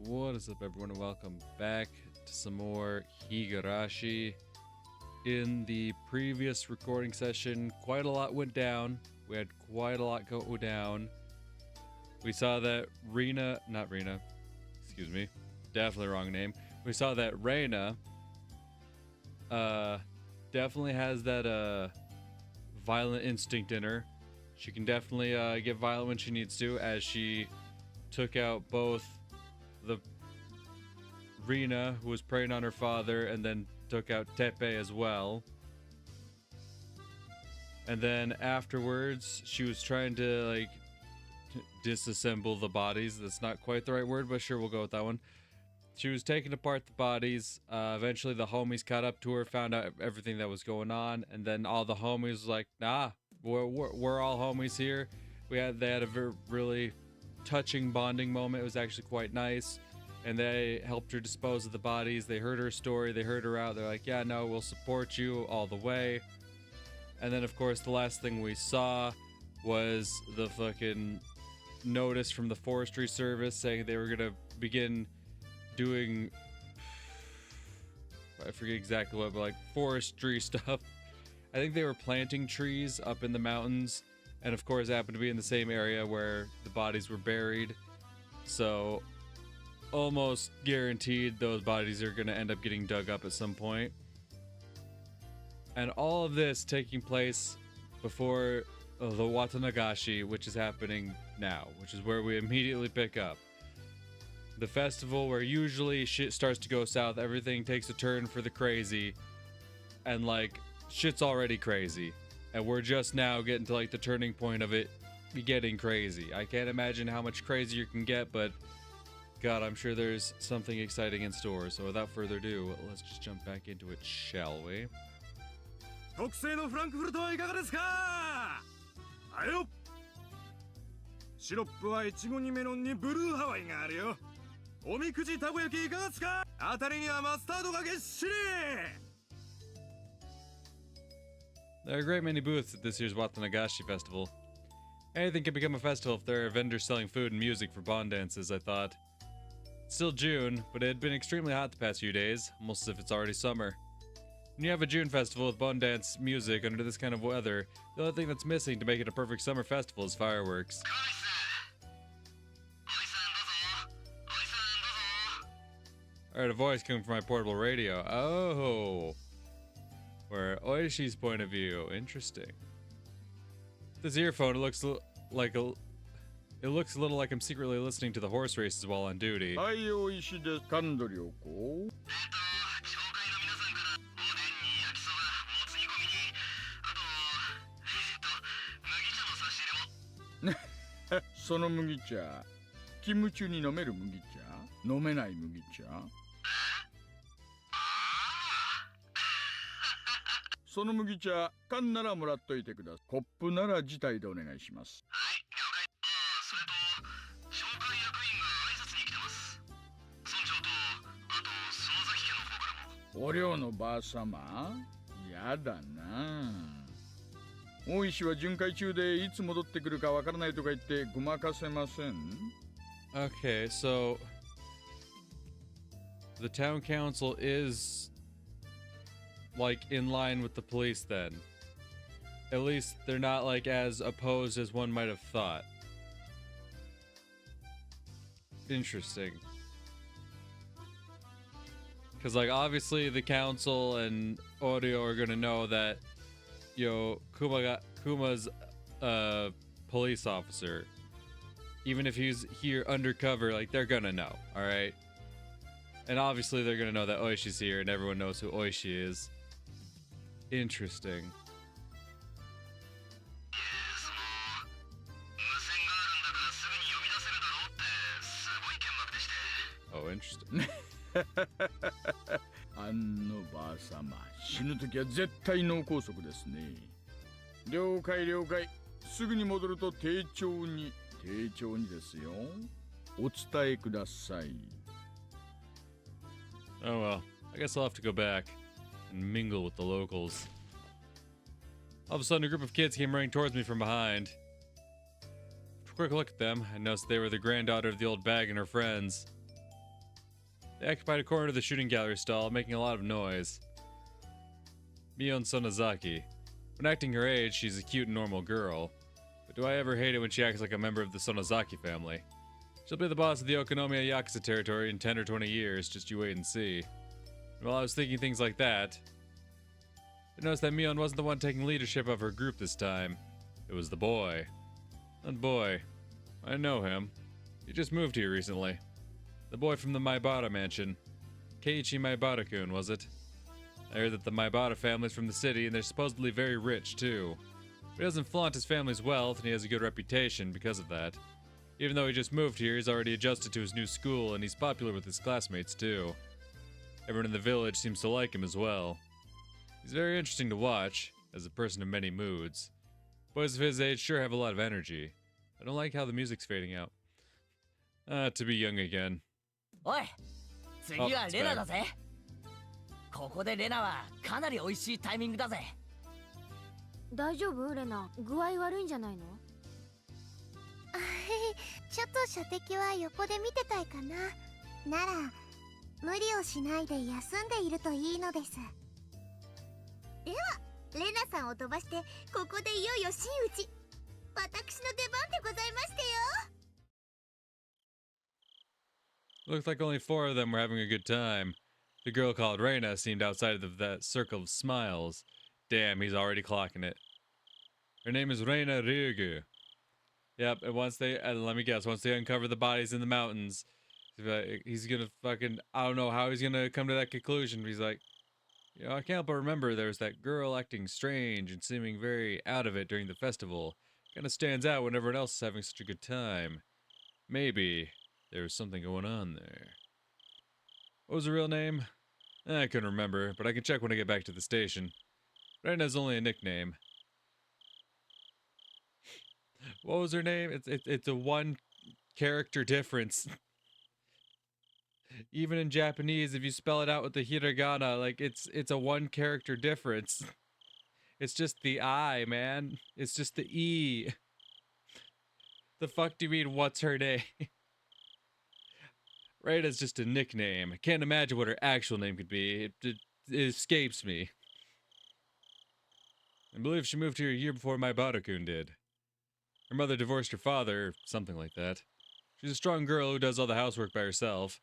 What is up, everyone, and welcome back to some more Higurashi. In the previous recording session, quite a lot went down. We had quite a lot go down. We saw that definitely wrong name. We saw that Rena definitely has that violent instinct in her. She can definitely get violent when she needs to, as she took out both the Rena, who was preying on her father, and then took out Tepe as well. And then afterwards, she was trying to disassemble the bodies. That's not quite the right word, but sure, we'll go with that one. She was taking apart the bodies. Eventually, the homies caught up to her, found out everything that was going on, and then all the homies was like, "Nah, we're all homies here." They had a really touching bonding moment. It was actually quite nice, and they helped her dispose of the bodies. They heard her story. They heard her out. They're like, "Yeah, no, we'll support you all the way." And then, of course, the last thing we saw was the fucking notice from the forestry service saying they were gonna begin doing, I forget exactly what, but like forestry stuff. I think they were planting trees up in the mountains, and of course it happened to be in the same area where the bodies were buried. So almost guaranteed those bodies are going to end up getting dug up at some point. And all of this taking place before the Watanagashi, which is happening now, which is where we immediately pick up. The festival where usually shit starts to go south, everything takes a turn for the crazy, and like shit's already crazy. And we're just now getting to like the turning point of it getting crazy. I can't imagine how much crazier you can get, but God, I'm sure there's something exciting in store. So without further ado, let's just jump back into it, shall we? 特製のフランクフルトはいかがですか？あよ。シロップはイチゴにメロンにブルーハワイがあるよ。おみくじたこ焼きいかがですか？あたりにはマスタードがぎっしり。 There are a great many booths at this year's Watanagashi festival. Anything can become a festival if there are vendors selling food and music for bond dances, I thought. It's still June, but it had been extremely hot the past few days, almost as if it's already summer. When you have a June festival with bond dance music under this kind of weather, the only thing that's missing to make it a perfect summer festival is fireworks. I heard a voice coming from my portable radio. Oh! Where Oishi's point of view. Interesting. This earphone, it looks a little like I'm secretly listening to the horse races while on duty. Hi, Oishi desu. Kando ryoko. その麦茶、勤務中に飲める麦茶、飲めない麦茶。その麦茶、缶ならもらっといてください。コップなら自体でお願いします。はい、了解。それと、紹介役員が挨拶に来てます。村長と、あと、園崎家の方からも。お寮のばあさま？やだな。大石は巡回中でいつ戻ってくるかわからないとか言ってごまかせません。Okay, so the town council is like in line with the police then. At least they're not like as opposed as one might have thought. Interesting. Because like obviously the council and Oreo are gonna know that Kuma's a police officer. Even if he's here undercover, like they're gonna know, alright? And obviously they're gonna know that Oishi's here and everyone knows who Oishi is. Interesting. Oh, interesting. あのばあさま、死ぬときは絶対脳梗塞ですね。了解了解。すぐに戻ると丁重にですよ。お伝えください。Oh well, I guess I'll have to go back and mingle with the locals. All of a sudden, a group of kids came running towards me from behind. For a quick look at them, I noticed they were the granddaughter of the old bag and her friends. They occupied a corner of the shooting gallery stall, making a lot of noise. Mion Sonozaki. When acting her age, she's a cute and normal girl. But do I ever hate it when she acts like a member of the Sonozaki family? She'll be the boss of the Okonomiya Yakuza territory in 10 or 20 years, just you wait and see. And while I was thinking things like that, I noticed that Mion wasn't the one taking leadership of her group this time. It was the boy. That boy. I know him. He just moved here recently. The boy from the Maibara mansion. Keiichi Maibara-kun, was it? I heard that the Maibara family's from the city and they're supposedly very rich, too. But he doesn't flaunt his family's wealth and he has a good reputation because of that. Even though he just moved here, he's already adjusted to his new school and he's popular with his classmates, too. Everyone in the village seems to like him as well. He's very interesting to watch, as a person of many moods. Boys of his age sure have a lot of energy. I don't like how the music's fading out. To be young again. Oi! 次はレナだぜ。ここでレナはかなり美味しいタイミングだぜ。大丈夫レナ、具合悪いんじゃないの？ちょっと射的は横で見てたいかな。なら無理をしないで休んでいるといいのです。ではレナさんを飛ばしてここでいよいよ真打ち。私の出番でございましてよ。Looked like only 4 of them were having a good time. The girl called Rena seemed outside of that circle of smiles. Damn, he's already clocking it. Her name is Rena Ryuugu. Yep, and once they, let me guess, once they uncover the bodies in the mountains, he's gonna fucking, I don't know how he's gonna come to that conclusion. He's like, you know, I can't but remember there was that girl acting strange and seeming very out of it during the festival. Kinda stands out when everyone else is having such a good time. Maybe there's something going on there. What was her real name? I couldn't remember, but I can check when I get back to the station. Rena's only a nickname. What was her name? It's a one character difference. Even in Japanese, if you spell it out with the hiragana, like it's a one character difference. It's just the I, man. It's just the E. The fuck do you mean, what's her name? Reina's just a nickname. I can't imagine what her actual name could be. It escapes me. I believe she moved here a year before my Maibara-kun did. Her mother divorced her father, or something like that. She's a strong girl who does all the housework by herself.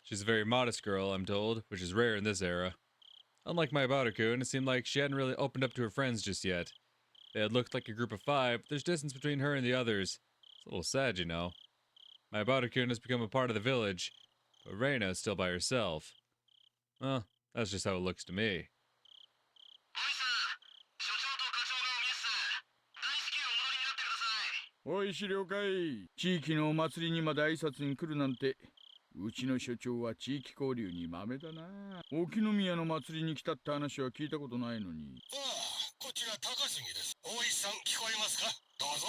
She's a very modest girl, I'm told, which is rare in this era. Unlike my Maibara-kun, it seemed like she hadn't really opened up to her friends just yet. They had looked like a group of 5, but there's distance between her and the others. It's a little sad, you know. My Maibara-kun has become a part of the village, but Reina is still by herself. Well, that's just how it looks to me. おいし了解。地域のお祭りにまで挨拶に来るなんて、うちの所長は地域交流に豆だな。沖宮の祭りに来たって話は聞いたことないのに。ああ、こちら高杉です。大石さん聞こえますか？どうぞ。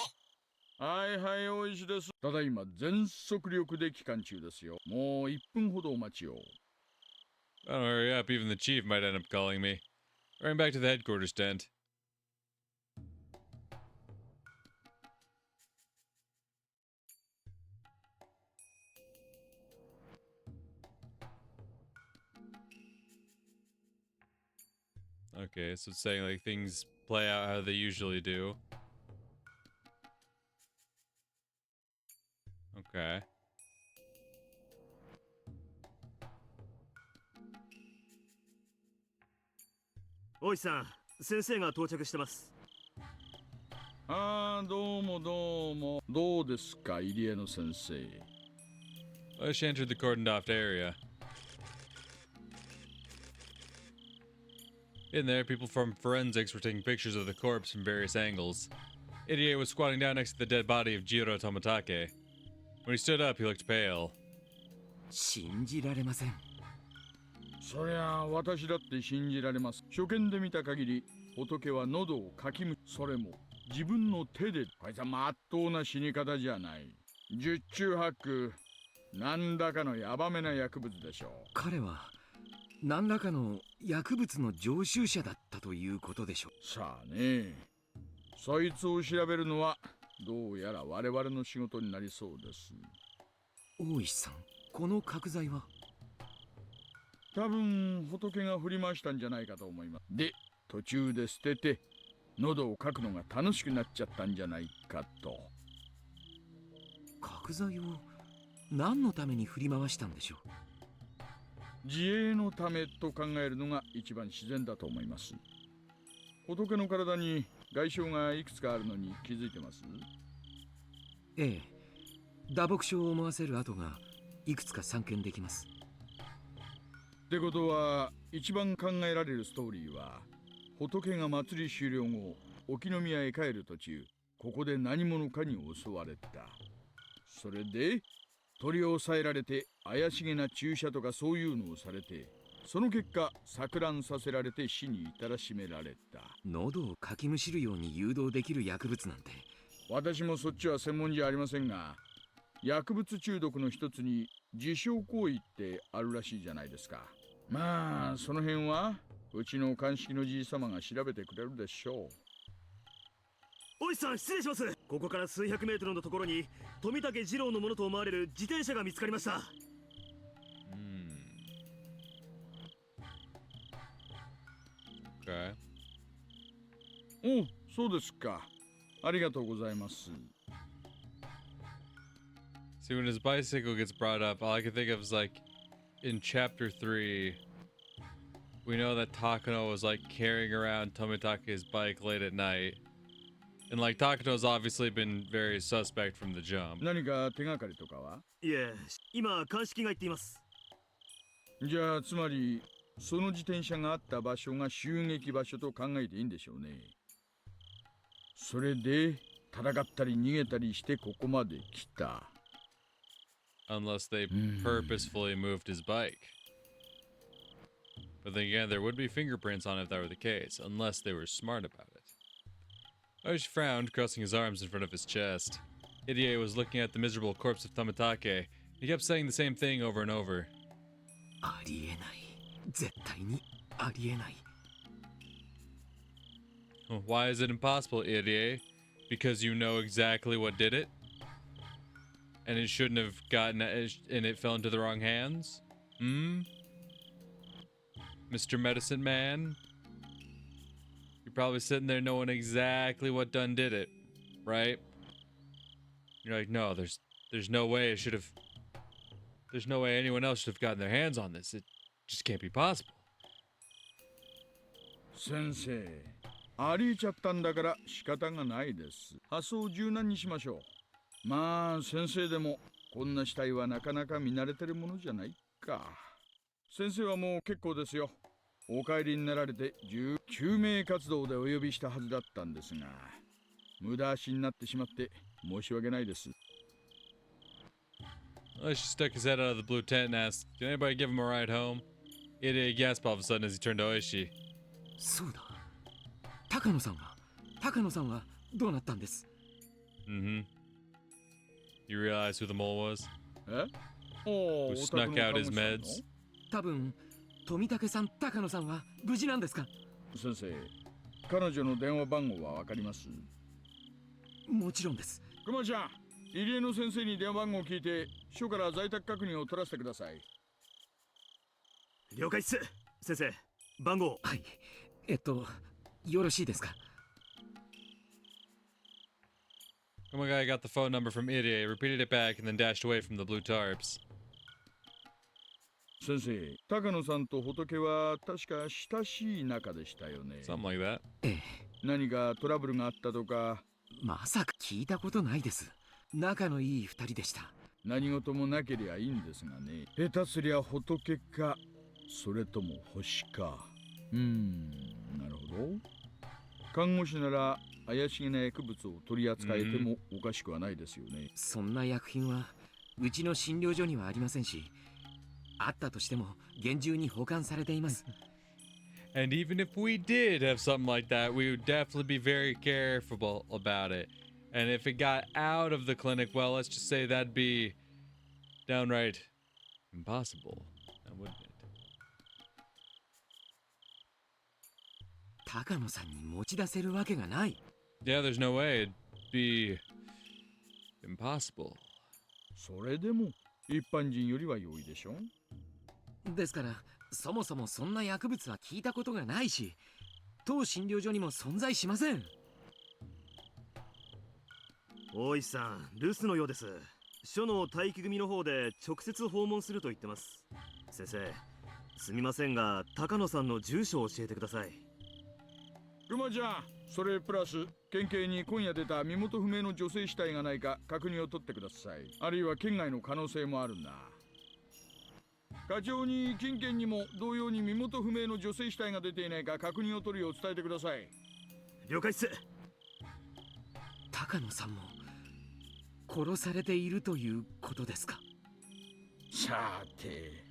はいはい、大石です。ただいま全速力で帰還中ですよ。もう1分ほどお待ちを。Don't hurry up, even the chief might end up calling me. Running back to the headquarters tent. Okay, so it's saying like things play out how they usually do. Okay. Oi-san, 先生が到着してます。ああ、どうもどうも。どうですか、入江の先生。She entered the cordoned off area. In there, people from forensics were taking pictures of the corpse from various angles. Idiot was squatting down next to the dead body of Jiro Tomatake. When he stood up, he looked pale. 信じられません。そりゃあ私だって信じられます。初見で見た限り、仏は喉をかきむ、それも自分の手で。こいつはまっとうな死に方じゃない。十中八九、何らかのヤバめな薬物でしょう。彼は何らかの薬物の常習者だったということでしょう。さあね、そいつを調べるのはどうやら我々の仕事になりそうです。大石さん、この角材は？多分仏が振り回したんじゃないかと思います。で、途中で捨てて喉をかくのが楽しくなっちゃったんじゃないかと。角材を何のために振り回したんでしょう。自衛のためと考えるのが一番自然だと思います。仏の体に外傷がいくつかあるのに気づいてます？ええ、打撲傷を思わせる跡がいくつか散見できます。ってことは一番考えられるストーリーは、仏が祭り終了後沖宮へ帰る途中、ここで何者かに襲われた。それで取り押さえられて怪しげな注射とかそういうのをされて、その結果錯乱させられて死に至らしめられた。喉をかきむしるように誘導できる薬物なんて。私もそっちは専門じゃありませんが、薬物中毒の一つに自傷行為ってあるらしいじゃないですか。まあその辺はうちの鑑識のじい様が調べてくれるでしょう。おいさん、失礼します。ここから数百メートルのところに富武二郎のものと思われる自転車が見つかりました。Okay. お、そうですか。ありがとうございます。 See, when his bicycle gets brought up, all I can think of is like in chapter 3, we know that Takano was like carrying around Tomitake's bike late at night. And like Takano's obviously been very suspect from the jump. 何か手がかりとかは？いえ、今鑑識が言っています。じゃあつまりその自転車があった場所が襲撃場所と考えていいんでしょうね。それで戦ったり逃げたりしてここまで来た。Unless they purposefully moved his bike. But then again, there would be fingerprints on it if that were the case, unless they were smart about it. Oishi frowned, crossing his arms in front of his chest. Hidie was looking at the miserable corpse of Tomitake. He kept saying the same thing over and over. ありえない。絶対にありえない。Why is it impossible, Hidie? Because you know exactly what did it? And it shouldn't have gotten and it fell into the wrong hands? Mr. Medicine Man? You're probably sitting there knowing exactly what done did it, right? You're like, no, there's no way it should have. There's no way anyone else should have gotten their hands on this. It just can't be possible. 先生、ありえちゃったんだから仕方がないです。発想を柔軟にしましょう。まあ先生でもこんな死体はなかなか見慣れてるものじゃないか。先生はもう結構ですよ。お帰りになられて救命活動でお呼びしたはずだったんですが、無駄足になってしまって申し訳ないです。Well, she stuck his head out of the blue tent and asked, "Can anybody give him a ride home?" Hidie gasped all of a sudden as he turned to Oishi. そうだ。高野さんはどうなったんです？ You realize who the mole was? え？ Who snuck out his meds? 多分富武さん、高野さんは無事なんですか？先生、彼女の電話番号はわかります？もちろんです。熊ちゃん、入江の先生に電話番号を聞いて署から在宅確認を取らせてください。了解っす。先生、番号。はい。よろしいですかKumagai got the phone number from Hidie, repeated it back, and then dashed away from the blue tarps. 先生、高野さんと仏は確か親しい仲でしたよね。Something like that. ええ。何かトラブルがあったとか？まさか聞いたことないです。仲のいい二人でした。何事もなけりゃいいんですがね。下手すりゃ仏か、それとも星か。なるほど。看護師なら怪しげな薬物を取り扱えてもおかしくはないですよね。そんな薬品はうちの診療所にはありませんし、あったとしても厳重に保管されています。And even if we did have something like that, we would definitely be very careful about it. And if it got out of the clinic, well, let's just say that'd be downright impossible, wouldn't it? 高野さんに持ち出せるわけがない。Yeah, there's no way. It'd be impossible. それでも一般人よりは容易でしょ。ですからそもそもそんな薬物は聞いたことがないし、当診療所にも存在しません。大石さん、留守のようです。署の待機組の方で直接訪問すると言ってます。先生、すみませんが高野さんの住所を教えてください。馬ちゃん、それプラス県警に今夜出た身元不明の女性死体がないか確認を取ってください。あるいは県外の可能性もあるんだ。課長に近県にも同様に身元不明の女性死体が出ていないか確認を取るよう伝えてください。了解っす。高野さんも殺されているということですか？さて、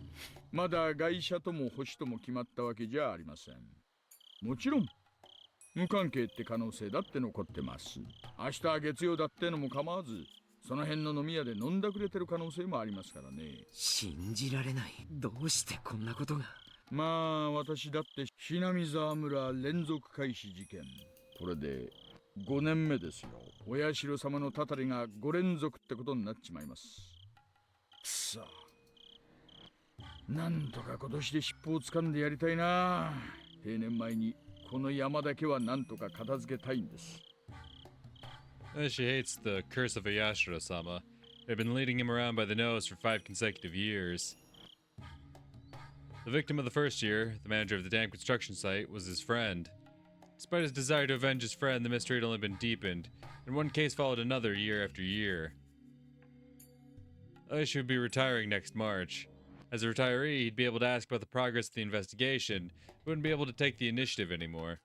まだガイシャともホシとも決まったわけじゃありません。もちろん無関係って可能性だって残ってます。明日は月曜だってのも構わず、その辺の飲み屋で飲んだくれてる可能性もありますからね。信じられない。どうしてこんなことが。まあ私だってひなみ沢村連続開始事件、これで5年目ですよ。お社様のたたりが5連続ってことになっちまいます。くそ、なんとか今年で尻尾をつかんでやりたいな。定年前にこの山だけはなんとか片付けたいんです。She hates the curse of Ayashiro-sama. They've been leading him around by the nose for 5 consecutive years. The victim of the first year, the manager of the dam construction site, was his friend. Despite his desire to avenge his friend, the mystery had only been deepened, and one case followed another year after year. She would be retiring next March. As a retiree, he'd be able to ask about the progress of the investigation, but wouldn't be able to take the initiative anymore.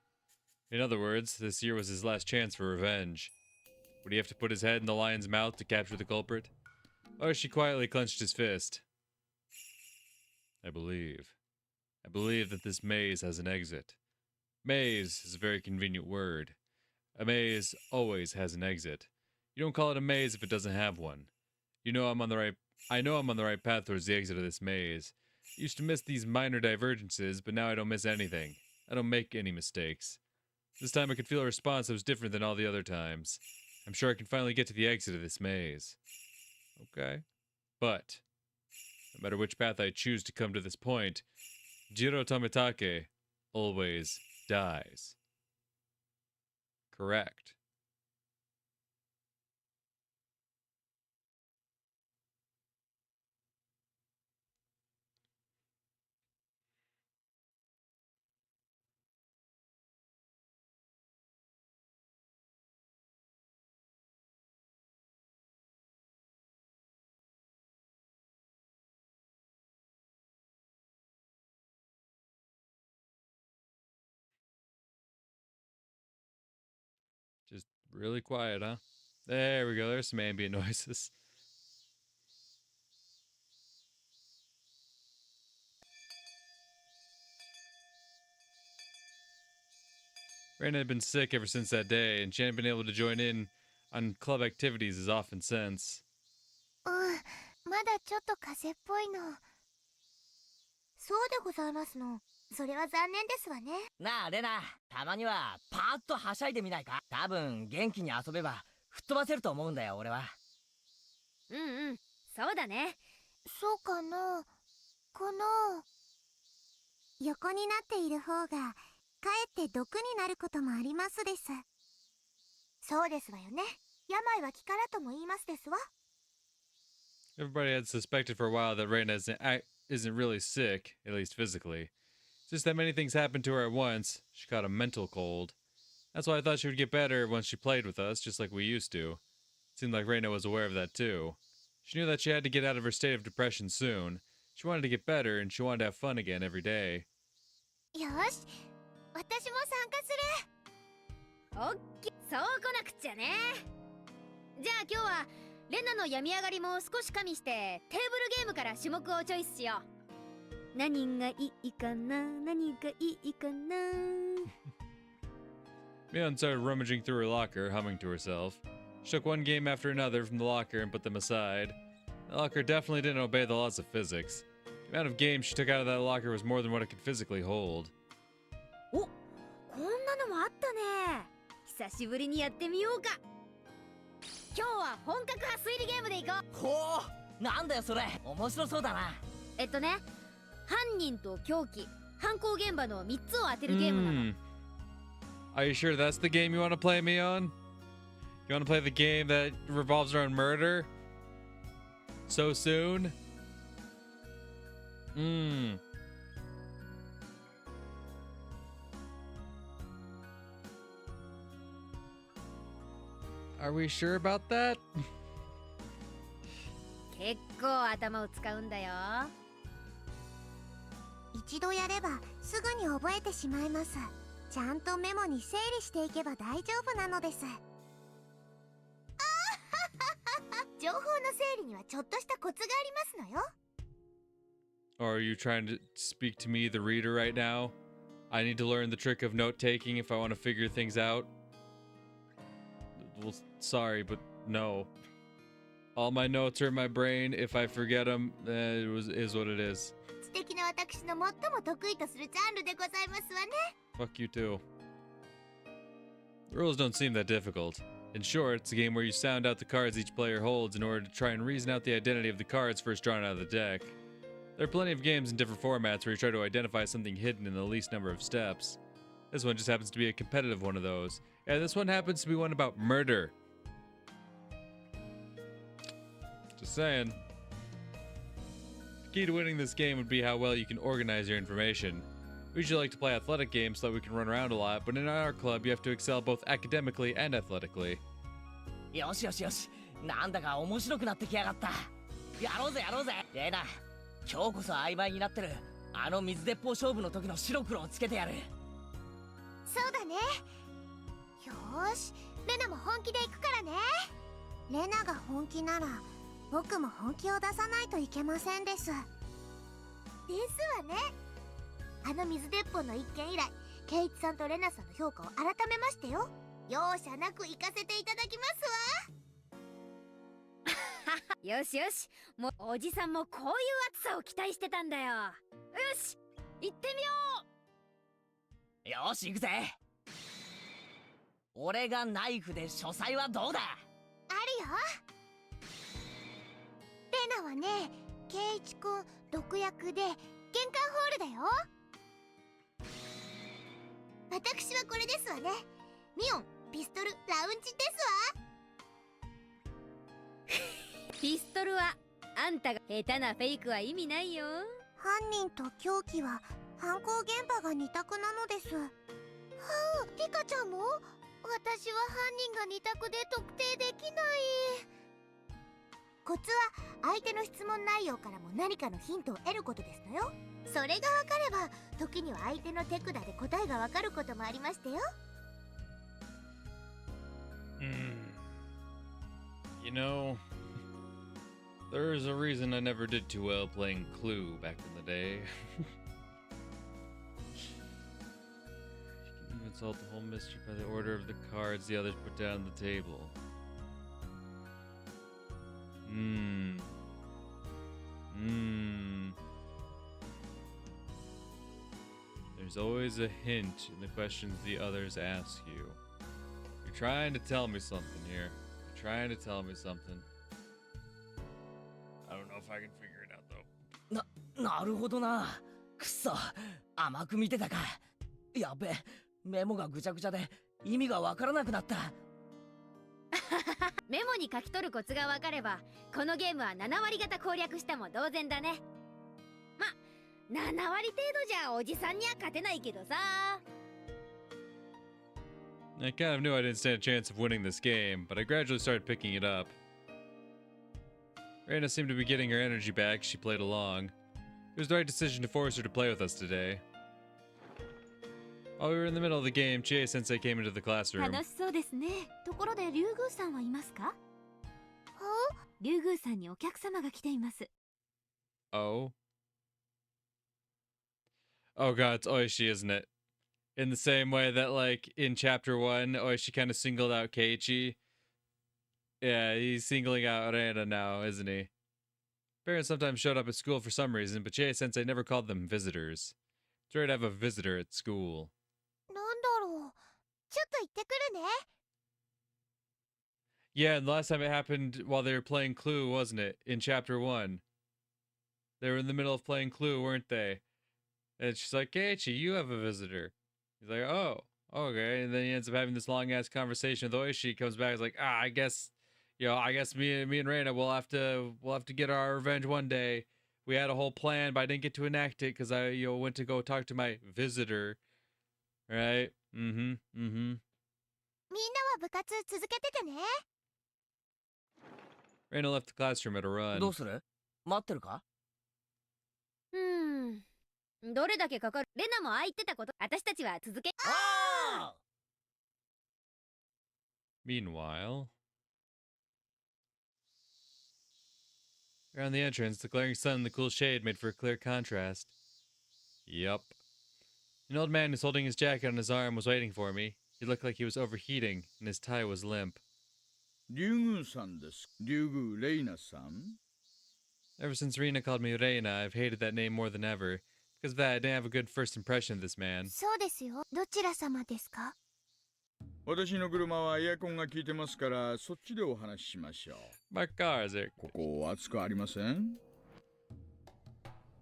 In other words, this year was his last chance for revenge. Would he have to put his head in the lion's mouth to capture the culprit? She quietly clenched his fist. I believe that this maze has an exit. Maze is a very convenient word. A maze always has an exit. You don't call it a maze if it doesn't have one. I know I'm on the right path towards the exit of this maze. I used to miss these minor divergences, but now I don't miss anything. I don't make any mistakes. This time I could feel a response that was different than all the other times. I'm sure I can finally get to the exit of this maze. Okay. But no matter which path I choose to come to this point, Jiro Tomitake always dies. Correct. Just really quiet, huh? There we go. There's some ambient noises. Rena had been sick ever since that day, and she hadn't been able to join in on club activities as often since. まだちょっと風邪っぽいの。そうでございますの。それは残念ですわね。なあレナ、たまにはパーッとはしゃいでみないか。多分元気に遊べば吹っ飛ばせると思うんだよ俺は。うんうん、そうだね。そうかな。この横になっている方がかえって毒になることもありますです。そうですわよね。病は気からとも言いますですわ。Everybody had suspected for a while that Rena isn't really sick, at least physically. It's just that many things happened to her at once. She caught a mental cold. That's why I thought she would get better once she played with us, just like we used to. It seemed like Rena was aware of that too. She knew that she had to get out of her state of depression soon. She wanted to get better, and she wanted to have fun again every day. よし、私も参加する。オッケー、そう来なくっちゃね。じゃあ今日はレナの病み上がりも少し加味してテーブルゲームから種目をチョイスしよう。何がいいかな、何がいいかな。Mion started rummaging through her locker, humming to herself. She took one game after another from the locker and put them aside. The locker definitely didn't obey the laws of physics. The amount of games she took out of that locker was more than what it could physically hold. お、こんなのもあったね。久しぶりにやってみようか。今日は本格派推理ゲームでいこう。ほう、なんだよそれ、面白そうだな。ね、犯人と凶器、犯行現場の3つを当てるゲームなの。Are you sure that's the game you want to play me on? You want to play the game that revolves around murder? So soon? Are we sure about that? 結構頭を使うんだよ。一度やればすぐに覚えてしまいます。ちゃんとメモに整理していけば大丈夫なのです。情報の整理にはちょっとしたコツがありますのよ。Or are you trying to speak to me, the reader, right now? I need to learn the trick of note taking if I want to figure things out. Well, sorry, but no. All my notes are in my brain. If I forget them, is what it is. 素敵な私の最も得意とするジャンルでございますわね。Fuck you too. The rules don't seem that difficult. In short, it's a game where you sound out the cards each player holds in order to try and reason out the identity of the cards first drawn out of the deck. There are plenty of games in different formats where you try to identify something hidden in the least number of steps. This one just happens to be a competitive one of those. And this one happens to be one about murder. Just saying. The key to winning this game would be how well you can organize your information. We usually like to play athletic games so that we can run around a lot, but in our club you have to excel both academically and athletically. よしよしよし、なんだか面白くなってきやがった。やろうぜやろうぜ。レナ、今日こそ曖昧になってるあの水鉄砲勝負の時の白黒をつけてやる。そうだね。よーし、レナも本気で行くからね。レナが本気なら僕も本気を出さないといけませんです。ですわね。あの水鉄砲の一件以来、ケイチさんとレナさんの評価を改めましてよ。容赦なく行かせていただきますわ。よしよし、もうおじさんもこういう暑さを期待してたんだよ。よし、行ってみよう。よし行くぜ。俺がナイフで書斎はどうだ。あるよ。レナはね、ケイチくん毒薬で玄関ホールだよ。私はこれですわね。ミオン、ピストル、ラウンジですわ。ピストルはあんたが下手なフェイクは意味ないよ。犯人と凶器は犯行現場が2択なのです。はあ、リカちゃんも？私は犯人が2択で特定できない。コツは相手の質問内容からも何かのヒントを得ることですのよ。それが分かれば時には相手の手札で答えが分かることもありましたよ。You know, there is a reason I never did too well playing Clue back in the day. You can insult the whole mystery by the order of the cards the others put down on the table. There's always a hint in the questions the others ask you. You're trying to tell me something here. You're trying to tell me something. I don't know if I can figure it out though. なるほどな。くそ、甘く見てたか。やべえ、メモがぐちゃぐちゃで意味がわからなくなった。メモに書き取るコツが分かれば、このゲームは7割方攻略したも同然だね。ま、7割程度じゃおじさんには勝てないけどさ。I kind of knew I didn't stand a chance of winning this game, but I gradually started picking it up. Rena seemed to be getting her energy back as she played along. It was the right decision to force her to play with us today. While we were in the middle of the game, Chie-sensei came into the classroom. 楽しそうですね。ところでリュウグウさんはいますか？リュウグウさんにお客様が来ています。Oh? Oh god, it's Oishi, isn't it? In the same way that, like, in Chapter 1, Oishi kind of singled out Keiichi. Yeah, he's singling out Rena now, isn't he? Parents sometimes showed up at school for some reason, but Chie-sensei never called them visitors. It's rare to have a visitor at school. なんだろう。ちょっと行ってくるね。Yeah, and the last time it happened while they were playing Clue, wasn't it? In Chapter 1. They were in the middle of playing Clue, weren't they? And she's like, Keiichi, you have a visitor. He's like, oh, okay. And then he ends up having this long ass conversation with Oishi. He comes back, he's like, I guess, I guess me and Reina will have to get our revenge one day. We had a whole plan, but I didn't get to enact it because I went to go talk to my visitor. Right? Mm-hmm. Mm-hmm. みんなは部活続けててね。 Reina left the classroom at a run. どうする？待ってるか？どれだけかかる？レナもああ言ってたこと。私たちは続け。ああ！ Meanwhile, around the entrance, the glaring sun and the cool shade made for a clear contrast. Yup. An old man who's holding his jacket on his arm was waiting for me. He looked like he was overheating, and his tie was limp. リュウグウさんです。リュウグウレイナさん。 Ever since Rena called me Reina, I've hated that name more than ever. Because of that, I didn't have a good first impression of this man. そうですよ。どちら様ですか？ 私の車はエアコンが効いてますから、そっちでお話ししましょう。 My car, is it? ここ暑くありません？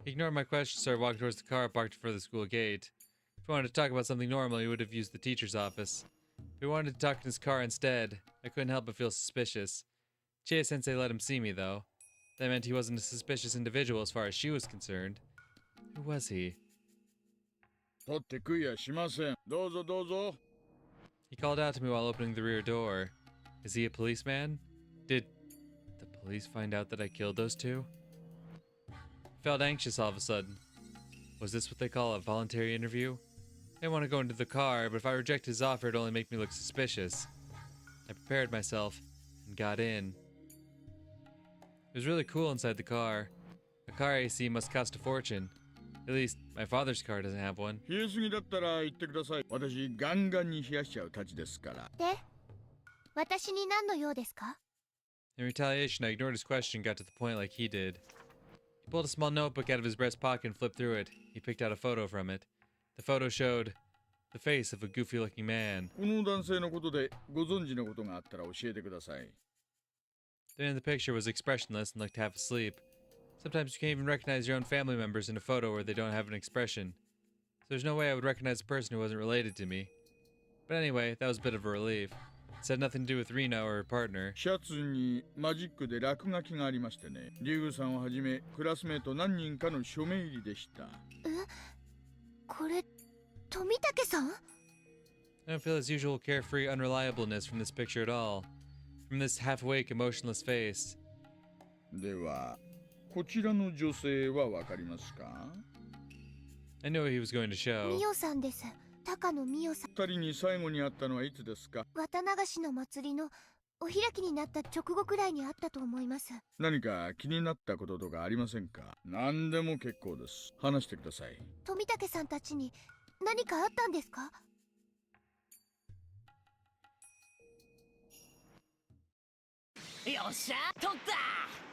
He ignored my question, started walking towards the car parked in front of the school gate. If he wanted to talk about something normal, he would have used the teacher's office. If he wanted to talk in his car instead, I couldn't help but feel suspicious. Chie-sensei let him see me, though. That meant he wasn't a suspicious individual as far as she was concerned. Who was he? 取って食いやしません。どうぞどうぞ。 He called out to me while opening the rear door. Is he a policeman? Did the police find out that I killed those two? I felt anxious all of a sudden. Was this what they call a voluntary interview? I didn't want to go into the car, but if I rejected his offer, it'd only make me look suspicious. I prepared myself and got in. It was really cool inside the car. A car AC must cost a fortune. At least, my father's car doesn't have one. 冷えすぎだったら言ってください。私ガンガンに冷やしちゃうたちですから。で、私に何の用ですか？ In retaliation, I ignored his question and got to the point like he did. He pulled a small notebook out of his breast pocket and flipped through it. He picked out a photo from it. The photo showed the face of a goofy-looking man. この男性のことでご存知のことがあったら教えてください。 The man in the picture was expressionless and looked half asleep. Sometimes you can't even recognize your own family members in a photo where they don't have an expression. So there's no way I would recognize a person who wasn't related to me. But anyway, that was a bit of a relief. It had nothing to do with Rena or her partner. シャツにマジックで落書きがありましてね。リュウグウさんをはじめクラスメート何人かの署名入りでした。これ、富武さん？ I don't feel his usual carefree unreliableness from this picture at all. From this half-awake, emotionless face. では、こちらの女性はわかりますか？ I knew what he was going to show. ミオさんです。高野ミオさん。二人に最後に会ったのはいつですか？綿流しの祭りのお開きになった直後くらいにあったと思います。何か気になったこととかありませんか？何でも結構です。話してください。富武さんたちに何かあったんですか？よっしゃ取っ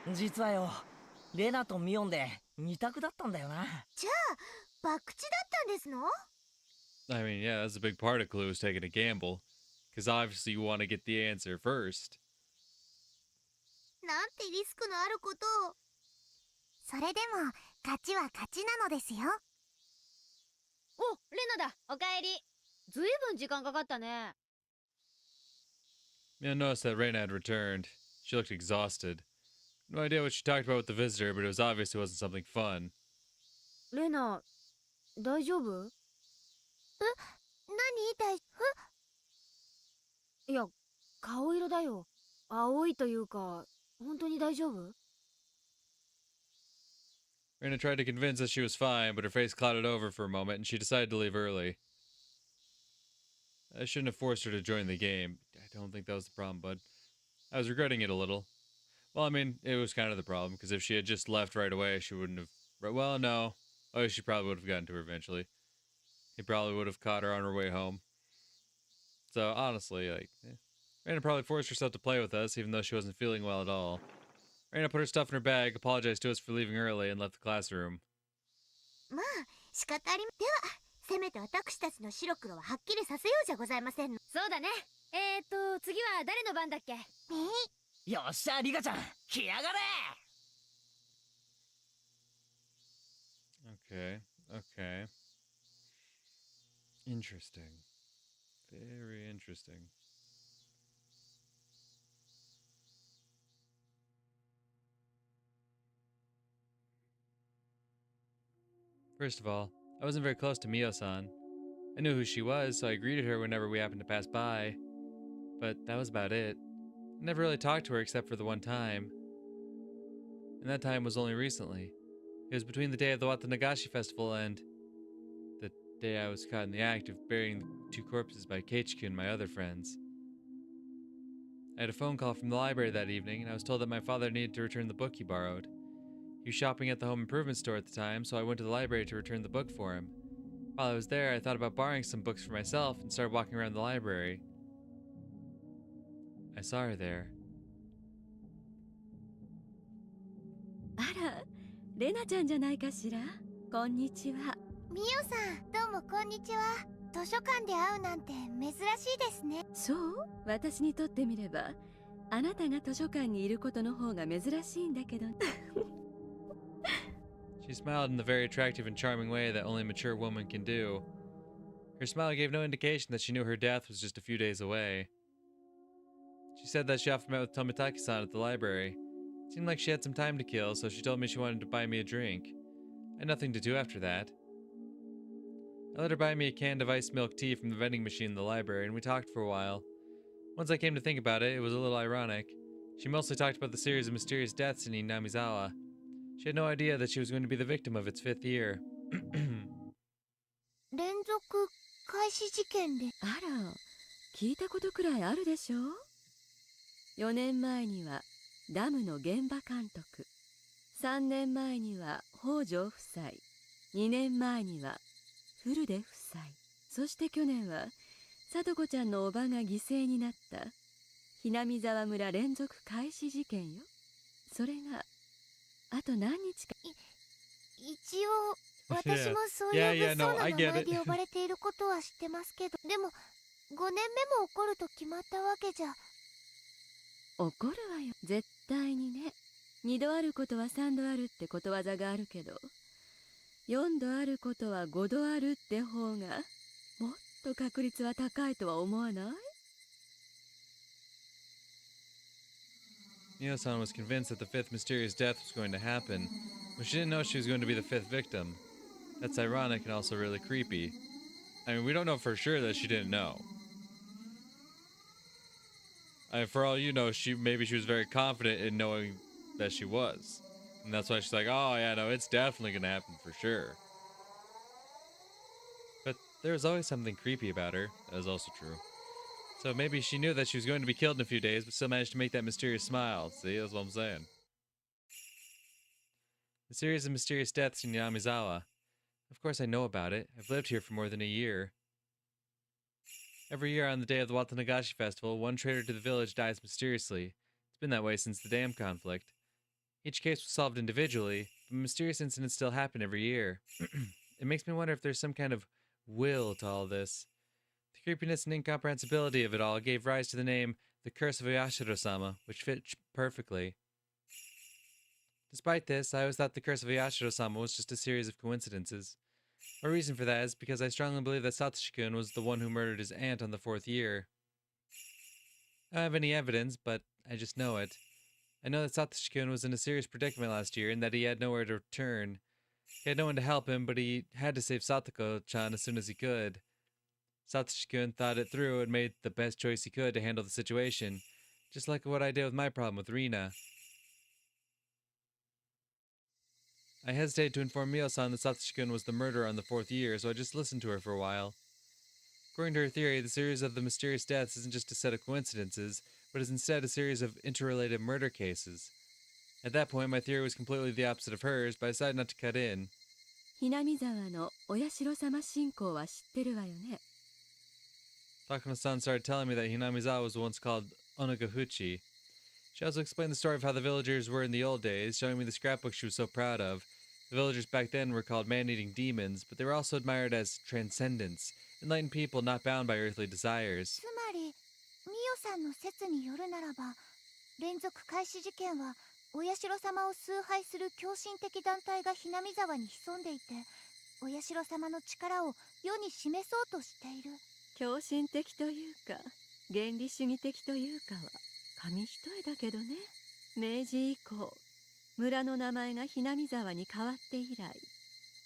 た。実はよ、レナとミオンで二択だったんだよな。じゃあ、博打だったんですの？ I mean, yeah, that's a big part of Clue is taking a gamble. Because obviously you want to get the answer first. なんてリスクのあることを。それでも、勝ちは勝ちなのですよ。お、レナだ。おかえり。ずいぶん時間かかったね。Mia noticed that Reina had returned. She looked exhausted. No idea what she talked about with the visitor, but it was obvious it wasn't something fun. レナ、大丈夫？いや、顔色だよ。青いというか、本当に大丈夫？ Reina tried to convince us she was fine, but her face clouded over for a moment and she decided to leave early. I shouldn't have forced her to join the game. I don't think that was the problem, bud. I was regretting it a little. Well, I mean, it was kind of the problem, because if she had just left right away, she wouldn't have... Well, no. Oh, she probably would have gotten to her eventually. He probably would have caught her on her way home. So, honestly, Reina probably forced herself to play with us, even though she wasn't feeling well at all. Reina put her stuff in her bag, apologized to us for leaving early, and left the classroom. まあ、仕方ありま。では、せめて私たちの白黒ははっきりさせようじゃございません。そうだね。次は誰の番だっけ？よっしゃリカちゃん来やがれ。Okay. Okay. Interesting. Very interesting. First of all, I wasn't very close to Mio-san. I knew who she was, so I greeted her whenever we happened to pass by. But that was about it. I never really talked to her except for the one time. And that time was only recently. It was between the day of the Watanagashi festival and the day I was caught in the act of burying the two corpses by Keiichiku and my other friends. I had a phone call from the library that evening, and I was told that my father needed to return the book he borrowed. He was shopping at the home improvement store at the time, so I went to the library to return the book for him. While I was there, I thought about borrowing some books for myself and started walking around the library. I saw her there. あら、レナちゃんじゃないかしら。こんにちは。ミオさん、どうもこんにちは。図書館で会うなんて珍しいですね。そう、私にとってみれば、あなたが図書館にいることの方が珍しいんだけど。She smiled in the very attractive and charming way that only a mature woman can do. Her smile gave no indication that she knew her death was just a few days away. She said that she often met with Tomitaki-san at the library. It seemed like she had some time to kill, so she told me she wanted to buy me a drink. I had nothing to do after that. I let her buy me a can of iced milk tea from the vending machine in the library, and we talked for a while. Once I came to think about it, it was a little ironic. She mostly talked about the series of mysterious deaths in Inamizawa. She had no idea that she was going to be the victim of its 5th year. 連続開始事件で。あら、聞いたことくらいあるでしょ。4年前にはダムの現場監督、3年前には北条夫妻、2年前には古出夫妻、そして去年は聡子ちゃんのおばが犠牲になったひなみ沢村連続開始事件よ。それがあと何日か。一応私もそういう物騒な名前で呼ばれていることは知ってますけど、でも5年目も起こると決まったわけじゃ。起こるわよ、絶対にね。2度あることは3度あるってことわざがあるけど、4度あることは5度あるって方がもっと確率は高いとは思わない？ Mio-san was convinced that the 5th mysterious death was going to happen, but she didn't know she was going to be the 5th victim. That's ironic and also really creepy. I mean, we don't know for sure that she didn't know. I mean, for all you know, maybe she was very confident in knowing that she was. And that's why she's like, oh yeah, no, it's definitely gonna happen for sure. But there was always something creepy about her. That is also true. So maybe she knew that she was going to be killed in a few days, but still managed to make that mysterious smile. See, that's what I'm saying. The series of mysterious deaths in Yamizawa. Of course I know about it. I've lived here for more than a year. Every year on the day of the Watanagashi festival, one traitor to the village dies mysteriously. It's been that way since the dam conflict. Each case was solved individually, but mysterious incidents still happen every year. It makes me wonder if there's some kind of will to all this. The creepiness and incomprehensibility of it all gave rise to the name The Curse of Yashiro-sama, which fit perfectly. Despite this, I always thought the Curse of Yashiro-sama was just a series of coincidences. My reason for that is because I strongly believe that Satoshi-kun was the one who murdered his aunt on the 4th year. I don't have any evidence, but I just know it. I know that Satoshi-kun was in a serious predicament last year and that he had nowhere to turn. He had no one to help him, but he had to save Satoko-chan as soon as he could. Satoshi-kun thought it through and made the best choice he could to handle the situation, just like what I did with my problem with Rena. I hesitated to inform Mio-san that Satoshi-kun was the murderer on the 4th year, so I just listened to her for a while. According to her theory, the series of the mysterious deaths isn't just a set of coincidences, but is instead a series of interrelated murder cases. At that point, my theory was completely the opposite of hers, but I decided not to cut in. ひなみ沢のお社様信仰は知ってるわよね。Takano-san started telling me that Hinamizawa was once called Onagahuchi. She also explained the story of how the villagers were in the old days, showing me the scrapbook she was so proud of. The villagers back then were called man-eating demons, but they were also admired as transcendents, enlightened people not bound by earthly desires. つまりミオさんの説によるならば、連続開始事件はお社様を崇拝する狂信的団体がひなみ沢に潜んでいて、お社様の力を世に示そうとしている。狂信的というか原理主義的というかは紙一重だけどね。明治以降、村の名前がひなみ沢に変わって以来、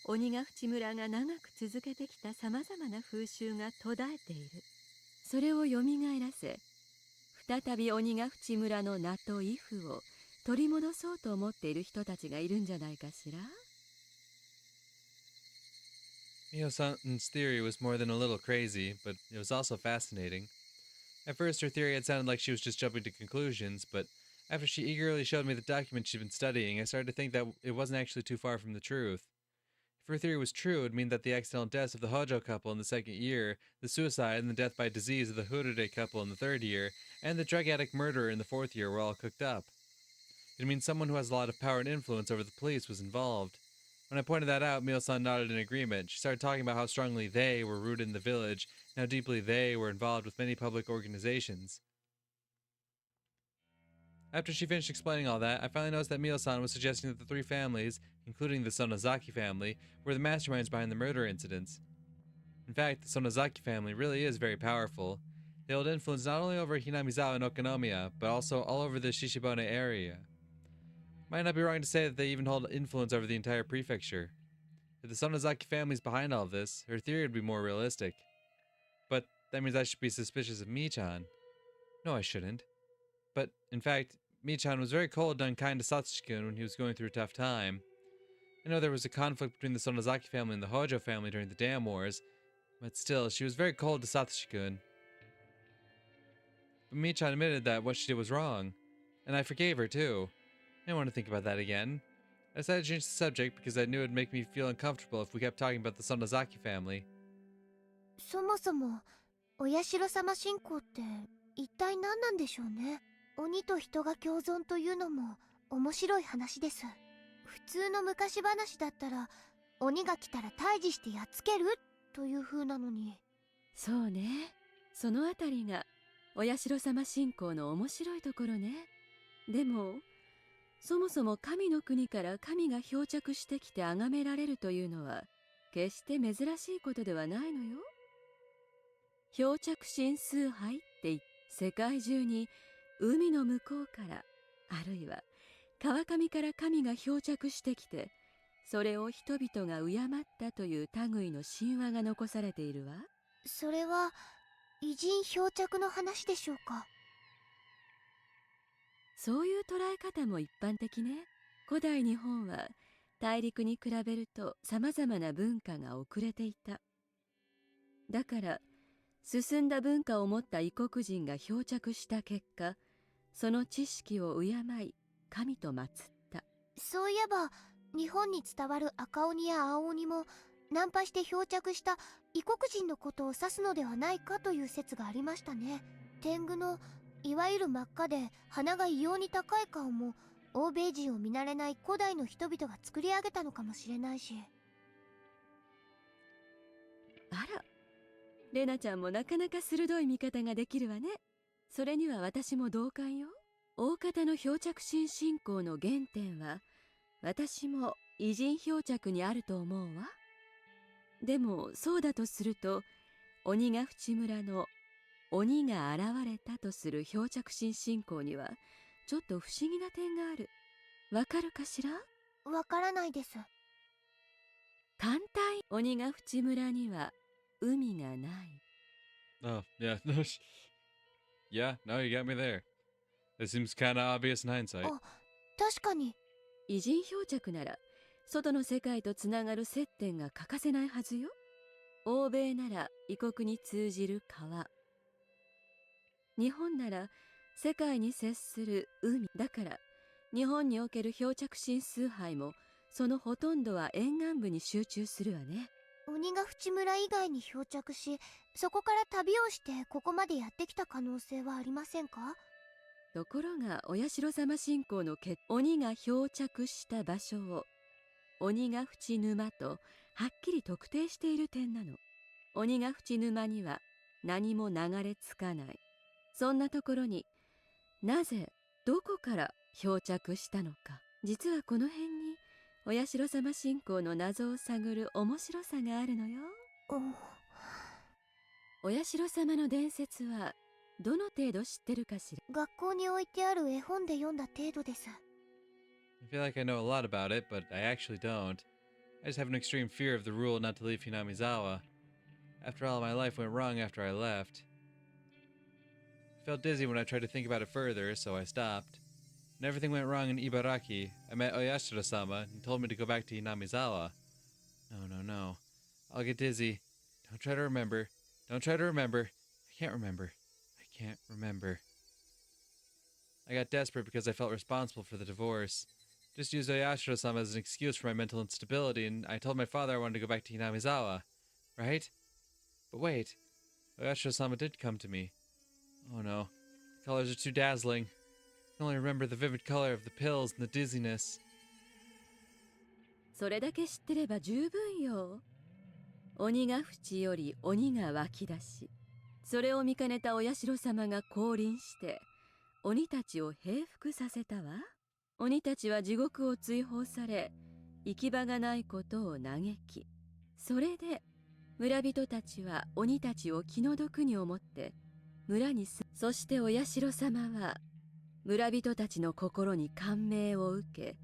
鬼ヶ淵村が長く続けてきたさまざまな風習が途絶えている。それをよみがえらせ、再び鬼ヶ淵村の名と威風を取り戻そうと思っている人たちがいるんじゃないかしら。Miho-san's theory was more than a little crazy, but it was also fascinating. At first, her theory had sounded like she was just jumping to conclusions, but after she eagerly showed me the document she'd been studying, I started to think that it wasn't actually too far from the truth. If her theory was true, it would mean that the accidental deaths of the Hojo couple in the second year, the suicide and the death by disease of the Hurure couple in the third year, and the drug addict murderer in the fourth year were all cooked up. It means someone who has a lot of power and influence over the police was involved. When I pointed that out, Miho-san nodded in agreement. She started talking about how strongly they were rooted in the village, and how deeply they were involved with many public organizations. After she finished explaining all that, I finally noticed that Miho-san was suggesting that the three families, including the Sonozaki family, were the masterminds behind the murder incidents. In fact, the Sonozaki family really is very powerful. They hold influence not only over Hinamizawa and Okonomiya, but also all over the Shishibone area. Might not be wrong to say that they even hold influence over the entire prefecture. If the Sonozaki family's behind all of this, her theory would be more realistic. But that means I should be suspicious of Mii-chan. No, I shouldn't. But, in fact, Mii-chan was very cold and unkind to Satsuki-kun when he was going through a tough time. I know there was a conflict between the Sonozaki family and the Hojo family during the Dam Wars, but still, she was very cold to Satsuki-kun. But Mii-chan admitted that what she did was wrong, and I forgave her too. I didn't want to think about that again. I decided to change the subject because I knew it would make me feel uncomfortable if we kept talking about the Sonozaki family. そもそもお社様信仰って一体何なんでしょうね。鬼と人が共存というのも面白い話です。普通の昔話だったら鬼が来たら退治してやっつけるという風なのに。そうね。そのあたりがお社様信仰の面白いところね。でもそもそも神の国から神が漂着してきて崇められるというのは決して珍しいことではないのよ。漂着神崇拝って言って世界中に海の向こうからあるいは川上から神が漂着してきてそれを人々が敬ったという類の神話が残されているわ。それは偉人漂着の話でしょうか。そういう捉え方も一般的ね。古代日本は大陸に比べると様々な文化が遅れていた。だから進んだ文化を持った異国人が漂着した結果、その知識を敬い神と祀った。そういえば日本に伝わる赤鬼や青鬼もナンパして漂着した異国人のことを指すのではないかという説がありましたね。天狗のいわゆる真っ赤で鼻が異様に高い顔も欧米人を見慣れない古代の人々が作り上げたのかもしれないし。あら、レナちゃんもなかなか鋭い見方ができるわね。それには私も同感よ。大方の漂着神信仰の原点は私も偉人漂着にあると思うわ。でもそうだとすると鬼ヶ淵村の鬼が現れたとする漂着神信仰にはちょっと不思議な点がある。わかるかしら？わからないです。簡単。鬼ヶ淵村には海がない。Oh, yeah. Yeah, no, you got me there. It seems kind of obvious in hindsight. あ、確かに。偉人漂着なら外の世界とつながる接点が欠かせないはずよ。欧米なら異国に通じる川、日本なら世界に接する海だから、日本における漂着神崇拝もそのほとんどは沿岸部に集中するわね。鬼ヶ淵村以外に漂着し、そこから旅をしてここまでやってきた可能性はありませんか？ところがお社様信仰の鬼が漂着した場所を鬼ヶ淵沼とはっきり特定している点なの。鬼ヶ淵沼には何も流れ着かない。そんなところになぜどこから漂着したのか。実はこの辺にお社様信仰の謎を探る面白さがあるのよ。お社様の伝説はどの程度知ってるかしら。学校に置いてある絵本で読んだ程度です。I feel like I know a lot about it, but I actually don't. I just have an extreme fear of the rule not to leave Hinamizawa. After all, my life went wrong after I left. I felt dizzy when I tried to think about it further, so I stopped. When everything went wrong in Ibaraki, I met Oyashiro-sama and told me to go back to Hinamizawa. No. I'll get dizzy. Don't try to remember. Don't try to remember. I can't remember. I got desperate because I felt responsible for the divorce. Just used Oyashiro-sama as an excuse for my mental instability, and I told my father I wanted to go back to Hinamizawa. Right? But wait. Oyashiro-sama did come to me. Oh no. The colors are too dazzling. I can only remember the vivid color of the pills and the dizziness. それだけ知ってれば十分よ。鬼が淵より鬼が湧き出し、それを見かねたお社様が降臨して鬼たちを平服させたわ。鬼たちは地獄を追放され、行き場がないことを嘆き、それで村人たちは鬼たちを気の毒に思って村にそしてお社様は村人たちの心に感銘を受け、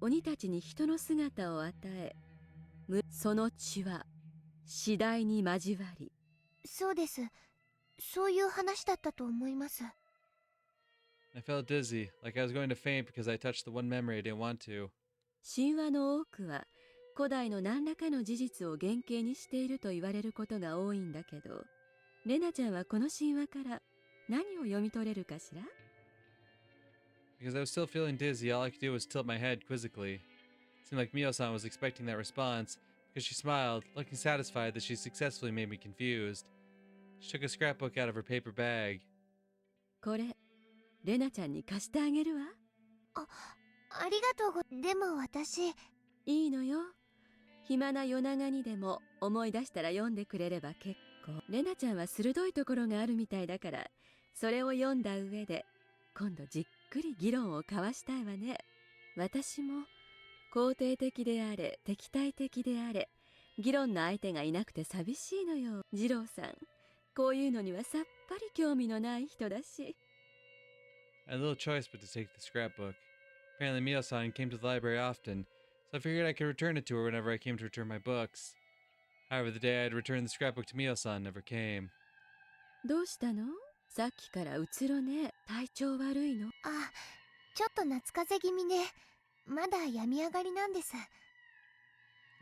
鬼たちに人の姿を与え、その血は次第に交わり。そうです。そういう話だったと思います。I felt dizzy, like I was going to faint because I touched the one memory I didn't want to. 神話の多くは古代の何らかの事実を原型にしていると言われることが多いんだけど、レナちゃんはこの神話から何を読み取れるかしら？ Because I was still feeling dizzy, all I could do was tilt my head quizzically. It seemed like Mio-san was expecting that response, because she smiled, looking satisfied that she successfully made me confused. She took a scrapbook out of her paper bag. これ、レナちゃんに貸してあげるわ。ありがとう。でも私。いいのよ。暇な夜長にでも思い出したら読んでくれれば結構。レナちゃんは鋭いところがあるみたいだから、それを読んだ上で今度じっくり議論を交わしたいわね。私も肯定的であれ敵対的であれ、議論の相手がいなくて寂しいのよ。二郎さん、こういうのにはさっぱり興味のない人だし。I had little choice but to take the scrapbook. Apparently Mio-san came to the library often, so I figured I could return it to her whenever I came to return my books. However, the day I had returned the scrapbook to Mio-san never came. どうしたの？さっきからうつろね。体調悪いの？ちょっと夏風邪気味で、まだ病み上がりなんです。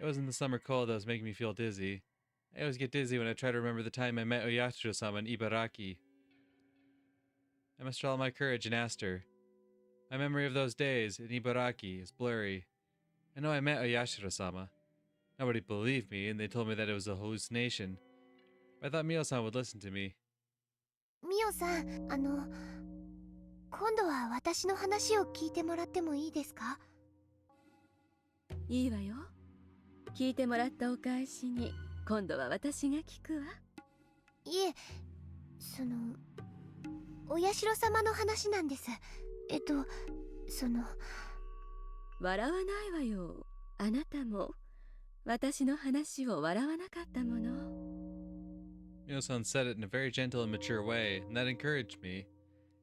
It wasn't the summer cold that was making me feel dizzy. I always get dizzy when I try to remember the time I met Oyashiro-sama in Ibaraki. I mustered all my courage and asked her. My memory of those days in Ibaraki is blurry. I know I met Oyashiro-sama. Nobody believed me, and they told me that it was a hallucination. I thought Mio-san would listen to me. ミオさん、今度は私の話を聞いてもらってもいいですか？いいわよ。聞いてもらったお返しに今度は私が聞くわ。いえ、お社様の話なんです。笑わないわよ。あなたも私の話を笑わなかったもの。Mio-san said it in a very gentle and mature way, and that encouraged me.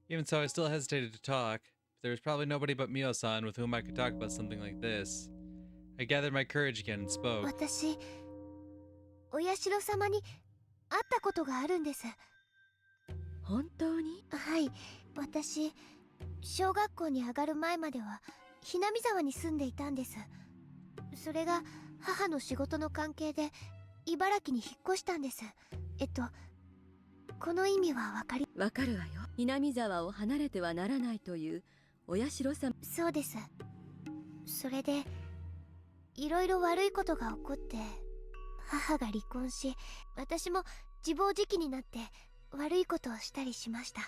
Even so, I still hesitated to talk, but there was probably nobody but Mio-san with whom I could talk about something like this. I gathered my courage again and spoke. 私、お社様に会ったことがあるんです。本当に？はい、私、小学校に上がる前まではひなみ沢に住んでいたんです。それが母の仕事の関係で茨城に引っ越したんです。この意味はわかるわよ。南沢を離れてはならないというお社様。そうです。それでいろいろ悪いことが起こって母が離婚し、私も自暴自棄になって悪いことをしたりしました。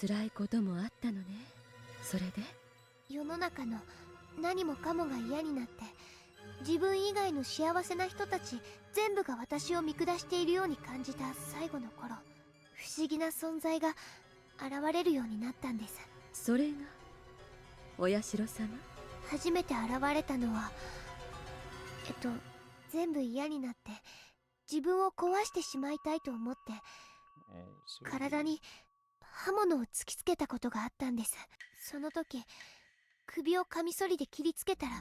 辛いこともあったのね。それで世の中の何もかもが嫌になって、自分以外の幸せな人たち全部が私を見下しているように感じた最後の頃、不思議な存在が現れるようになったんです。それがお社様。初めて現れたのは全部嫌になって自分を壊してしまいたいと思って Oh, 体に刃物を突きつけたことがあったんです。その時首をカミソリで切りつけたら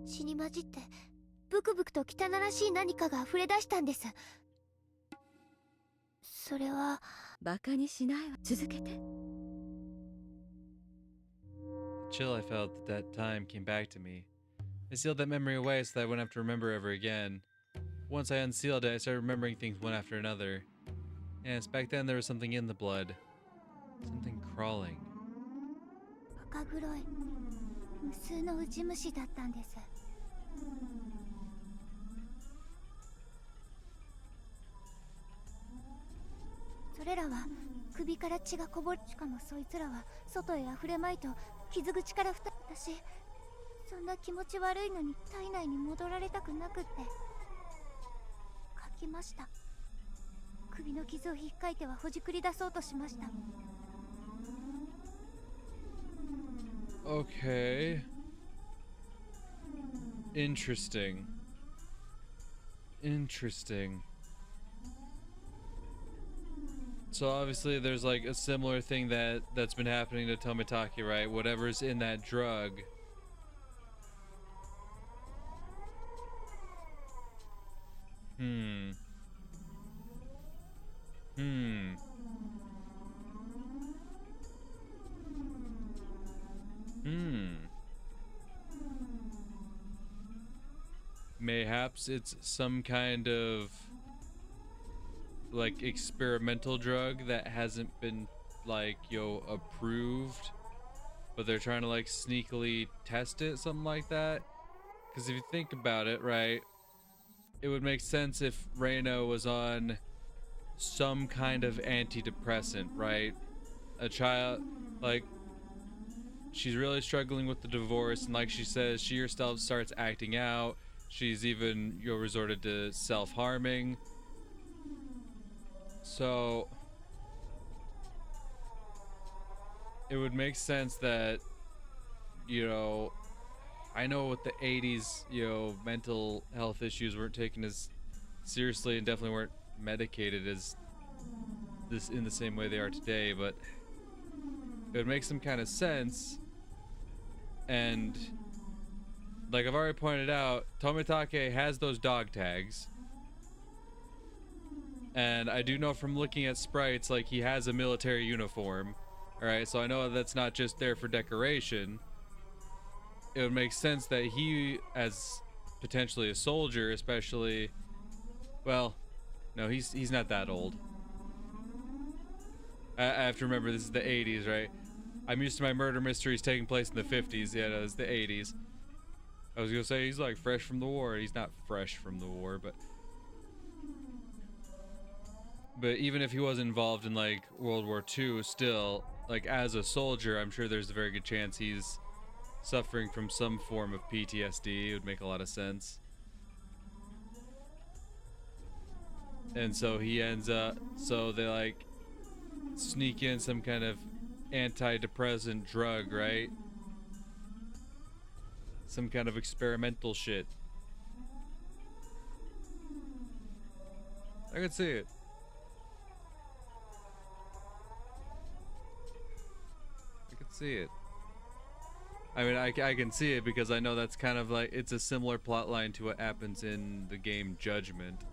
血に混じってブクブクと汚らしい何かが溢れ出したんです。それはバカにしないわ。続けて。 The chill I felt at that time came back to me. I sealed that memory away so that I wouldn't have to remember ever again. Once I unsealed it, I started remembering things one after another. Yes, back then there was something in the blood. Something crawling. 赤黒い無数のウジ虫だったんです。それらは首から血がこぼれ、しかもそいつらは外へ溢れまいと傷口から私そんな気持ち悪いのに体内に戻られたくなくって書きました。首の傷をひっかいてはほじくり出そうとしました。 Okay. Interesting. Interesting. So obviously there's like a similar thing that's been happening to Tomitake, right? Whatever's in that drug. Hmm. Mayhaps it's some kind of like experimental drug that hasn't been like approved, but they're trying to like sneakily test it, something like that. Because if you think about it, right, it would make sense if Rena was on some kind of antidepressant, right? A child, like, she's really struggling with the divorce, and like she says, she herself starts acting out. She's even resorted to self-harming. So it would make sense that, I know with the 80s, mental health issues weren't taken as seriously and definitely weren't medicated as this in the same way they are today, but it would make some kind of sense. And like I've already pointed out, Tomitake has those dog tags. And I do know from looking at sprites, like, he has a military uniform. Alright, so I know that's not just there for decoration. It would make sense that he, as potentially a soldier, especially... Well, no, he's not that old. I have to remember this is the 80s, right? I'm used to my murder mysteries taking place in the 50s. Yeah, no, it's the 80s. I was gonna say he's like fresh from the war. He's not fresh from the war, but even if he was involved in like World War II, still, like, as a soldier, I'm sure there's a very good chance he's suffering from some form of PTSD. It would make a lot of sense. And so he ends up, so they like sneak in some kind of antidepressant drug, right? Some kind of experimental shit. I could see it. See it. I mean, I can see it because I know that's kind of like, it's a similar plot line to what happens in the game Judgment.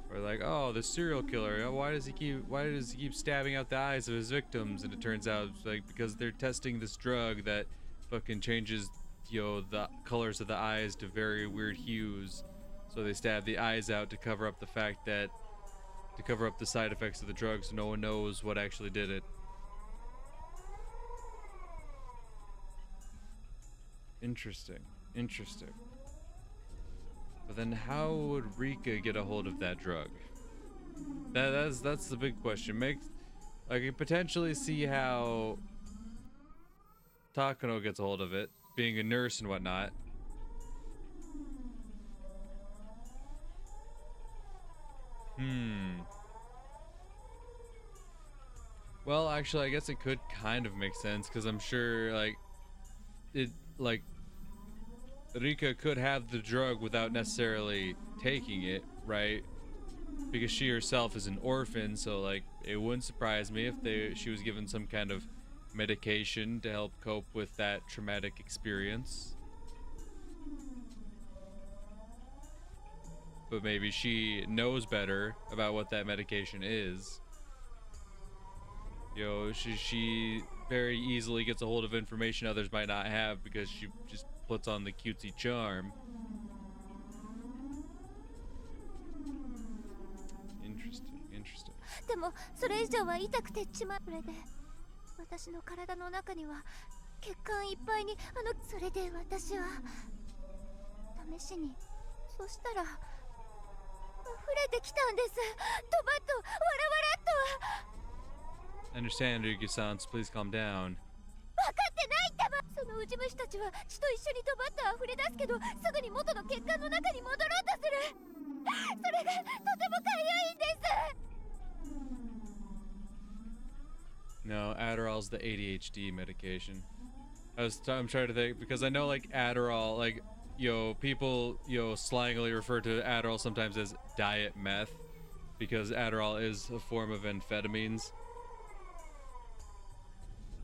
Where like, oh, the serial killer, why does he keep stabbing out the eyes of his victims? And it turns out it's like because they're testing this drug that fucking changes, the colors of the eyes to very weird hues. So they stab the eyes out to cover up the fact that, to cover up the side effects of the drug so no one knows what actually did it. Interesting. But then how would Rika get a hold of that drug? That's the big question. I could potentially see how Takano gets a hold of it, being a nurse and whatnot. Well, actually, I guess it could kind of make sense because I'm sure, like Rika could have the drug without necessarily taking it, right? Because she herself is an orphan, so like it wouldn't surprise me if she was given some kind of medication to help cope with that traumatic experience. But maybe she knows better about what that medication is. She very easily gets a hold of information others might not have because she just puts on the cutesy charm. Interesting. でもそれ以上は痛くて血まれで、私の体の中には血管いっぱいにそれで私は試しに、そしたら溢れてきたんです。ドバッとわらわらっと。I understand, Ryuugu-san, so please calm down. 分かってないってば。そのウジ虫たちは血と一緒にドバッと溢れ出すけど、すぐに元の血管の中に戻ろうとする。それがとてもかゆいんです。No, Adderall's the ADHD medication. I'm trying to think because I know like Adderall, like people slangily refer to Adderall sometimes as diet meth because Adderall is a form of amphetamines.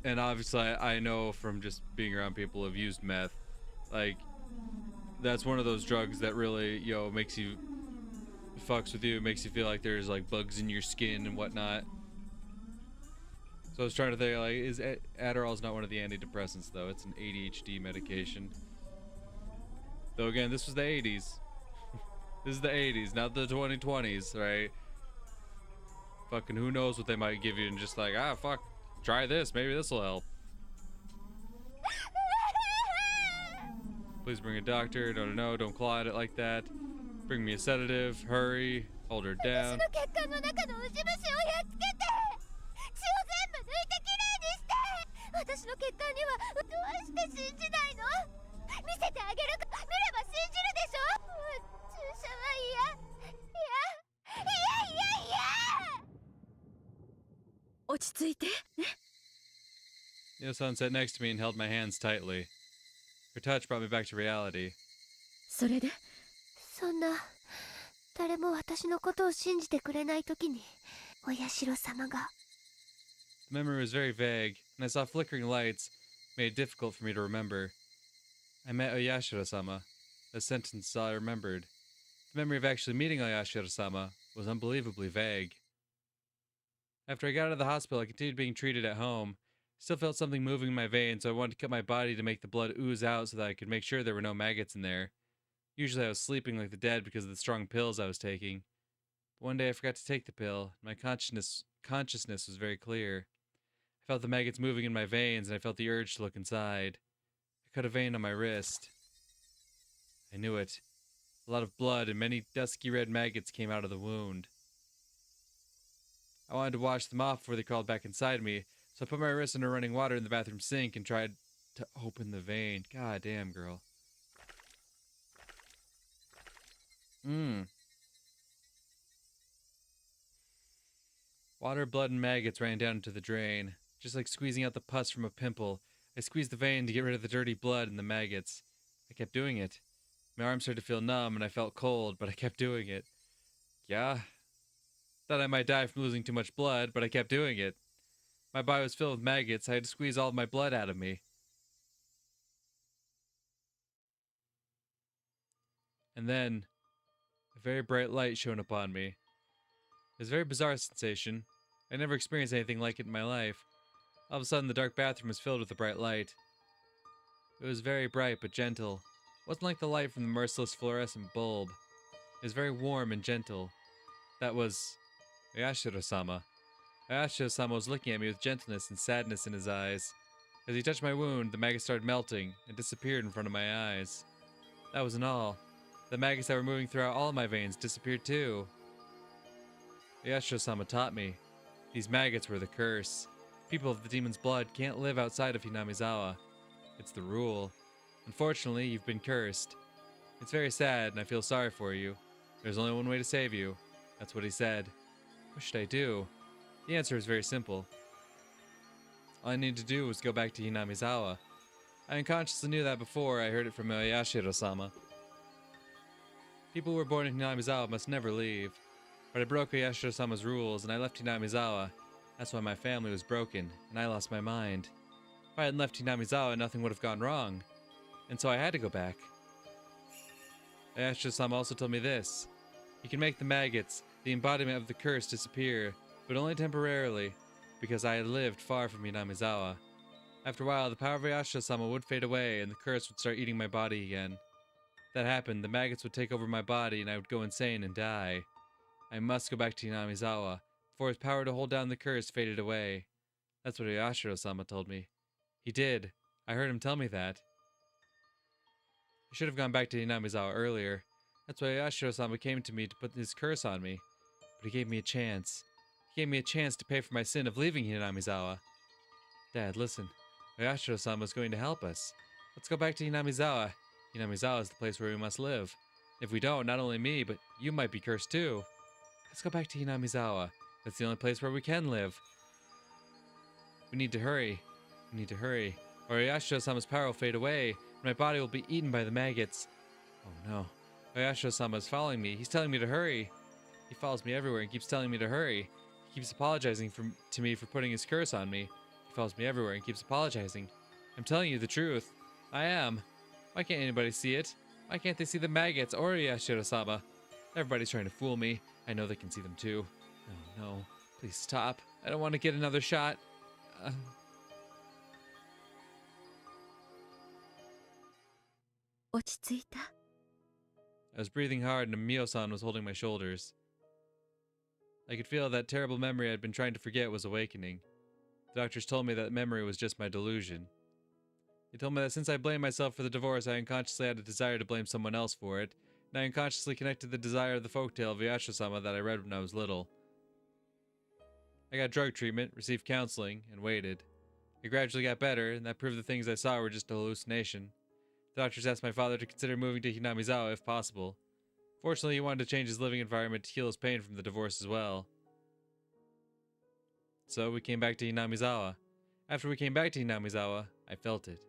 And obviously I know from just being around people who've used meth, like that's one of those drugs that really makes you fucks with you, makes you feel like there's like bugs in your skin and whatnot. So I was trying to think, like, Adderall's not one of the antidepressants though, it's an ADHD medication. Though again, this was the 80s. This is the 80s, not the 2020s, right? Fucking who knows what they might give you and just like, fuck, try this, maybe this will help. Please bring a doctor, no, don't claw at it like that. Bring me a sedative, hurry, hold her down. Yo-san sat next to me and held my hands tightly. Her touch brought me back to reality. それでそんな誰も私のことを信じてくれないときにお社様が The memory was very vague, and I saw flickering lights, made it difficult for me to remember. I met Oyashiro-sama. The sentence I remembered. The memory of actually meeting Oyashiro-sama was unbelievably vague. After I got out of the hospital, I continued being treated at home. Still felt something moving in my veins, so I wanted to cut my body to make the blood ooze out so that I could make sure there were no maggots in there. Usually I was sleeping like the dead because of the strong pills I was taking. But one day I forgot to take the pill. My consciousness was very clear. I felt the maggots moving in my veins, and I felt the urge to look inside. I cut a vein on my wrist. I knew it. A lot of blood and many dusky red maggots came out of the wound. I wanted to wash them off before they crawled back inside me, so I put my wrist under running water in the bathroom sink and tried to open the vein. God damn, girl. Water, blood, and maggots ran down into the drain. Just like squeezing out the pus from a pimple, I squeezed the vein to get rid of the dirty blood and the maggots. I kept doing it. My arms started to feel numb and I felt cold, but I kept doing it. Yeah. Thought I might die from losing too much blood, but I kept doing it. My body was filled with maggots. I had to squeeze all of my blood out of me. And then, a very bright light shone upon me. It was a very bizarre sensation. I never experienced anything like it in my life. All of a sudden, the dark bathroom was filled with a bright light. It was very bright but gentle. It wasn't like the light from the merciless fluorescent bulb. It was very warm and gentle. That was Oyashiro-sama. Oyashiro-sama was looking at me with gentleness and sadness in his eyes. As he touched my wound, the maggots started melting and disappeared in front of my eyes. That wasn't all. The maggots that were moving throughout all of my veins disappeared too. Oyashiro-sama taught me. These maggots were the curse. People of the demon's blood can't live outside of Hinamizawa. It's the rule. Unfortunately, you've been cursed. It's very sad, and I feel sorry for you. There's only one way to save you. That's what he said. What should I do? The answer is very simple. All I needed to do was go back to Hinamizawa. I unconsciously knew that before I heard it from Oyashiro-sama. People who were born in Hinamizawa must never leave. But I broke Oyashiro-sama's rules and I left Hinamizawa. That's why my family was broken, and I lost my mind. If I hadn't left Hinamizawa, nothing would have gone wrong. And so I had to go back. Oyashiro-sama also told me this. You can make the maggots, the embodiment of the curse, disappear, but only temporarily, because I had lived far from Hinamizawa. After a while, the power of Oyashiro-sama would fade away, and the curse would start eating my body again. If that happened, the maggots would take over my body, and I would go insane and die. I must go back to Hinamizawa, before his power to hold down the curse faded away. That's what Oyashiro-sama told me. He did. I heard him tell me that. I should have gone back to Hinamizawa earlier. That's why Oyashiro-sama came to me to put his curse on me. But he gave me a chance. He gave me a chance to pay for my sin of leaving Hinamizawa. Dad, listen. Oyashiro-sama is going to help us. Let's go back to Hinamizawa. Hinamizawa is the place where we must live. If we don't, not only me, but you might be cursed too. Let's go back to Hinamizawa. That's the only place where we can live. We need to hurry. We need to hurry. Or Oyashiro-sama's power will fade away, and my body will be eaten by the maggots. Oh no. Oyashiro-sama is following me. He's telling me to hurry. He follows me everywhere and keeps telling me to hurry. He keeps apologizing to me for putting his curse on me. He follows me everywhere and keeps apologizing. I'm telling you the truth. I am. Why can't anybody see it? Why can't they see the maggots or Oyashiro-sama? Everybody's trying to fool me. I know they can see them too. Oh no. Please stop. I don't want to get another shot. 落ち着いた？ I was breathing hard and Mio-san was holding my shoulders. I could feel that terrible memory I'd been trying to forget was awakening. The doctors told me that memory was just my delusion. They told me that since I blamed myself for the divorce, I unconsciously had a desire to blame someone else for it, and I unconsciously connected the desire of the folktale of Oyashiro-sama that I read when I was little. I got drug treatment, received counseling, and waited. I gradually got better, and that proved the things I saw were just a hallucination. The doctors asked my father to consider moving to Hinamizawa if possible. Fortunately, he wanted to change his living environment to heal his pain from the divorce as well. So we came back to Hinamizawa. After we came back to Hinamizawa, I felt it.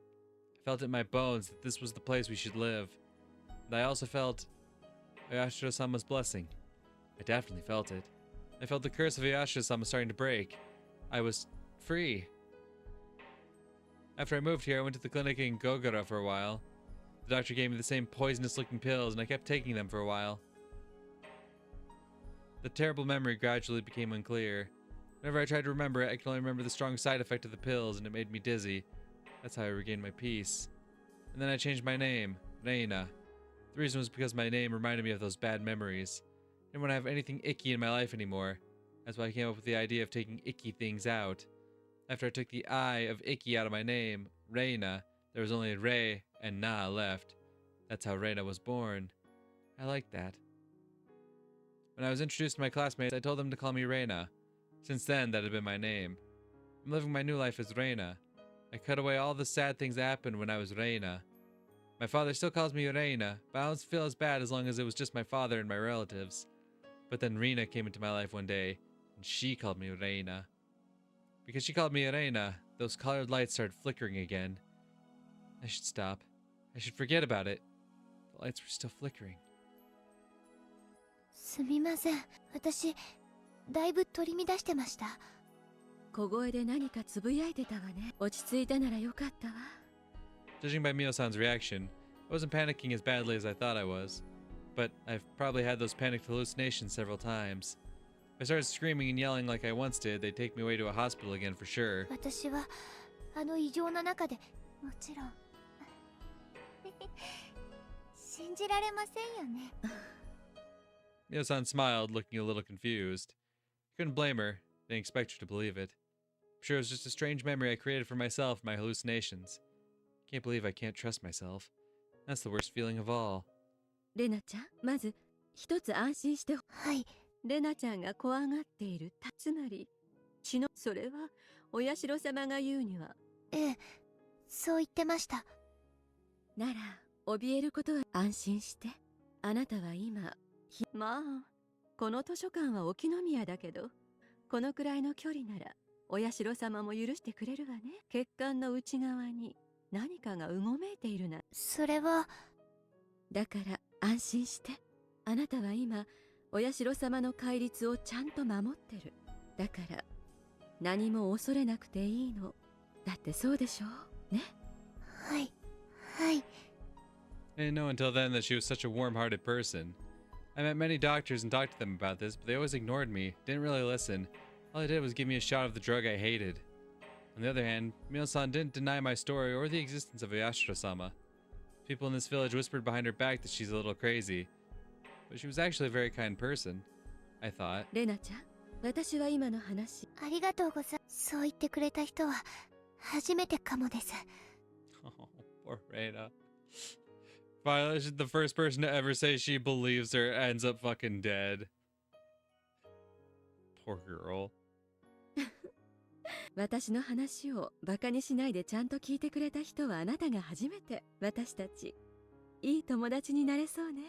I felt it in my bones that this was the place we should live. And I also felt Oyashiro-sama's blessing. I definitely felt it. I felt the curse of Oyashiro-sama starting to break. I was free. After I moved here, I went to the clinic in Gogara for a while. The doctor gave me the same poisonous-looking pills, and I kept taking them for a while. The terrible memory gradually became unclear. Whenever I tried to remember it, I could only remember the strong side effect of the pills, and it made me dizzy. That's how I regained my peace. And then I changed my name, Rena. The reason was because my name reminded me of those bad memories. I didn't want to have anything icky in my life anymore. That's why I came up with the idea of taking icky things out. After I took the I of icky out of my name, Rena, there was only Re and Na left. That's how Rena was born. I liked that. When I was introduced to my classmates, I told them to call me Rena. Since then, that had been my name. I'm living my new life as Rena. I cut away all the sad things that happened when I was Rena. My father still calls me Rena, but I don't feel as bad as long as it was just my father and my relatives. But then Rena came into my life one day, and she called me Rena. Because she called me Rena, those colored lights started flickering again. I should stop. I should forget about it. The lights were still flickering. すみません。私、だいぶ取り乱してました。小声で何かつぶやいてたわね。落ち着いたならよかったわ。Judging by Mio-san's reaction, I wasn't panicking as badly as I thought I was. But I've probably had those panicked hallucinations several times. If I started screaming and yelling like I once did, they'd take me away to a hospital again for sure. 私はあの異常な中でもちろん信じられませんよね。Mio-san smiled, looking a little confused. I couldn't blame her. Didn't expect her to believe it. I'm sure it was just a strange memory I created for myself in my hallucinations. Can't believe I can't trust myself. That's the worst feeling of all. レナちゃん、まず一つ安心して。はい。レナちゃんが怖がっている。つまり血のそれはお社様が言うには。ええ、そう言ってました。なら怯えることは安心して。あなたは今まあこの図書館は沖宮だけど、このくらいの距離ならお社様も許してくれるわね。血管の内側に何かがうごめいているな。それは。だから安心して。あなたは今お社様の戒律をちゃんと守ってる。だから何も恐れなくていいの。だってそうでしょうね。はい。はい。I didn't know until then that she was such a warm-hearted person. I met many doctors and talked to them about this, but they always ignored me, didn't really listen. All they did was give me a shot of the drug I hated. On the other hand, Mio-san didn't deny my story or the existence of Yashiro-sama. People in this village whispered behind her back that she's a little crazy. But she was actually a very kind person, I thought. レナちゃん、私は今の話。ありがとうございます。そう言ってくれた人は初めてかもです。Oh, poor Rena. Finally, she's the first person to ever say she believes her ends up fucking dead. Poor girl. 私の話をバカにしないでちゃんと聞いてくれた人はあなたが初めて。私たちいい友達になれそうね。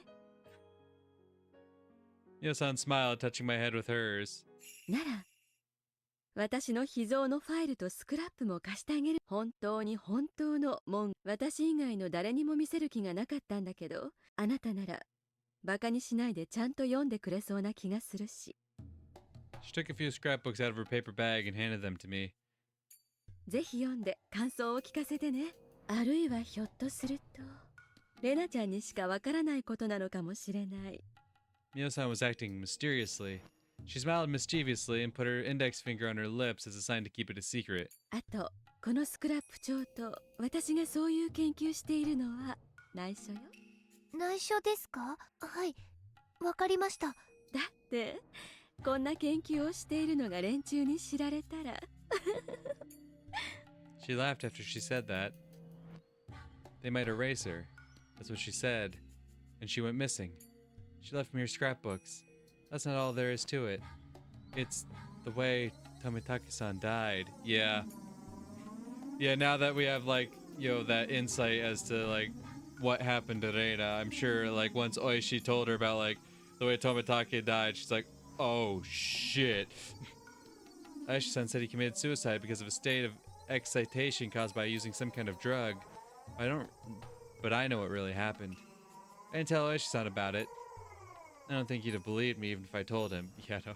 Mio-san smiled, touching my head with hers. なら私の秘蔵のファイルとスクラップも貸してあげる。本当に本当の文句。私以外の誰にも見せる気がなかったんだけど、あなたならバカにしないでちゃんと読んでくれそうな気がするし。She took a few scrapbooks out of her paper bag and handed them to me. ぜひ読んで感想を聞かせてね。あるいはひょっとするとレナちゃんにしかわからないことなのかもしれない。Mio-san was acting mysteriously. She smiled mischievously and put her index finger on her lips as a sign to keep it a secret. あとこのスクラップ帳と私がそういう研究しているのは内緒よ。内緒ですか？はい、わかりました。だってこんな研究をしているのが連中に知られたら。She laughed after she said that. They might erase her. That's what she said. And she went missing. She left me her scrapbooks. That's not all there is to it. It's the way Tomitake-san died. Yeah. Yeah, now that we have, like, that insight as to, like, what happened to Reina, I'm sure, like, once Oishi told her about, like, the way Tomitake died, she's like, oh, shit. Oishi-san said he committed suicide because of a state of excitation caused by using some kind of drug. But I know what really happened. I didn't tell Oishi-san about it. I don't think he'd have believed me even if I told him. Yeah, no.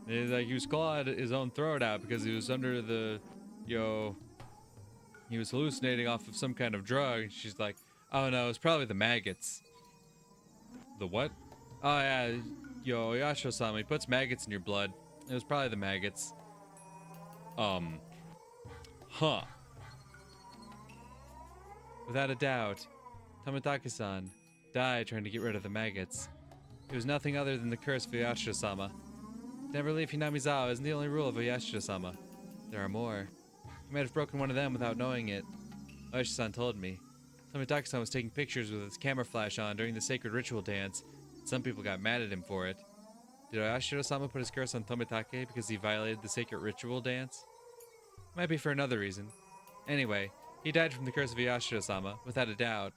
It's like he was clawing his own throat out because he was under the, he was hallucinating off of some kind of drug. She's like, oh no, it's probably the maggots. The what? Oh yeah, Yashiro-sama, he puts maggots in your blood. It was probably the maggots. Huh. Without a doubt, Tomitake-san died trying to get rid of the maggots. It was nothing other than the curse of Yashiro-sama. Never leave Hinamizawa isn't the only rule of Yashiro-sama. There are more. He might have broken one of them without knowing it. Oishi-san told me. Tomitake-san was taking pictures with his camera flash on during the sacred ritual dance. Some people got mad at him for it. Did Yashiro-sama put his curse on Tomitake because he violated the sacred ritual dance? Might be for another reason. Anyway, he died from the curse of Yashiro-sama, without a doubt.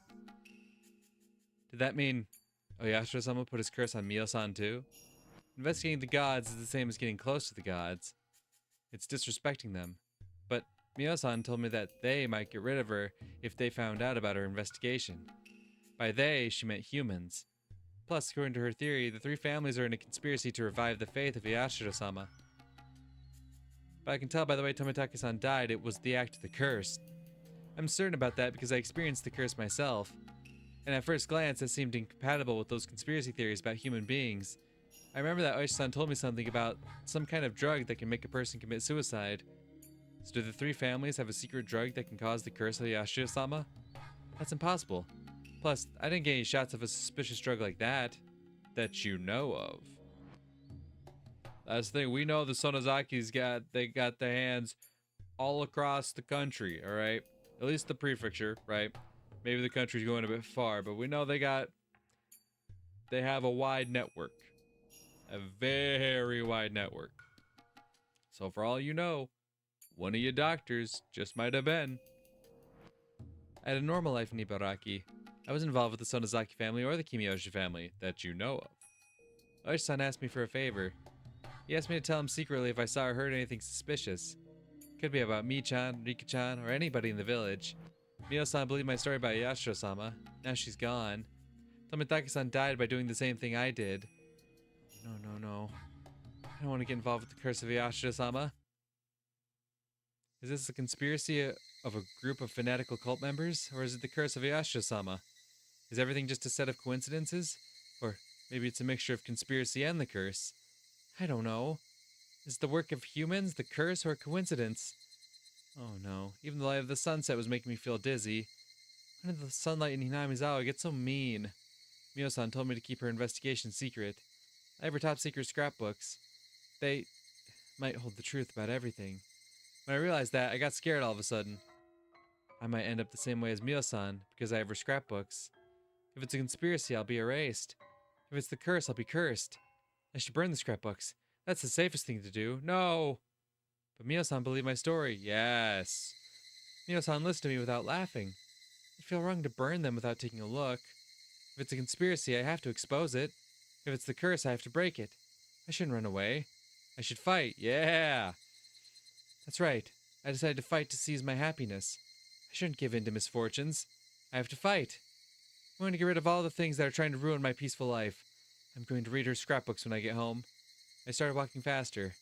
Did that mean Yashiro-sama put his curse on Mio-san too? Investigating the gods is the same as getting close to the gods. It's disrespecting them. But Mio-san told me that they might get rid of her if they found out about her investigation. By they, she meant humans. Plus, according to her theory, the three families are in a conspiracy to revive the faith of Yashiro-sama. But I can tell by the way Tomitake-san died, it was the act of the curse. I'm certain about that because I experienced the curse myself. And at first glance, that seemed incompatible with those conspiracy theories about human beings. I remember that Oishi-san told me something about some kind of drug that can make a person commit suicide. So do the three families have a secret drug that can cause the curse of Yashiro-sama? That's impossible. Plus, I didn't get any shots of a suspicious drug like that you know of. That's the thing, we know the Sonozakis got their hands all across the country, alright? At least the prefecture, right? Maybe the country's going a bit far, but we know they have a wide network. A very wide network. So for all you know, one of your doctors just might have been. I had a normal life in Ibaraki. I was involved with the Sonozaki family or the Kimiyoshi family that you know of. Oishi-san asked me for a favor. He asked me to tell him secretly if I saw or heard anything suspicious. Could be about Mi-chan, Rika-chan, or anybody in the village. Mio-san believed my story about Yashiro-sama. Now she's gone. Tomitake-san died by doing the same thing I did. No. I don't want to get involved with the curse of Yashiro-sama. Is this a conspiracy of a group of fanatical cult members? Or is it the curse of Yashiro-sama? Is everything just a set of coincidences? Or maybe it's a mixture of conspiracy and the curse? I don't know. Is it the work of humans, the curse, or a coincidence? Oh no. Even the light of the sunset was making me feel dizzy. When did the sunlight in Hinamizawa get so mean? Mio-san told me to keep her investigation secret. I have her top secret scrapbooks. They might hold the truth about everything. When I realized that, I got scared all of a sudden. I might end up the same way as Mio-san, because I have her scrapbooks. If it's a conspiracy, I'll be erased. If it's the curse, I'll be cursed. I should burn the scrapbooks. That's the safest thing to do. No! But Mio-san believed my story. Yes. Mio-san listened to me without laughing. I'd feel wrong to burn them without taking a look. If it's a conspiracy, I have to expose it. If it's the curse, I have to break it. I shouldn't run away. I should fight. Yeah! That's right. I decided to fight to seize my happiness. I shouldn't give in to misfortunes. I have to fight. I'm going to get rid of all the things that are trying to ruin my peaceful life. I'm going to read her scrapbooks when I get home. I started walking faster.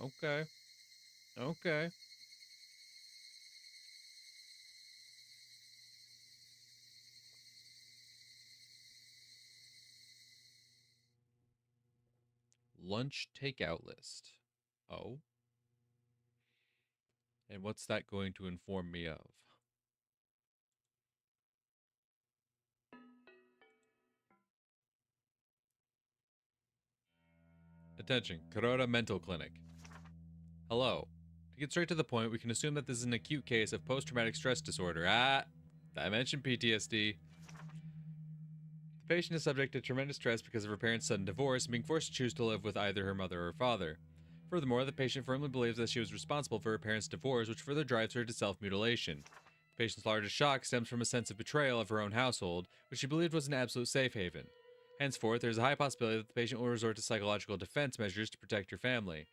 Okay. Lunch takeout list. Oh? And what's that going to inform me of? Attention, Kuroda Mental Clinic. Hello. To get straight to the point, we can assume that this is an acute case of post-traumatic stress disorder. I mentioned PTSD. The patient is subject to tremendous stress because of her parents' sudden divorce and being forced to choose to live with either her mother or father. Furthermore, the patient firmly believes that she was responsible for her parents' divorce, which further drives her to self-mutilation. The patient's largest shock stems from a sense of betrayal of her own household, which she believed was an absolute safe haven. Henceforth, there is a high possibility that the patient will resort to psychological defense measures to protect her family.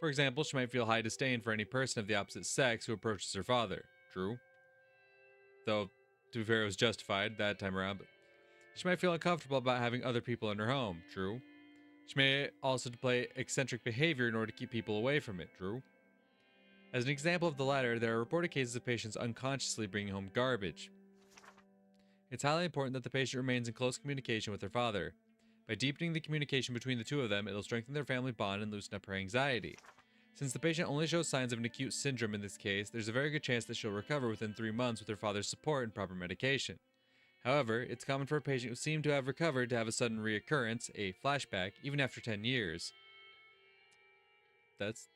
For example, she might feel high disdain for any person of the opposite sex who approaches her father. True. Though, to be fair, it was justified that time around, but she might feel uncomfortable about having other people in her home. True. She may also display eccentric behavior in order to keep people away from it. True. As an example of the latter, there are reported cases of patients unconsciously bringing home garbage. It's highly important that the patient remains in close communication with her father. By deepening the communication between the two of them, it'll strengthen their family bond and loosen up her anxiety. Since the patient only shows signs of an acute syndrome in this case, there's a very good chance that she'll recover within 3 months with her father's support and proper medication. However, it's common for a patient who seemed to have recovered to have a sudden reoccurrence, a flashback, even after 10 years. That's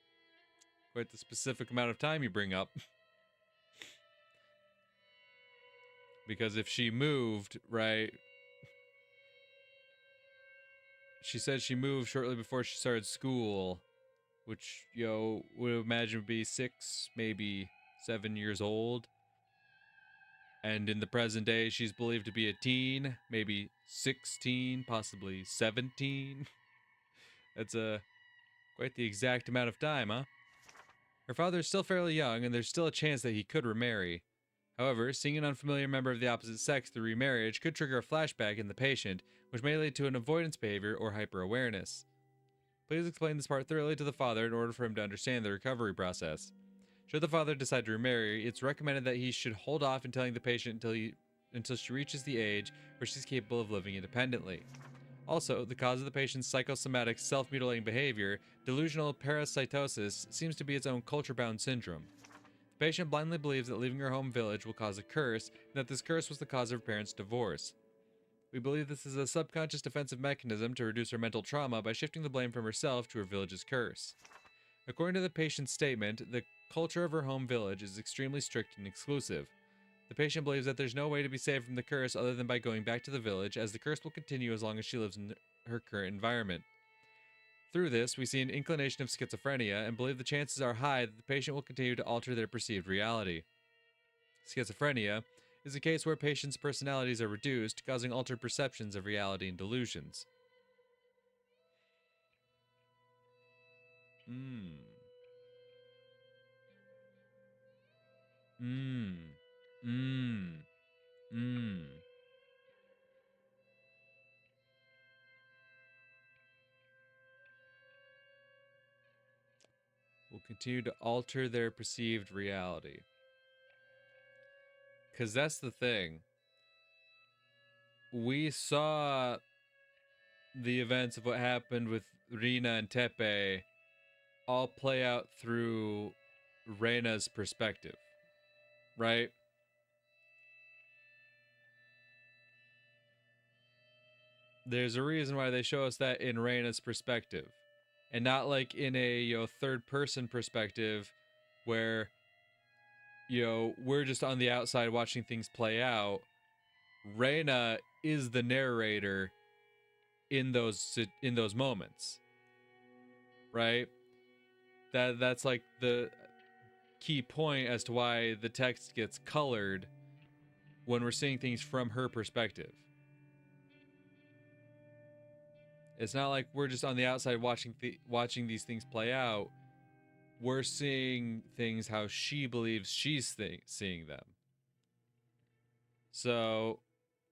quite the specific amount of time you bring up. Because if she moved, right... She said she moved shortly before she started school, which, would imagine would be 6, maybe 7 years old. And in the present day, she's believed to be a teen, maybe 16, possibly 17. That's quite the exact amount of time, huh? Her father is still fairly young, and there's still a chance that he could remarry. However, seeing an unfamiliar member of the opposite sex through remarriage could trigger a flashback in the patient, which may lead to an avoidance behavior or hyper-awareness. Please explain this part thoroughly to the father in order for him to understand the recovery process. Should the father decide to remarry, it's recommended that he should hold off in telling the patient until she reaches the age where she's capable of living independently. Also, the cause of the patient's psychosomatic self-mutilating behavior, delusional parasitosis, seems to be its own culture-bound syndrome. The patient blindly believes that leaving her home village will cause a curse, and that this curse was the cause of her parents' divorce. We believe this is a subconscious defensive mechanism to reduce her mental trauma by shifting the blame from herself to her village's curse. According to the patient's statement, the culture of her home village is extremely strict and exclusive. The patient believes that there's no way to be saved from the curse other than by going back to the village, as the curse will continue as long as she lives in her current environment. Through this, we see an inclination of schizophrenia and believe the chances are high that the patient will continue to alter their perceived reality. Schizophrenia is a case where patients' personalities are reduced, causing altered perceptions of reality and delusions. Mm. Mm. Mm. Mm. Will continue to alter their perceived reality. Because that's the thing. We saw the events of what happened with Rina and Tepe all play out through Reina's perspective, right? There's a reason why they show us that in Reina's perspective, and not like in a third person perspective where we're just on the outside watching things play out. Reina is the narrator in those moments, right? That's like the key point as to why the text gets colored when we're seeing things from her perspective. It's not like we're just on the outside watching these things play out. We're seeing things how she believes she's seeing them. So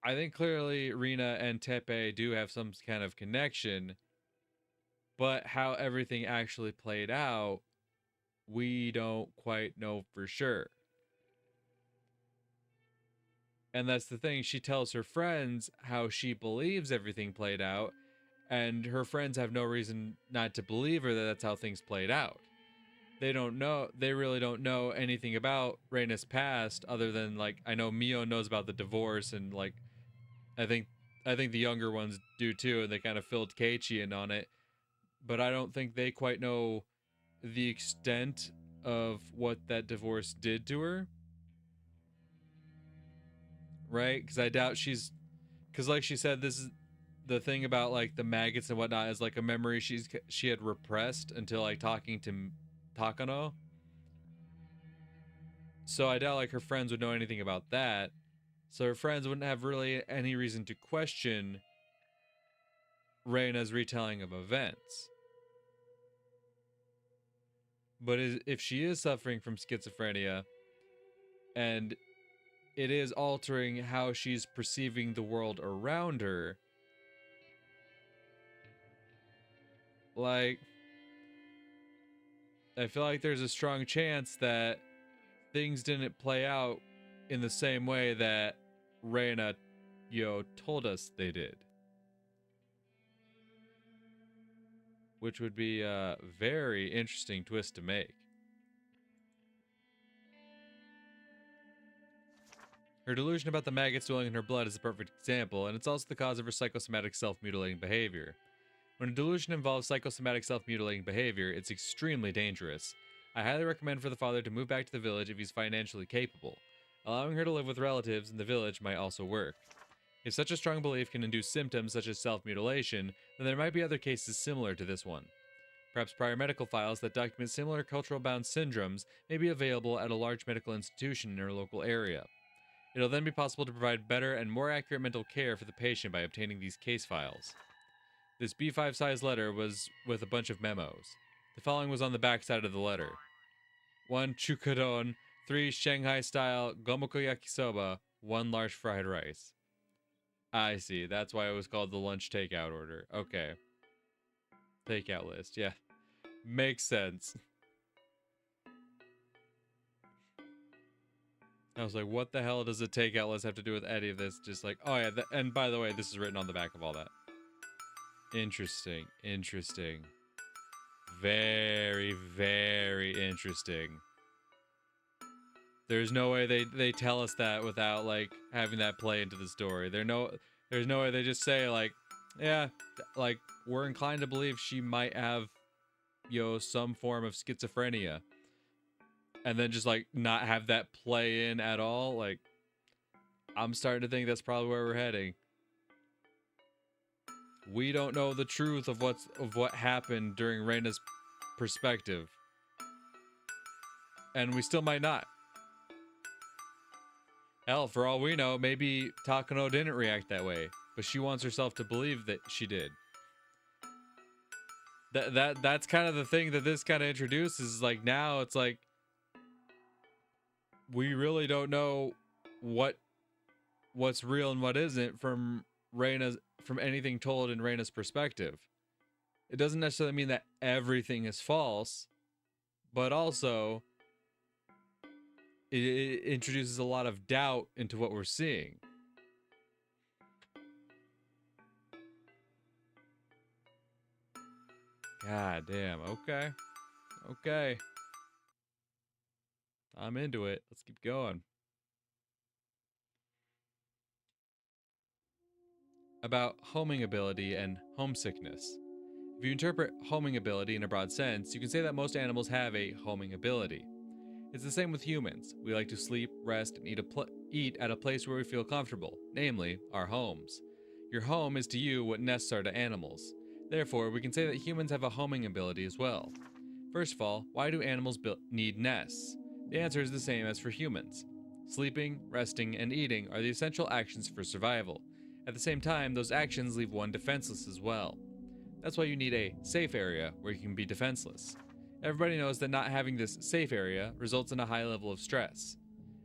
I think clearly Rina and Tepe do have some kind of connection, but how everything actually played out, we don't quite know for sure. And that's the thing. She tells her friends how she believes everything played out, and her friends have no reason not to believe her that that's how things played out. They really don't know anything about Reina's past other than, like, I know Mio knows about the divorce, and like I think the younger ones do too, and they kind of filled Keiichi in on it, but I don't think they quite know the extent of what that divorce did to her. Right? Because I doubt because like she said, this is the thing about like the maggots and whatnot is like a memory she had repressed until like talking to Takano. So I doubt like her friends would know anything about that. So her friends wouldn't have really any reason to question Reina's retelling of events. But if she is suffering from schizophrenia and it is altering how she's perceiving the world around her, like, I feel like there's a strong chance that things didn't play out in the same way that Reina, told us they did. Which would be a very interesting twist to make. Her delusion about the maggots dwelling in her blood is a perfect example, and it's also the cause of her psychosomatic self-mutilating behavior. When a delusion involves psychosomatic self-mutilating behavior, it's extremely dangerous. I highly recommend for the father to move back to the village if he's financially capable. Allowing her to live with relatives in the village might also work. If such a strong belief can induce symptoms such as self-mutilation, then there might be other cases similar to this one. Perhaps prior medical files that document similar cultural-bound syndromes may be available at a large medical institution in her local area. It'll then be possible to provide better and more accurate mental care for the patient by obtaining these case files. This B5 size letter was with a bunch of memos. The following was on the back side of the letter. 1 chukadon, 3 Shanghai-style gomoko yakisoba, 1 large fried rice. I see. That's why it was called the lunch takeout order. Okay. Takeout list. Yeah. Makes sense. I was like, what the hell does a takeout list have to do with any of this? Just like, oh yeah, and by the way, this is written on the back of all that. Interesting. Interesting. Very, very interesting. There's no way they tell us that without like having that play into the story. There's no way they just say like, yeah, like we're inclined to believe she might have, some form of schizophrenia. And then just like not have that play in at all. Like, I'm starting to think that's probably where we're heading. We don't know the truth of what happened during Reina's perspective. And we still might not. Hell, for all we know, maybe Takano didn't react that way, but she wants herself to believe that she did. That's kind of the thing that this kind of introduces. Like now it's like we really don't know what's real and what isn't from anything told in Reina's perspective. It doesn't necessarily mean that everything is false, but also it introduces a lot of doubt into what we're seeing. God damn. Okay. I'm into it. Let's keep going. About homing ability and homesickness. If you interpret homing ability in a broad sense, you can say that most animals have a homing ability. It's the same with humans. We like to sleep, rest, and eat at a place where we feel comfortable, namely, our homes. Your home is to you what nests are to animals. Therefore, we can say that humans have a homing ability as well. First of all, why do animals need nests? The answer is the same as for humans. Sleeping, resting, and eating are the essential actions for survival. At the same time, those actions leave one defenseless as well. That's why you need a safe area where you can be defenseless. Everybody knows that not having this safe area results in a high level of stress.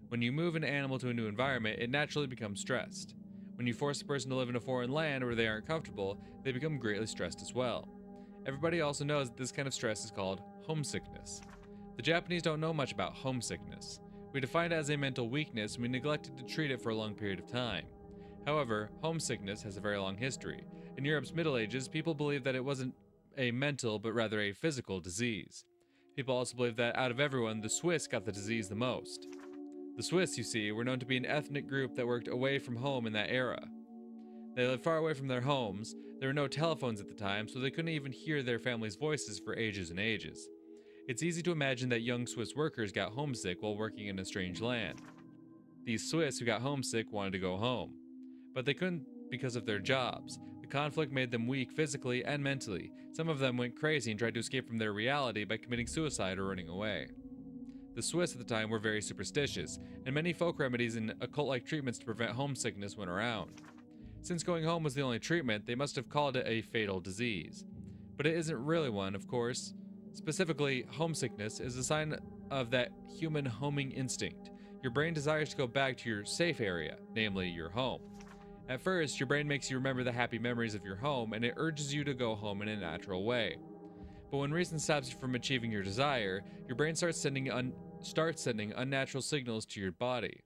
When you move an animal to a new environment, it naturally becomes stressed. When you force a person to live in a foreign land where they aren't comfortable, they become greatly stressed as well. Everybody also knows that this kind of stress is called homesickness. The Japanese don't know much about homesickness. We define it as a mental weakness and we neglected to treat it for a long period of time. However, homesickness has a very long history. In Europe's Middle Ages, people believed that it wasn't a mental but rather a physical disease. People also believed that out of everyone, the Swiss got the disease the most. The Swiss, you see, were known to be an ethnic group that worked away from home in that era. They lived far away from their homes, there were no telephones at the time, so they couldn't even hear their families' voices for ages and ages. It's easy to imagine that young Swiss workers got homesick while working in a strange land. These Swiss who got homesick wanted to go home, but they couldn't because of their jobs. The conflict made them weak physically and mentally. Some of them went crazy and tried to escape from their reality by committing suicide or running away. The Swiss at the time were very superstitious, and many folk remedies and occult-like treatments to prevent homesickness went around. Since going home was the only treatment, they must have called it a fatal disease. But it isn't really one, of course. Specifically, homesickness is a sign of that human homing instinct. Your brain desires to go back to your safe area, namely your home. At first, your brain makes you remember the happy memories of your home, and it urges you to go home in a natural way. But when reason stops you from achieving your desire, your brain starts sending unnatural signals to your body.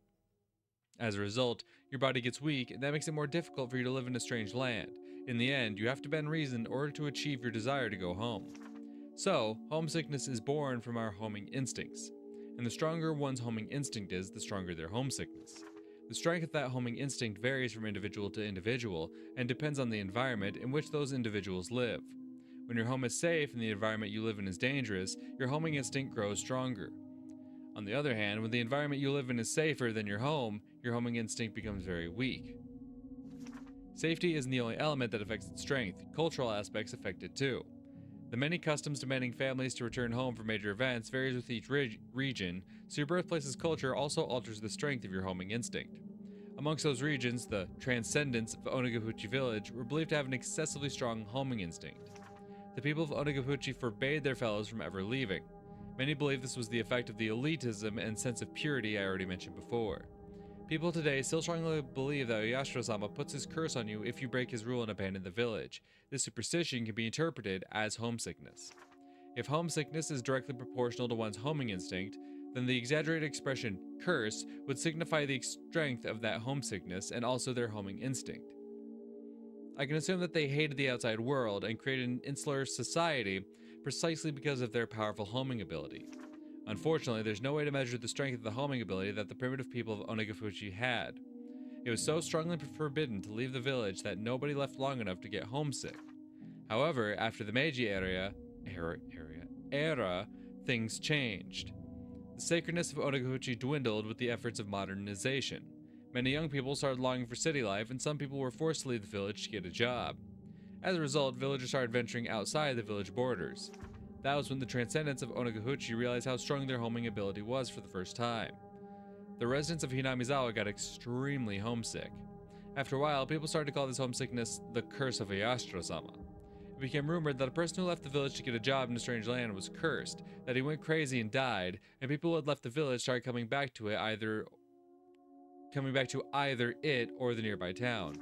As a result, your body gets weak, and that makes it more difficult for you to live in a strange land. In the end, you have to bend reason in order to achieve your desire to go home. So, homesickness is born from our homing instincts. And the stronger one's homing instinct is, the stronger their homesickness. The strength of that homing instinct varies from individual to individual and depends on the environment in which those individuals live. When your home is safe and the environment you live in is dangerous, your homing instinct grows stronger. On the other hand, when the environment you live in is safer than your homing instinct becomes very weak. Safety isn't the only element that affects its strength. Cultural aspects affect it too. The many customs demanding families to return home for major events varies with each region, so your birthplace's culture also alters the strength of your homing instinct. Amongst those regions, the transcendents of Onagabuchi village were believed to have an excessively strong homing instinct. The people of Onagabuchi forbade their fellows from ever leaving. Many believe this was the effect of the elitism and sense of purity I already mentioned before. People today still strongly believe that Oyashiro-sama puts his curse on you if you break his rule and abandon the village. This superstition can be interpreted as homesickness. If homesickness is directly proportional to one's homing instinct, then the exaggerated expression curse would signify the strength of that homesickness and also their homing instinct. I can assume that they hated the outside world and created an insular society precisely because of their powerful homing ability. Unfortunately, there's no way to measure the strength of the homing ability that the primitive people of Onagabuchi had. It was so strongly forbidden to leave the village that nobody left long enough to get homesick. However, after the Meiji era, things changed. The sacredness of Onagabuchi dwindled with the efforts of modernization. Many young people started longing for city life, and some people were forced to leave the village to get a job. As a result, villagers started venturing outside the village borders. That was when the transcendents of Onagabuchi realized how strong their homing ability was for the first time. The residents of Hinamizawa got extremely homesick. After a while, people started to call this homesickness the curse of Oyashiro-sama. It became rumored that a person who left the village to get a job in a strange land was cursed, that he went crazy and died, and people who had left the village started coming back to either it or the nearby town.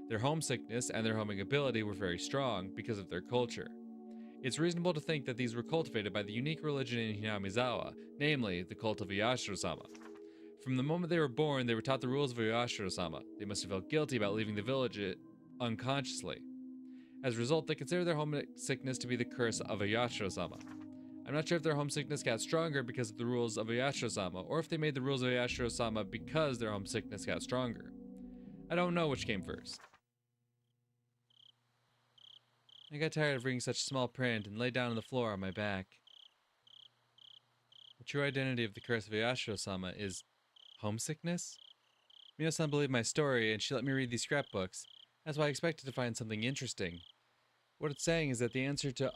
Their homesickness and their homing ability were very strong because of their culture. It's reasonable to think that these were cultivated by the unique religion in Hinamizawa, namely the cult of Yashiro-sama. From the moment they were born, they were taught the rules of Yashiro-sama. They must have felt guilty about leaving the village unconsciously. As a result, they consider their homesickness to be the curse of Yashiro-sama. I'm not sure if their homesickness got stronger because of the rules of Yashiro-sama, or if they made the rules of Yashiro-sama because their homesickness got stronger. I don't know which came first. I got tired of reading such small print and lay down on the floor on my back. The true identity of the curse of Yashiro-sama is homesickness? Mio-san believed my story and she let me read these scrapbooks. That's why I expected to find something interesting. What it's saying is that the answer to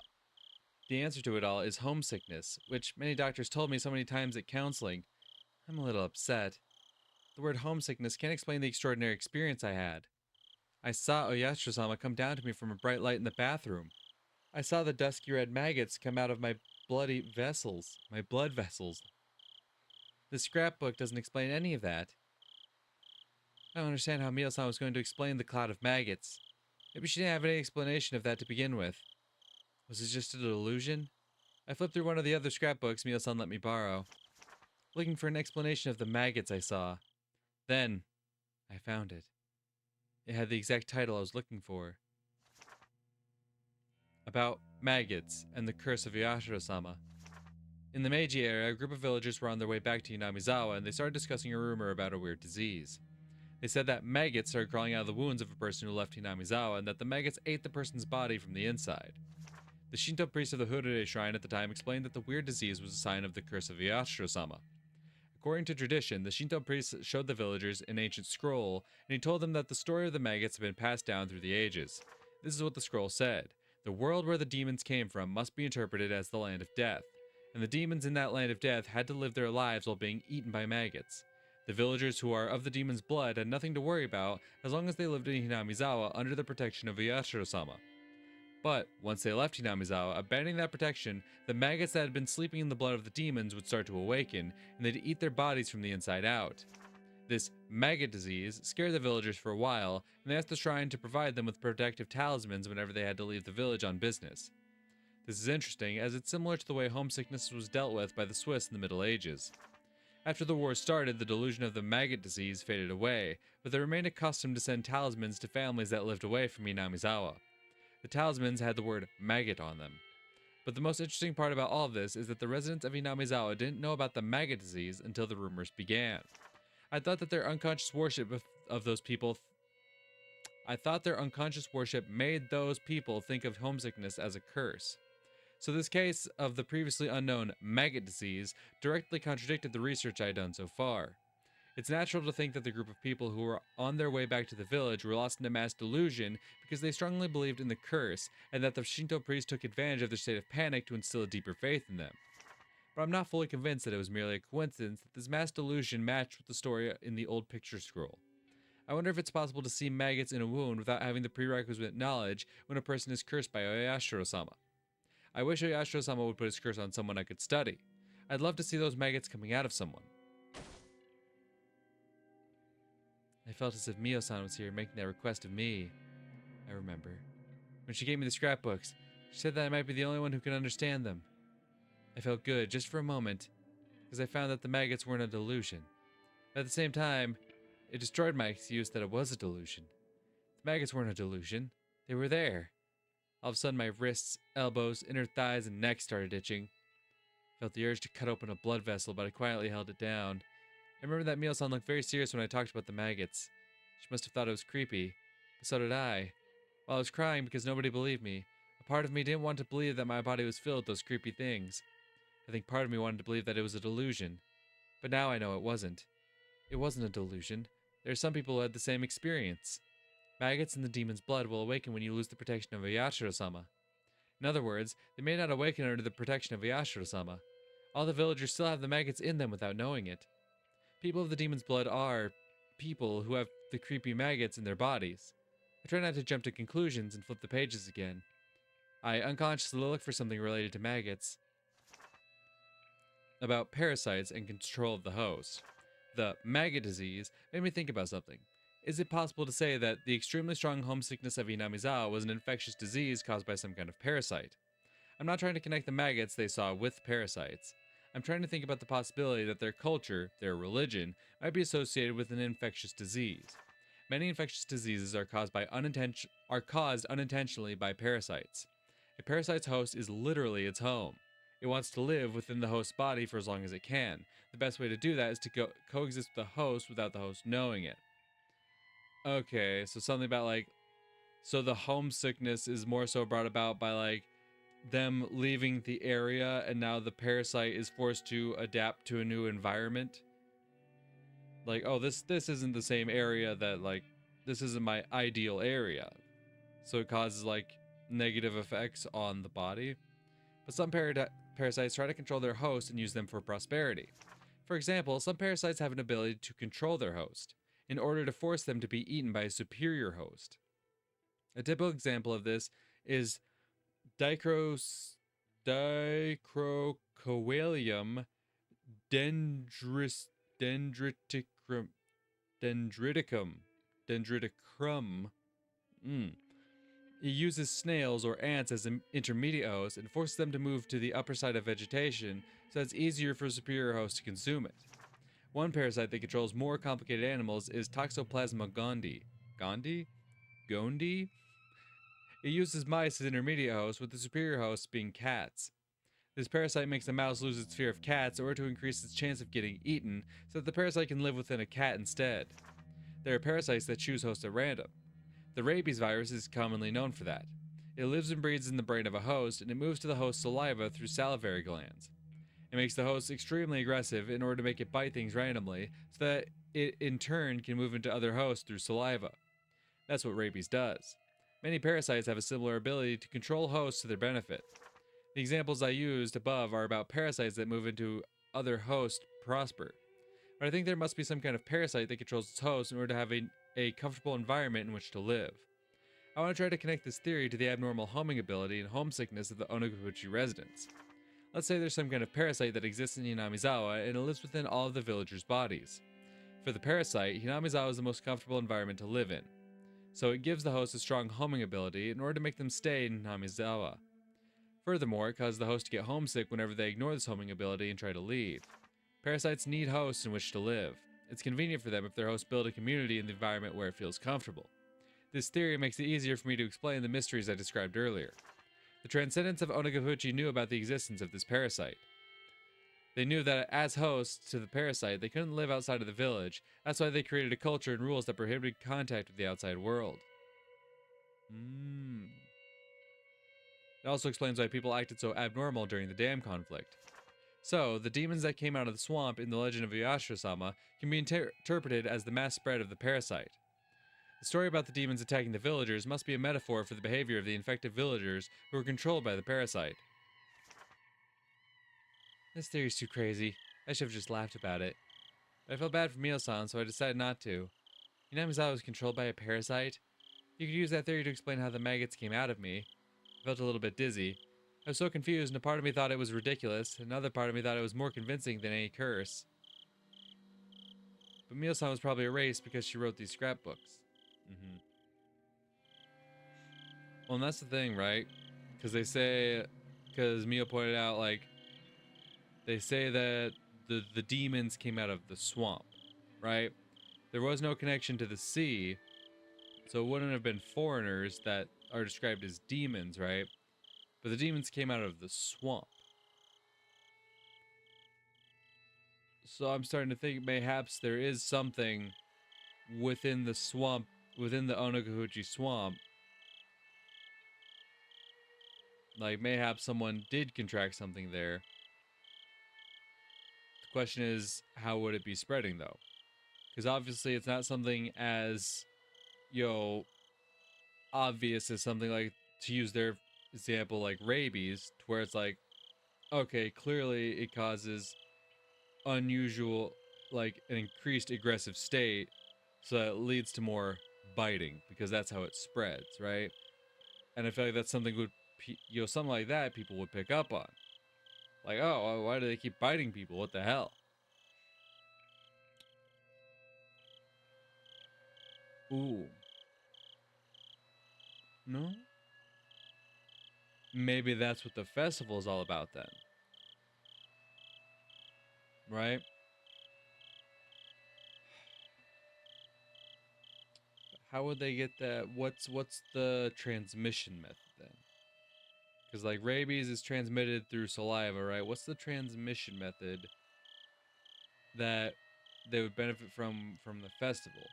it all is homesickness, which many doctors told me so many times at counseling. I'm a little upset. The word homesickness can't explain the extraordinary experience I had. I saw Oyashiro-sama come down to me from a bright light in the bathroom. I saw the dusky red maggots come out of my blood vessels. The scrapbook doesn't explain any of that. I don't understand how Mio-san was going to explain the cloud of maggots. Maybe she didn't have any explanation of that to begin with. Was it just a delusion? I flipped through one of the other scrapbooks Mio-san let me borrow, looking for an explanation of the maggots I saw. Then, I found it. It had the exact title I was looking for. About maggots and the curse of Yashiro-sama. In the Meiji era, a group of villagers were on their way back to Hinamizawa and they started discussing a rumor about a weird disease. They said that maggots started crawling out of the wounds of a person who left Hinamizawa and that the maggots ate the person's body from the inside. The Shinto priest of the Hurure shrine at the time explained that the weird disease was a sign of the curse of Yashiro-sama. According to tradition, the Shinto priest showed the villagers an ancient scroll, and he told them that the story of the maggots had been passed down through the ages. This is what the scroll said. The world where the demons came from must be interpreted as the land of death, and the demons in that land of death had to live their lives while being eaten by maggots. The villagers who are of the demon's blood had nothing to worry about as long as they lived in Hinamizawa under the protection of Yashiro-sama. But once they left Hinamizawa, abandoning that protection, the maggots that had been sleeping in the blood of the demons would start to awaken, and they'd eat their bodies from the inside out. This maggot disease scared the villagers for a while, and they asked the shrine to provide them with protective talismans whenever they had to leave the village on business. This is interesting, as it's similar to the way homesickness was dealt with by the Swiss in the Middle Ages. After the war started, the delusion of the maggot disease faded away, but they remained accustomed to send talismans to families that lived away from Hinamizawa. The talismans had the word maggot on them. But the most interesting part about all of this is that the residents of Hinamizawa didn't know about the maggot disease until the rumors began. I thought that their unconscious worship made those people think of homesickness as a curse. So this case of the previously unknown maggot disease directly contradicted the research I had done so far. It's natural to think that the group of people who were on their way back to the village were lost in a mass delusion because they strongly believed in the curse, and that the Shinto priest took advantage of their state of panic to instill a deeper faith in them. But I'm not fully convinced that it was merely a coincidence that this mass delusion matched with the story in the old picture scroll. I wonder if it's possible to see maggots in a wound without having the prerequisite knowledge when a person is cursed by Oyashiro-sama. I wish Oyashiro-sama would put his curse on someone I could study. I'd love to see those maggots coming out of someone. I felt as if Mio-san was here making that request of me. I remember. When she gave me the scrapbooks, she said that I might be the only one who could understand them. I felt good just for a moment, because I found that the maggots weren't a delusion. But at the same time, it destroyed my excuse that it was a delusion. The maggots weren't a delusion. They were there. All of a sudden, my wrists, elbows, inner thighs, and neck started itching. I felt the urge to cut open a blood vessel, but I quietly held it down. I remember that Mio-san looked very serious when I talked about the maggots. She must have thought it was creepy, but so did I. While I was crying because nobody believed me, a part of me didn't want to believe that my body was filled with those creepy things. I think part of me wanted to believe that it was a delusion. But now I know it wasn't. It wasn't a delusion. There are some people who had the same experience. Maggots in the demon's blood will awaken when you lose the protection of Oyashiro-sama. In other words, they may not awaken under the protection of Oyashiro-sama. All the villagers still have the maggots in them without knowing it. People of the demon's blood are people who have the creepy maggots in their bodies. I try not to jump to conclusions and flip the pages again. I unconsciously look for something related to maggots about parasites and control of the host. The maggot disease made me think about something. Is it possible to say that the extremely strong homesickness of Hinamizawa was an infectious disease caused by some kind of parasite? I'm not trying to connect the maggots they saw with parasites. I'm trying to think about the possibility that their culture, their religion, might be associated with an infectious disease. Many infectious diseases are caused unintentionally by parasites. A parasite's host is literally its home. It wants to live within the host's body for as long as it can. The best way to do that is to coexist with the host without the host knowing it. Okay, so something about like, so the homesickness is more so brought about by like them leaving the area, and now the parasite is forced to adapt to a new environment. Like, oh, this isn't the same area that, like, this isn't my ideal area. So it causes like negative effects on the body. But some parasites try to control their host and use them for prosperity. For example, some parasites have an ability to control their host in order to force them to be eaten by a superior host. A typical example of this is Dicrocolium dendriticum. It uses snails or ants as intermediate hosts and forces them to move to the upper side of vegetation so it's easier for superior hosts to consume it. One parasite that controls more complicated animals is Toxoplasma gondii. Gondii? It uses mice as intermediate hosts, with the superior hosts being cats. This parasite makes the mouse lose its fear of cats in order to increase its chance of getting eaten, so that the parasite can live within a cat instead. There are parasites that choose hosts at random. The rabies virus is commonly known for that. It lives and breathes in the brain of a host, and it moves to the host's saliva through salivary glands. It makes the host extremely aggressive in order to make it bite things randomly, so that it in turn can move into other hosts through saliva. That's what rabies does. Many parasites have a similar ability to control hosts to their benefit. The examples I used above are about parasites that move into other hosts to prosper. But I think there must be some kind of parasite that controls its host in order to have a comfortable environment in which to live. I want to try to connect this theory to the abnormal homing ability and homesickness of the Onoguchi residents. Let's say there's some kind of parasite that exists in Hinamizawa and it lives within all of the villagers' bodies. For the parasite, Hinamizawa is the most comfortable environment to live in. So it gives the host a strong homing ability in order to make them stay in Hinamizawa. Furthermore, it causes the host to get homesick whenever they ignore this homing ability and try to leave. Parasites need hosts in which to live. It's convenient for them if their hosts build a community in the environment where it feels comfortable. This theory makes it easier for me to explain the mysteries I described earlier. The Transcendents of Onoguchi knew about the existence of this parasite. They knew that as hosts to the parasite, they couldn't live outside of the village. That's why they created a culture and rules that prohibited contact with the outside world. It also explains why people acted so abnormal during the dam conflict. So, the demons that came out of the swamp in the legend of Yashiro-sama can be interpreted as the mass spread of the parasite. The story about the demons attacking the villagers must be a metaphor for the behavior of the infected villagers who were controlled by the parasite. This theory's too crazy. I should have just laughed about it. But I felt bad for Mio-san, so I decided not to. Hinamizawa was controlled by a parasite? You could use that theory to explain how the maggots came out of me. I felt a little bit dizzy. I was so confused, and a part of me thought it was ridiculous, and another part of me thought it was more convincing than any curse. But Mio-san was probably erased because she wrote these scrapbooks. Well, and that's the thing, right? Because Mio pointed out, like, they say that the demons came out of the swamp, right? There was no connection to the sea, so it wouldn't have been foreigners that are described as demons, right? But the demons came out of the swamp. So I'm starting to think mayhaps there is something within the swamp, within the Onoguchi swamp. Like, mayhaps someone did contract something there. The question is, how would it be spreading, though? Because obviously it's not something as, obvious as something like, to use their example, like rabies, to where it's like, okay, clearly it causes unusual, like an increased aggressive state, so that it leads to more biting, because that's how it spreads, right? And I feel like that's something something like that people would pick up on. Like, oh, why do they keep biting people? What the hell? Ooh. No? Maybe that's what the festival is all about then. Right? How would they get that? What's the transmission method then? Because like rabies is transmitted through saliva, right? What's the transmission method that they would benefit from the festival?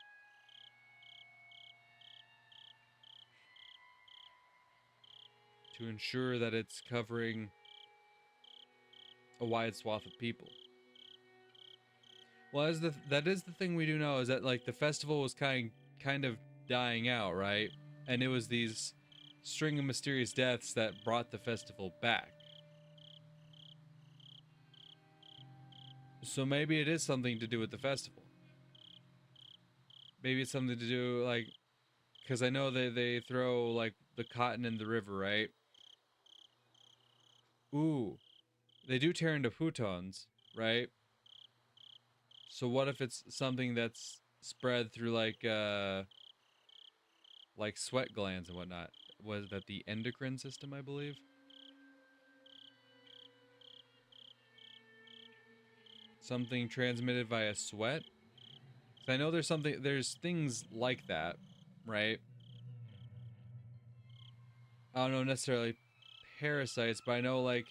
To ensure that it's covering a wide swath of people. Well, that is the thing we do know, is that like the festival was kind of dying out, right? And it was these string of mysterious deaths that brought the festival back. So maybe it is something to do with the festival. Maybe it's something to do, like, because I know they throw like the cotton in the river, right? Ooh, they do tear into futons, right? So what if it's something that's spread through like sweat glands and whatnot? Was that the endocrine system, I believe? Something transmitted via sweat? So I know there's things like that, right? I don't know necessarily parasites, but I know like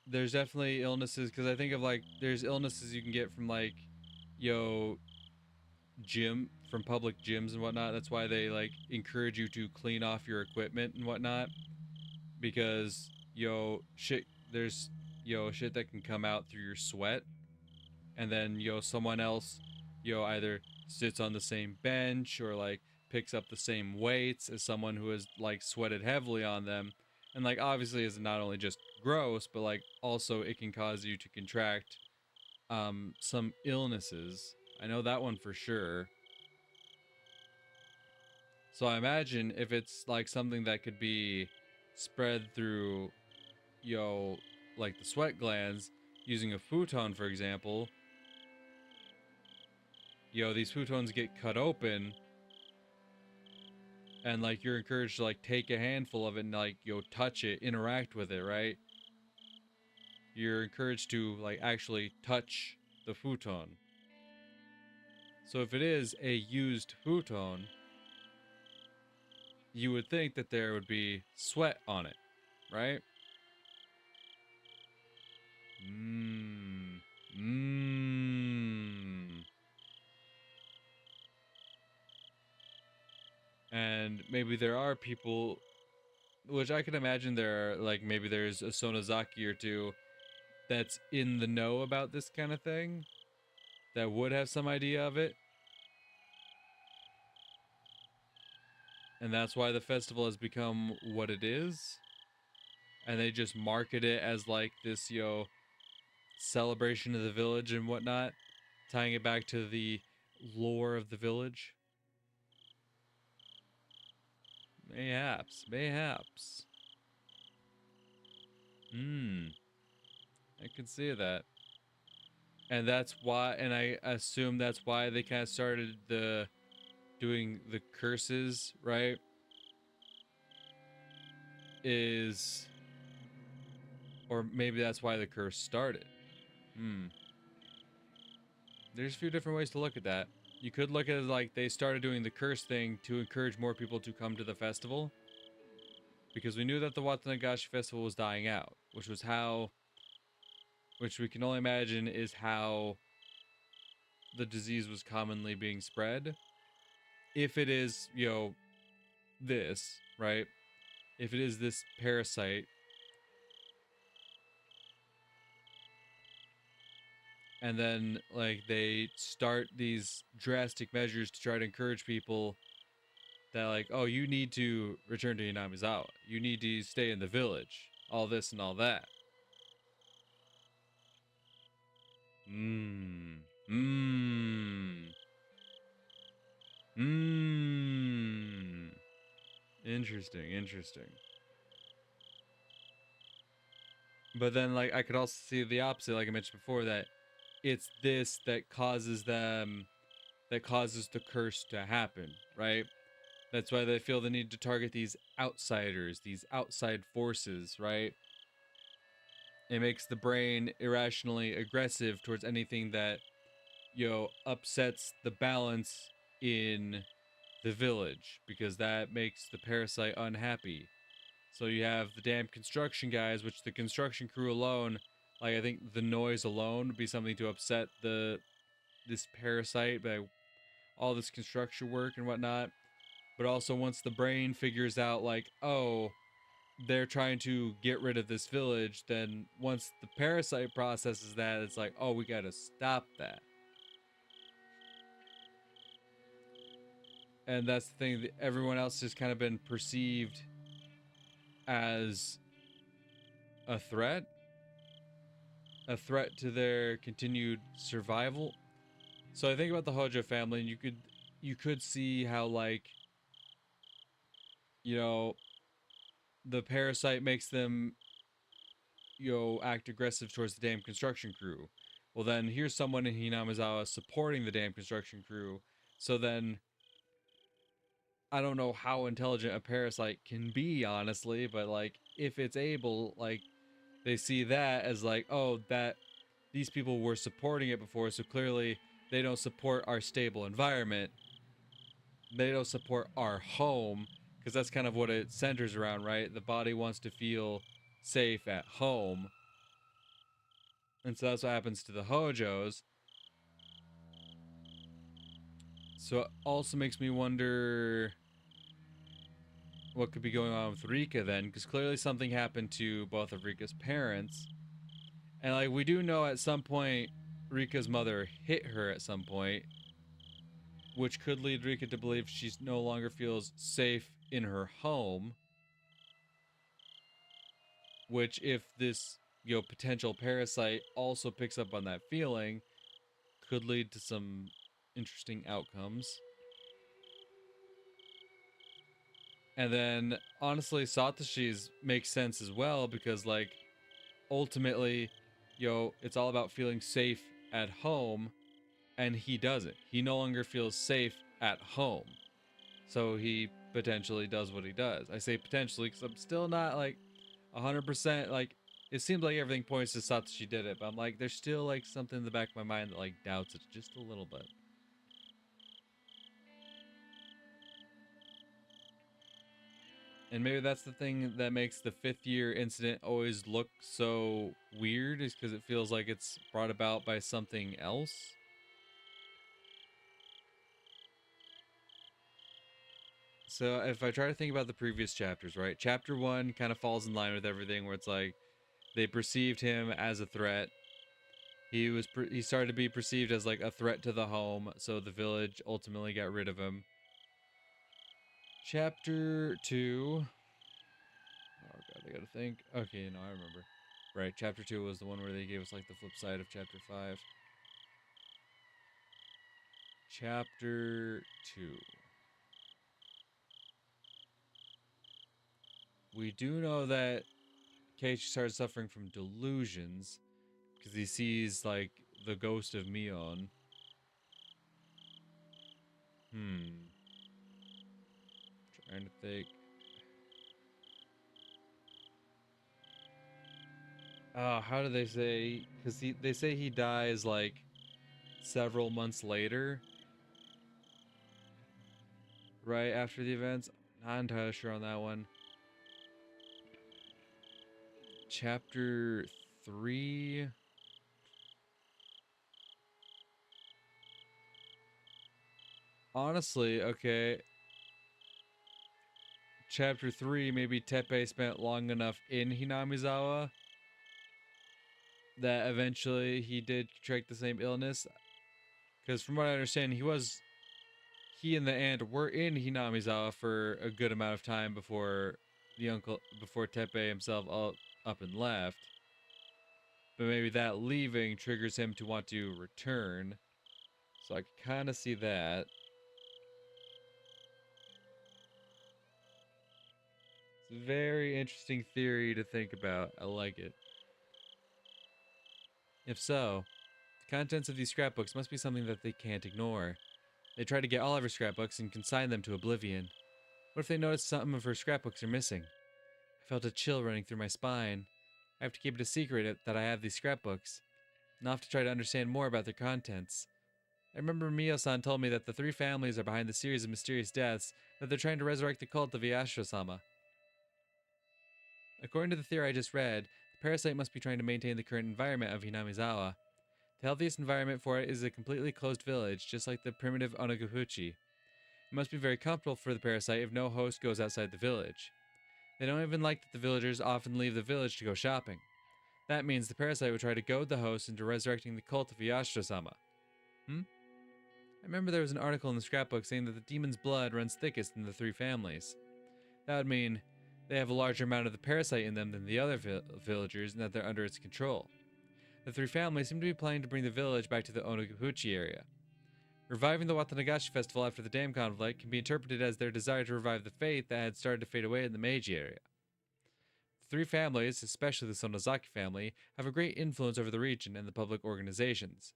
there's definitely illnesses, because I think of like there's illnesses you can get from like from public gyms and whatnot. That's why they like encourage you to clean off your equipment and whatnot, because there's shit that can come out through your sweat, and then someone else either sits on the same bench or like picks up the same weights as someone who has like sweated heavily on them, and like obviously is not only just gross, but like also it can cause you to contract some illnesses. I know that one for sure. So I imagine if it's like something that could be spread through like the sweat glands, using a futon for example, these futons get cut open, and like you're encouraged to like take a handful of it and like touch it, interact with it, right? You're encouraged to like actually touch the futon. So if it is a used futon, you would think that there would be sweat on it, right? And maybe there are people, which I can imagine there are, like maybe there's a Sonozaki or two that's in the know about this kind of thing, that would have some idea of it. And that's why the festival has become what it is. And they just market it as like this, celebration of the village and whatnot, tying it back to the lore of the village. Mayhaps. I can see that. And that's why, and I assume that's why they kind of started doing the curses, right? Or maybe that's why the curse started. There's a few different ways to look at that. You could look at it like they started doing the curse thing to encourage more people to come to the festival, because we knew that the Watanagashi festival was dying out, which we can only imagine is how the disease was commonly being spread. If it is, this, right? If it is this parasite, and then like they start these drastic measures to try to encourage people that like, oh, you need to return to Inamizawa, you need to stay in the village, all this and all that. Interesting, interesting. But then, like, I could also see the opposite, like I mentioned before, that it's this that causes them, that causes the curse to happen, right? That's why they feel the need to target these outsiders, these outside forces, right? It makes the brain irrationally aggressive towards anything that, upsets the balance in the village, because that makes the parasite unhappy. So you have the damn construction guys, which the construction crew alone, like I think the noise alone would be something to upset this parasite by all this construction work and whatnot. But also once the brain figures out like, oh, they're trying to get rid of this village, then once the parasite processes that, it's like, oh, we gotta stop that. And that's the thing, that everyone else has kind of been perceived as a threat to their continued survival. So I think about the Hojo family, and you could see how, like, the parasite makes them, act aggressive towards the damn construction crew. Well, then here's someone in Hinamizawa supporting the damn construction crew. So then, I don't know how intelligent a parasite can be, honestly, but, like, if it's able, like, they see that as, like, oh, that these people were supporting it before, so clearly they don't support our stable environment. They don't support our home, because that's kind of what it centers around, right? The body wants to feel safe at home. And so that's what happens to the Hojos. So it also makes me wonder what could be going on with Rika then, because clearly something happened to both of Rika's parents. And, like, we do know at some point Rika's mother hit her at some point, which could lead Rika to believe she no longer feels safe in her home. Which, if this, potential parasite also picks up on that feeling, could lead to some interesting outcomes. And then, honestly, Satoshi's makes sense as well, because, like, ultimately, it's all about feeling safe at home, and he doesn't. He no longer feels safe at home. So he potentially does what he does. I say potentially because I'm still not, like, 100%, like, it seems like everything points to Satoshi did it, but I'm like, there's still, like, something in the back of my mind that, like, doubts it just a little bit. And maybe that's the thing that makes the 5th year incident always look so weird, is because it feels like it's brought about by something else. So if I try to think about the previous chapters, right? Chapter 1 kind of falls in line with everything, where it's like they perceived him as a threat. He started to be perceived as, like, a threat to the home, so the village ultimately got rid of him. Chapter 2. Oh god, I gotta think. Okay, no, I remember. Right, chapter 2 was the one where they gave us, like, the flip side of chapter 5. Chapter 2. We do know that Keiichi started suffering from delusions, because he sees, like, the ghost of Mion. Trying to think. How do they say? Because they say he dies, like, several months later, right after the events. Not entirely sure on that one. Chapter 3. Honestly, okay. Chapter 3, maybe Teppei spent long enough in Hinamizawa that eventually he did contract the same illness. Because from what I understand, he and the aunt were in Hinamizawa for a good amount of time before Teppei himself up and left. But maybe that leaving triggers him to want to return. So I can kind of see that. Very interesting theory to think about. I like it. If so, the contents of these scrapbooks must be something that they can't ignore. They try to get all of her scrapbooks and consign them to oblivion. What if they notice some of her scrapbooks are missing? I felt a chill running through my spine. I have to keep it a secret that I have these scrapbooks, and I'll have to try to understand more about their contents. I remember Mio-san told me that the three families are behind the series of mysterious deaths, that they're trying to resurrect the cult of Yashiro-sama. According to the theory I just read, the parasite must be trying to maintain the current environment of Hinamizawa. The healthiest environment for it is a completely closed village, just like the primitive Onoguchi. It must be very comfortable for the parasite if no host goes outside the village. They don't even like that the villagers often leave the village to go shopping. That means the parasite would try to goad the host into resurrecting the cult of Yashiro-sama. I remember there was an article in the scrapbook saying that the demon's blood runs thickest in the three families. That would mean they have a larger amount of the parasite in them than the other villagers and that they're under its control. The three families seem to be planning to bring the village back to the Onoguchi area. Reviving the Watanagashi festival after the dam conflict can be interpreted as their desire to revive the faith that had started to fade away in the Meiji area. The three families, especially the Sonozaki family, have a great influence over the region and the public organizations.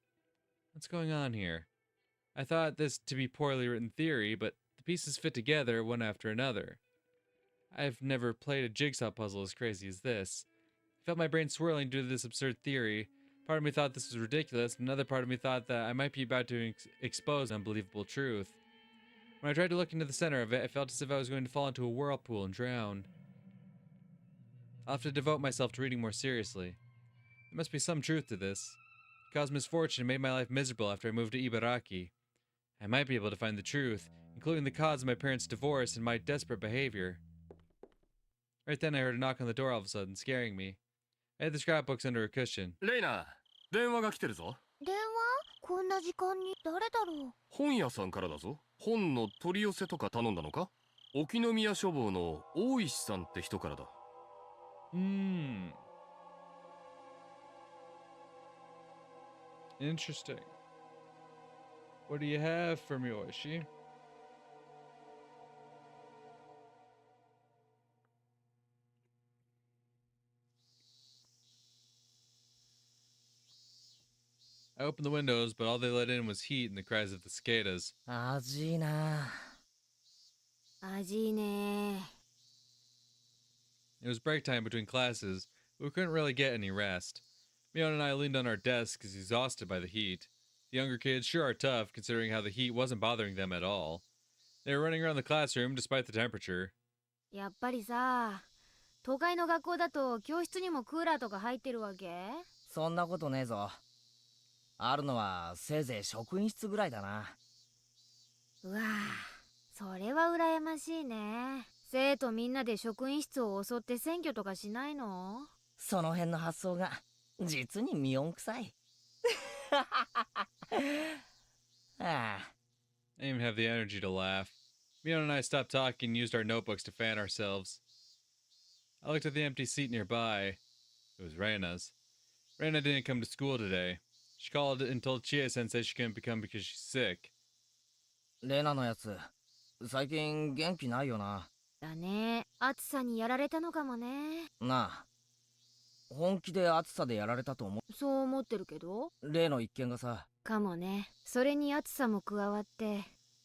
What's going on here? I thought this to be poorly written theory, but the pieces fit together one after another. I've never played a jigsaw puzzle as crazy as this. I felt my brain swirling due to this absurd theory. Part of me thought this was ridiculous, and another part of me thought that I might be about to expose an unbelievable truth. When I tried to look into the center of it, I felt as if I was going to fall into a whirlpool and drown. I'll have to devote myself to reading more seriously. There must be some truth to this. It caused misfortune and made my life miserable after I moved to Ibaraki. I might be able to find the truth, including the cause of my parents' divorce and my desperate behavior. Right then I heard a knock on the door all of a sudden, scaring me. I had the scrapbooks under a cushion. レイナ、電話が来てるぞ。電話？こんな時間に誰だろう？本屋さんからだぞ。本の取り寄せとか頼んだのか？沖宮書房の大石さんって人からだ。Interesting. What do you have for me, Oishi? I opened the windows, but all they let in was heat and the cries of the cicadas. 味いな。味いね。 It was break time between classes, but we couldn't really get any rest. Mion and I leaned on our desks, exhausted by the heat. The younger kids sure are tough, considering how the heat wasn't bothering them at all. They were running around the classroom despite the temperature. やっぱりさ、都会の学校だと教室にもクーラーとか入ってるわけ？そんなことねえぞ。あるのはせいぜい職員室ぐらいだな。うわぁ、それは羨ましいね。生徒みんなで職員室を襲って占拠とかしないの？その辺の発想が実にミオン臭い。I didn't even have the energy to laugh. Mion and I stopped talking and used our notebooks to fan ourselves. I looked at the empty seat nearby. It was Rena's. Rena didn't come to school today. She called and told Chie-sensei she couldn't come because she's sick. レナのやつ、最近元気ないよな。だね、暑さにやられたのかもね。なあ、本気で暑さでやられたと思う。そう思ってるけど。例の一件がさ。かもね。それに暑さも加わって、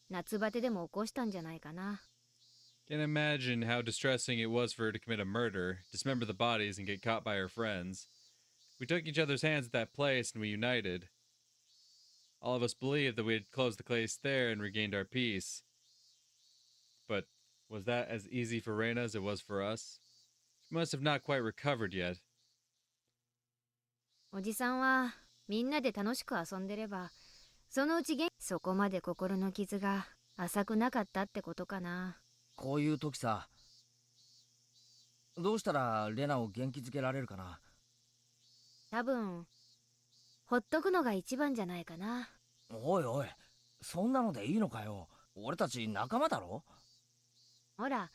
夏バテでも起こしたんじゃないかな。Can't imagine how distressing it was for her to commit a murder, dismember the bodies, and get caught by her friends. We took each other's hands at that place and we united. All of us believed that we had closed the place there and regained our peace. But was that as easy for Rena as it was for us? She must have not quite recovered yet. おじさんはみんなで楽しく遊んでれば、そのうちそこまで心の傷が浅くなかったってことかな。こういう時さ、どうしたらレナを元気づけられるかな。多分ほっとくのが一番じゃないかな。おいおい、そんなのでいいのかよ。俺たち仲間だろ。ほら、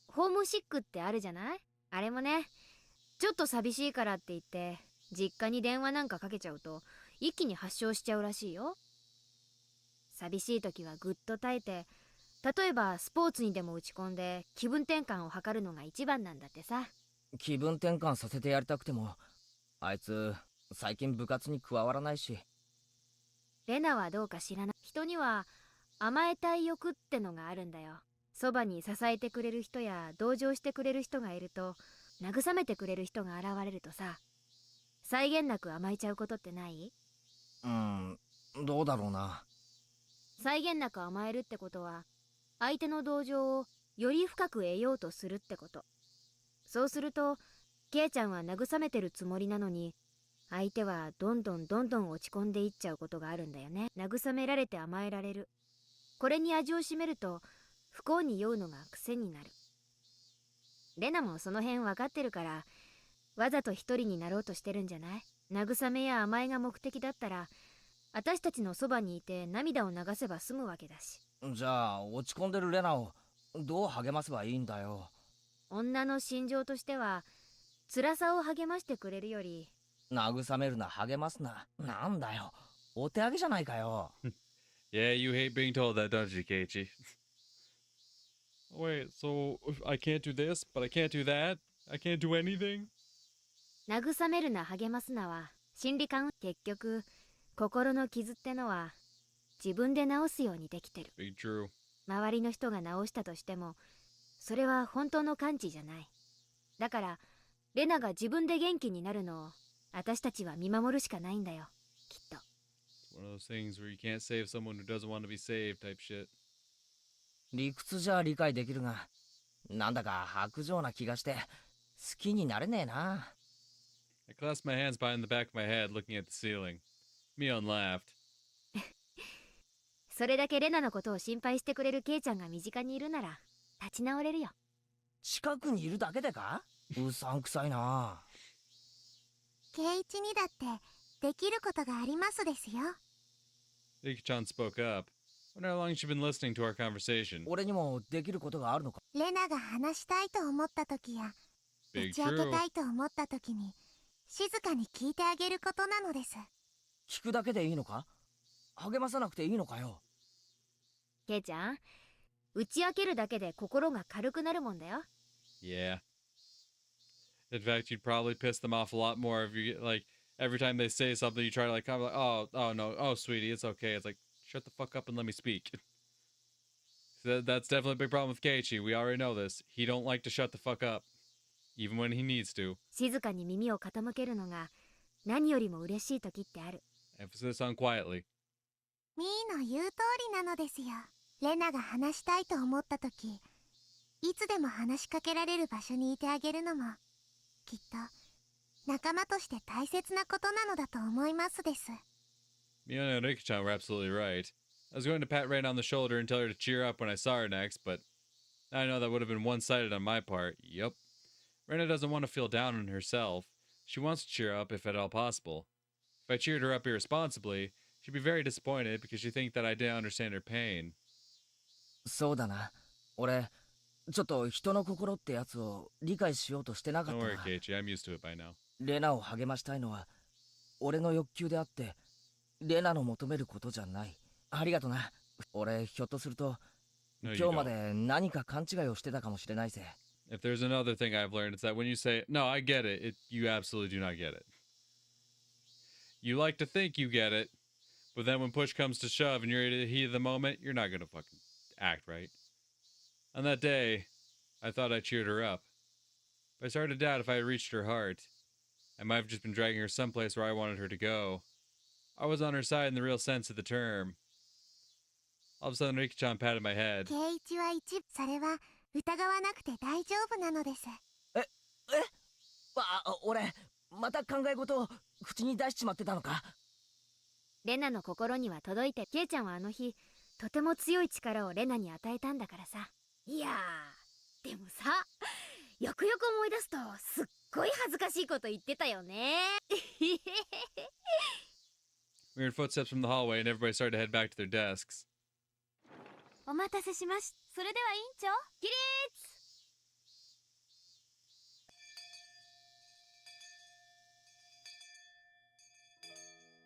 ホームシックってあるじゃない？あれもね、ちょっと寂しいからって言って実家に電話なんかかけちゃうと一気に発症しちゃうらしいよ。寂しい時はぐっと耐えて、例えばスポーツにでも打ち込んで気分転換を図るのが一番なんだってさ。気分転換させてやりたくても、あいつ最近部活に加わらないし。レナはどうか知らない。人には甘えたい欲ってのがあるんだよ。そばに支えてくれる人や同情してくれる人がいると、慰めてくれる人が現れるとさ、際限なく甘えちゃうことってない？どうだろうな。際限なく甘えるってことは、相手の同情をより深く得ようとするってこと。そうすると、ケイちゃんは慰めてるつもりなのに、相手はどんどん落ち込んでいっちゃうことがあるんだよね。慰められて甘えられる。これに味を占めると、不幸に酔うのが癖になる。レナもその辺分かってるから、わざと一人になろうとしてるんじゃない？慰めや甘えが目的だったら、私たちのそばにいて涙を流せば済むわけだし。じゃあ落ち込んでるレナをどう励ませばいいんだよ。女の心情としては、辛さを励ましてくれるより、慰めるな、励ますな。なんだよ、お手上げじゃないかよ。Yeah, you hate being told that, don't you, Keiichi? Wait, so I can't do this, but I can't do that? I can't do anything? 慰めるな励ますなは心理感。結局心の傷ってのは自分で治すようにできてる。 Be true. 周りの人が治したとしてもそれは本当の完治じゃない。だからレナが自分で元気になるのを私たちは見守るしかないんだよ、きっと。 It's one of those things where you can't save someone who doesn't want to be saved type shit. 理屈じゃ理解できるが、なんだか薄情な気がして好きになれねえな。I clasped my hands behind the back of my head, looking at the ceiling. Mion laughed. それだけレナのことを心配してくれるケイちゃんが身近にいるなら立ち直れるよ。近くにいるだけでか？うさんくさいな。ケイチにだってできることがありますですよ。 Riki-chan spoke up. Wonder how long she'd been listening to our conversation. 俺にもできることがあるのか？レナが話したいと思った時や Big 打ち明け true. たいと思った時に静かに聞いてあげることなのです。聞くだけでいいのか？励まさなくていいのかよ。ケイちゃん、打ち明けるだけで心が軽くなるもんだよ。 Yeah. In fact, you'd probably piss them off a lot more if you get, like, every time they say something, you try to, like, kind of like, oh, no, oh, sweetie, it's okay. It's like, shut the fuck up and let me speak. That's definitely a big problem with Keiichi. We already know this. He don't like to shut the fuck up, even when he needs to. 静かに耳を傾けるのが何よりも嬉しい時ってある。 Emphasis on quietly. ミーの言う通りなのですよ。レナが話したいと思った時、いつでも話しかけられる場所にいてあげるのもきっと仲間として大切なことなのだと思いますです。 Miona and Riki-chan were absolutely right. I was going to pat Rena on the shoulder and tell her to cheer up when I saw her next, but I know that would have been one-sided on my part. Yup. Rena doesn't want to feel down on herself. She wants to cheer up if at all possible. If I cheered her up irresponsibly, she'd be very disappointed because she'd think that I didn't understand her pain. そうだな。俺ちょっと人の心ってやつを理解しようとしてなかっ Don't た worry, な。 Keiichi. I'm used to it by now. レナを励ましたいのは俺の欲求であってレナの求めることじゃない。ありがとな。俺ひょっとすると No, you 今日ま don't. で何か勘違いをしてたかもしれないぜ。 If there's another thing I've learned, it's that when you say, no, I get it, you absolutely do not get it. You like to think you get it, but then when push comes to shove and you're in the heat of the moment, you're not going to fucking act right. On that day, I thought I cheered her up. But I started to doubt if I had reached her heart. I might have just been dragging her someplace where I wanted her to go. I was on her side in the real sense of the term. All of a sudden, Riki-chan patted my head. ケイチはそれは疑わなくて大丈夫なのです。俺また考え事を口に出しちまってたのか？レナの心には届いて、ケイちゃんはあの日とても強い力をレナに与えたんだからさ。いやー、でもさ、よくよく思い出すとすっごい恥ずかしいこと言ってたよね。 We heard footsteps from the hallway and everybody started to head back to their desks. お待たせしました。それでは委員長、起立。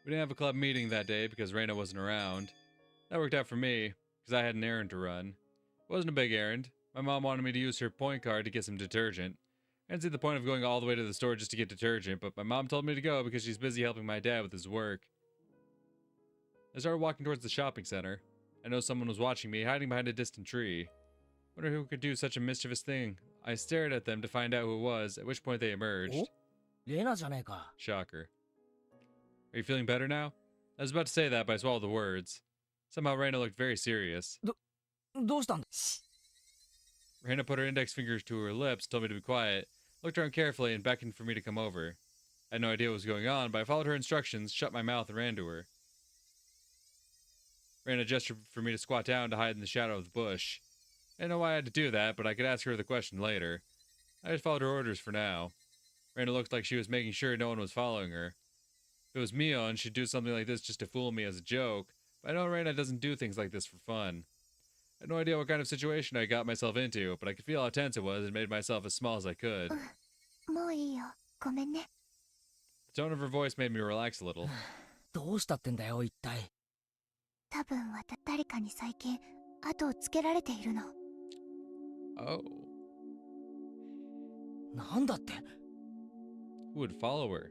We didn't have a club meeting that day because Rena wasn't around. That worked out for me, because I had an errand to run. It wasn't a big errand. My mom wanted me to use her point card to get some detergent. I didn't see the point of going all the way to the store just to get detergent, but my mom told me to go because she's busy helping my dad with his work. I started walking towards the shopping center. I know someone was watching me, hiding behind a distant tree. Wonder who could do such a mischievous thing. I stared at them to find out who it was, at which point they emerged. レナじゃねえか。 Shocker. Are you feeling better now? I was about to say that, but I swallowed the words. Somehow Rena looked very serious. どうしたんだ。 Rena put her index fingers to her lips, told me to be quiet, looked around carefully, and beckoned for me to come over. I had no idea what was going on, but I followed her instructions, shut my mouth, and ran to her. Rena gestured for me to squat down to hide in the shadow of the bush. I didn't know why I had to do that, but I could ask her the question later. I just followed her orders for now. Rena looked like she was making sure no one was following her. If it was Mion, she'd do something like this just to fool me as a joke, but I know Rena doesn't do things like this for fun. I had no idea what kind of situation I got myself into, but I could feel how tense it was and made myself as small as I could. もういいよ。ごめんね。 The tone of her voice made me relax a little. どうしたってんだよ、一体。多分誰かに最近後をつけられているの。Oh. なんだって。 Who would follow her?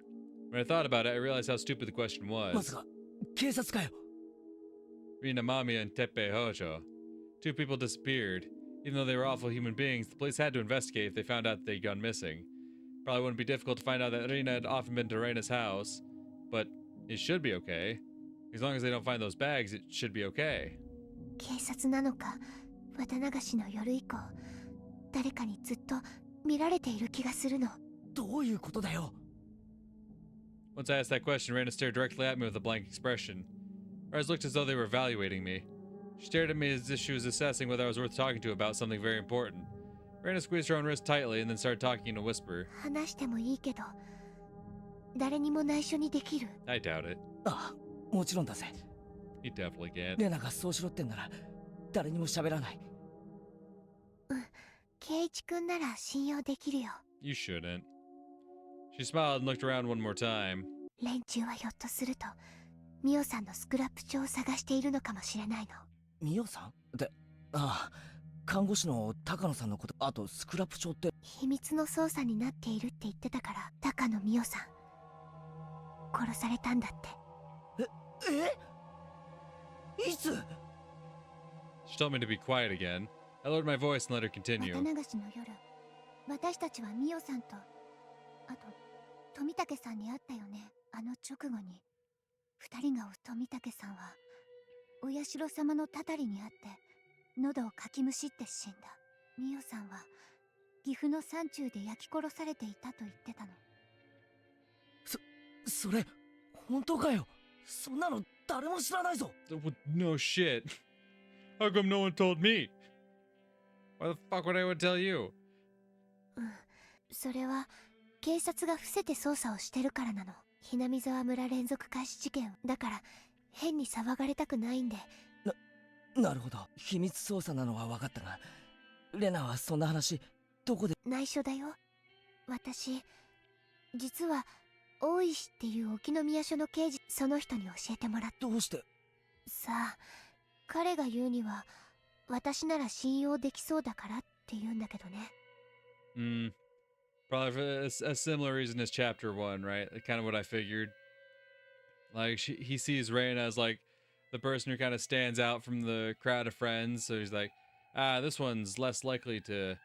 When I thought about it, I realized how stupid the question まさ was. か警察かよ。 Rina Mami and Teppei Hojo. Two people disappeared. Even though they were awful human beings, the police had to investigate if they found out that they'd gone missing. Probably wouldn't be difficult to find out that Rina had often been to Reina's house, but it should be okay. As long as they don't find those bags, it should be okay. 警察なのか、綿流しの夜以降、誰かにずっと見られている気がするの。どういうことだよ。 Once I asked that question, Rena stared directly at me with a blank expression. Her eyes looked as though they were evaluating me. She stared at me as if she was assessing whether I was worth talking to about something very important. Rena squeezed her own wrist tightly and then started talking in a whisper. 話してもいいけど、誰にも内緒にできる。 I doubt it. ああ、もちろんだぜ。 He definitely can't. レナがそうしろってんなら、誰にも喋らない。圭一くんなら信用できるよ。 You shouldn't. She smiled and looked around one more time. 連中はひょっとすると、ミオさんのスクラップ帳を探しているのかもしれないの。ミオさんで、ああ、看護師の高野さんのこと、あとスクラップ帳って。秘密の捜査になっているって言ってたから、高野ミオさん、殺されたんだって。いつ？ She told me to be quiet again. I lowered my voice and let her 綿 continue. 流しの夜、私たちはミオさんと、あと富武さんに会ったよね。あの直後に二人が追う富武さんはお社様のたたりにあって喉をかきむしって死んだ。ミオさんは岐阜の山中で焼き殺されていたと言ってたの。それ本当かよ。そんなの誰も知らないぞ。 No shit. How come no one told me? Why the fuck would I would tell you? それは警察が伏せて捜査をしてるからなの。ひなみ沢村連続開始事件だから変に騒がれたくないんで。なるほど。秘密捜査なのは分かったが、レナはそんな話どこで。内緒だよ。私実は大石っていう沖宮署の刑事、その人に教えてもらった。どうして？さあ、彼が言うには私なら信用できそうだからって言うんだけどね。Probably for a similar reason as chapter 1, right? Kind of what I figured. Like, he sees Reina as, like, the person who kind of stands out from the crowd of friends. So he's like, this one's less likely to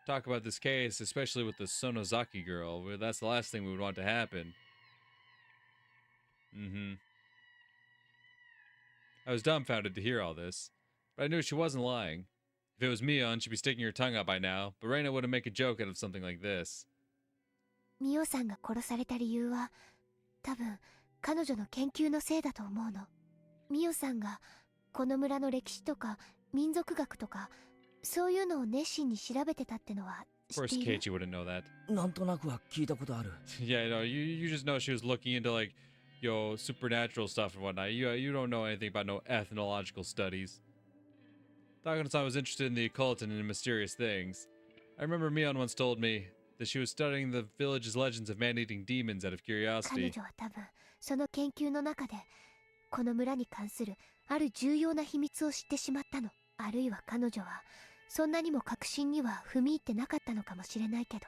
talk about this case, especially with the Sonozaki girl. That's the last thing we would want to happen. I was dumbfounded to hear all this, but I knew she wasn't lying. If it was Mion, she'd be sticking her tongue out by now, but Reina wouldn't make a joke out of something like this. ミオさんが殺された理由は多分彼女の研究のせいだと思うの。ミオさんがこの村の歴史とか民族学とかそういうのを熱心に調べてたってのは知 Of って course, いる。 Keiichi wouldn't know that. なんとなくは聞いたことある。 Yeah, no, you just know she was looking into, like, supernatural stuff and whatnot. You don't know anything about no ethnological studies. Takano-san was interested in the occult and in mysterious things. I remember Mion once told me that she was studying the village's legends of man-eating demons out of 彼 curiosity. 女は多分その研究の中でこの村に関するある重要な秘密を知ってしまったの。あるいは彼女はそんなにも確信には踏み入ってなかったのかもしれないけど。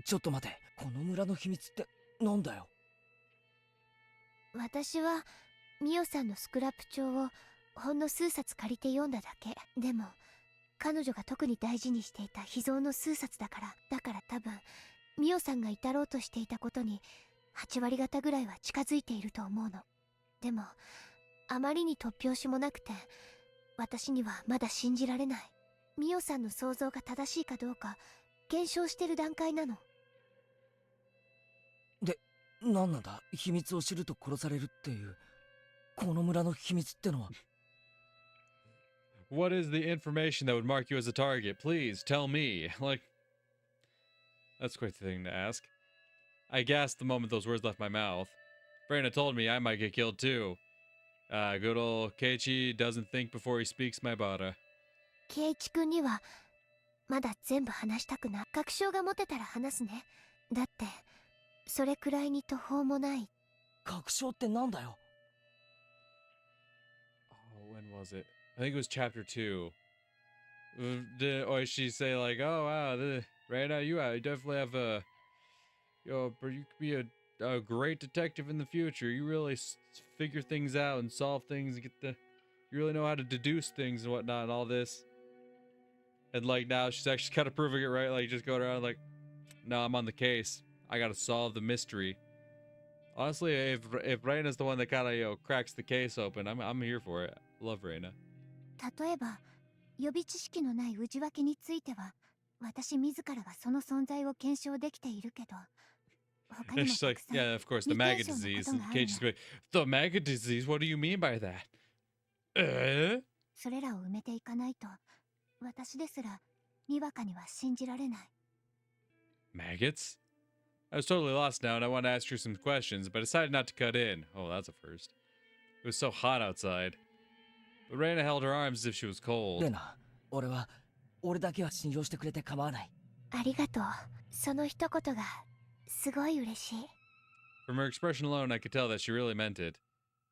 ちょっと待て、この村の秘密ってなんだよ。私はミオさんのスクラップ帳をほんの数冊借りて読んだだけ。でも彼女が特に大事にしていた秘蔵の数冊だから。だから多分ミオさんが至ろうとしていたことに8割方ぐらいは近づいていると思うの。でもあまりに突拍子もなくて私にはまだ信じられない。ミオさんの想像が正しいかどうか検証してる段階なの。で、なんなんだ、秘密を知ると殺されるっていう。この村の秘密ってのは。What is the information that would mark you as a target? Please tell me. Like, that's quite the thing to ask. I gasped the moment those words left my mouth. Rena told me I might get killed too. Good old Keiichi doesn't think before he speaks, my bada. 圭一君にはまだ全部話したくない。確証が持てたら話すね。だってそれくらいに途方もない。確証ってなんだよ。Oh, when was it? I think it was chapter 2. Did Oishi say like, "Oh wow, Rena, you definitely have you could be a great detective in the future. You really figure things out and solve things and you really know how to deduce things and whatnot and all this." And like now she's actually kind of proving it right. Like just going around like, "No, I'm on the case. I gotta solve the mystery." Honestly, if Reina's the one that kind of cracks the case open, I'm here for it. Love Rena. 例えば予備知識のない内訳については私自らがその存在を検証できているけど、他にも She's like, たくさん yeah, of course, the 未 maggot 検証の disease. こと And がある Keiichi's の。 like, the maggot disease? What do you mean by that? それらを埋めていかないと私ですらにわかには信じられない。 Maggots? I was totally lost now and I wanted to ask her some questions, but I decided not to cut in. Oh, that's a first. It was so hot outside. But Rena held her arms as if she was cold. レナ、俺だけは信用してくれて構わない。ありがとう。その一言がすごい嬉しい。 From her expression alone, I could tell that she really meant it.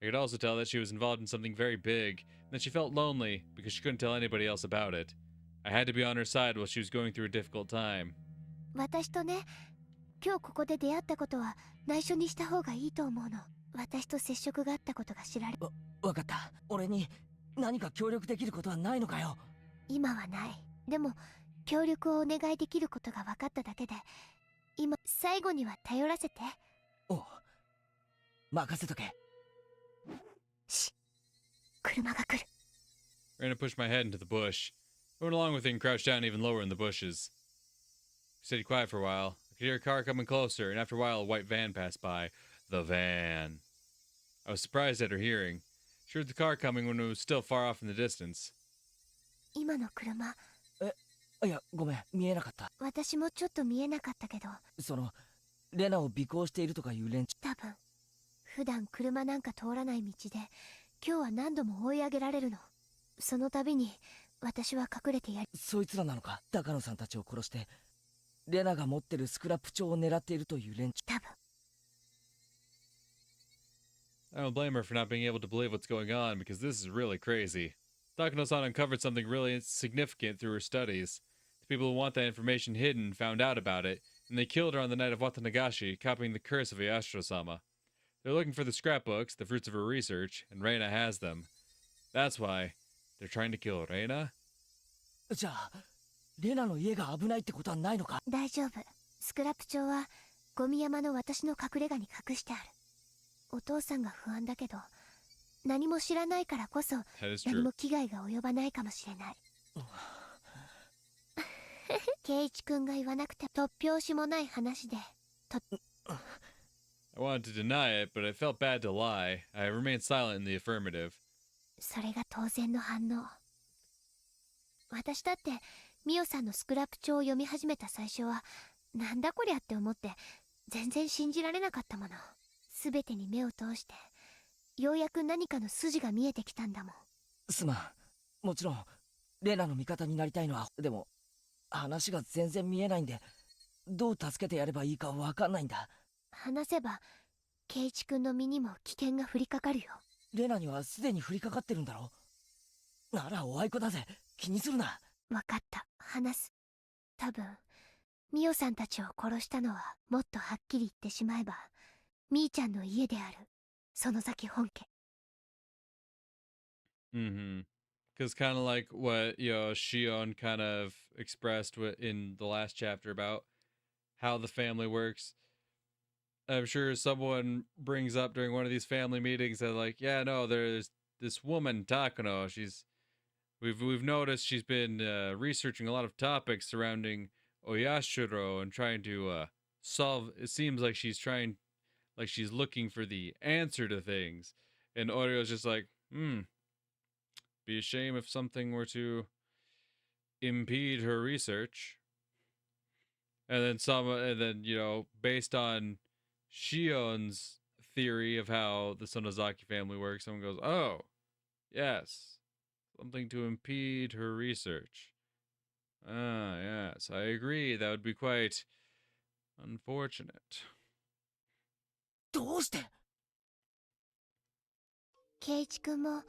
I could also tell that she was involved in something very big, and that she felt lonely because she couldn't tell anybody else about it. I had to be on her side while she was going through a difficult time. 私とね、今日ここで出会ったことは内緒にした方がいいと思うの。私と接触があったことが知られ。わかった。俺に何か協力できることはないのかよ。今はない。でも協力をお願いできることが分かっただけで、今最後には頼らせて。おう、任せとけ。し、車が来る。 Rena pushed my head into the bush. I went along with it and crouched down even lower in the bushes. We stayed quiet for a while. I could hear a car coming closer, and after a while a white van passed by. The van. I was surprised at her hearing. She heard the car coming when it was still far off in the distance. 今の車、いや、ごめん、見えなかった。私もちょっと見えなかったけど、レナを尾行しているとかいう連中。多分普段車なんか通らない道で今日は何度も追い上げられるの。その度に私は隠れてやり。そいつらなのか。高野さんたちを殺してレナが持ってるスクラップ帳を狙っているという連中。多分 I don't blame her for not being able to believe what's going on because this is really crazy. Takano-san uncovered something really significant through her studies. The people who want that information hidden found out about it, and they killed her on the night of Watanagashi, copying the curse of Yashiro-sama. They're looking for the scrapbooks, the fruits of her research, and Reina has them. That's why they're trying to kill Reina. じゃあレナの家が危ないってことはないのか。大丈夫。スクラップ帳はゴミ山の私の隠れ家に隠してある。お父さんが不安だけど、何も知らないからこそ何も危害が及ばないかもしれない。圭一君が言わなくて突拍子もない話で。I wanted to deny it, but it felt bad to lie. I remained silent in the affirmative. それが当然の反応。私だってミオさんのスクラップ帳を読み始めた最初はなんだこりゃって思って全然信じられなかったもの。すべてに目を通してようやく何かの筋が見えてきたんだもん。すまん。もちろんレナの味方になりたいのは、でも話が全然見えないんでどう助けてやればいいかわかんないんだ。話せば圭一君の身にも危険が降りかかるよ。レナにはすでに降りかかってるんだろ。ならおあいこだぜ。気にするな。わかった、話す。多分ミオさんたちを殺したのはもっとはっきり言ってしまえばみーちゃんの家である園崎本家。Mm-hmm. Because kind of like what, Shion kind of expressed in the last chapter about how the family works. I'm sure someone brings up during one of these family meetings that, like, yeah, no, there's this woman Takano. We've noticed she's been researching a lot of topics surrounding Oyashiro and trying to solve. It seems like she's looking for the answer to things. And Orio's just like, be a shame if something were to impede her research. And then based on Shion's theory of how the Sonozaki family works, someone goes, "Oh, yes, something to impede her research." Ah, yes, I agree. That would be quite unfortunate. どうして？圭一君も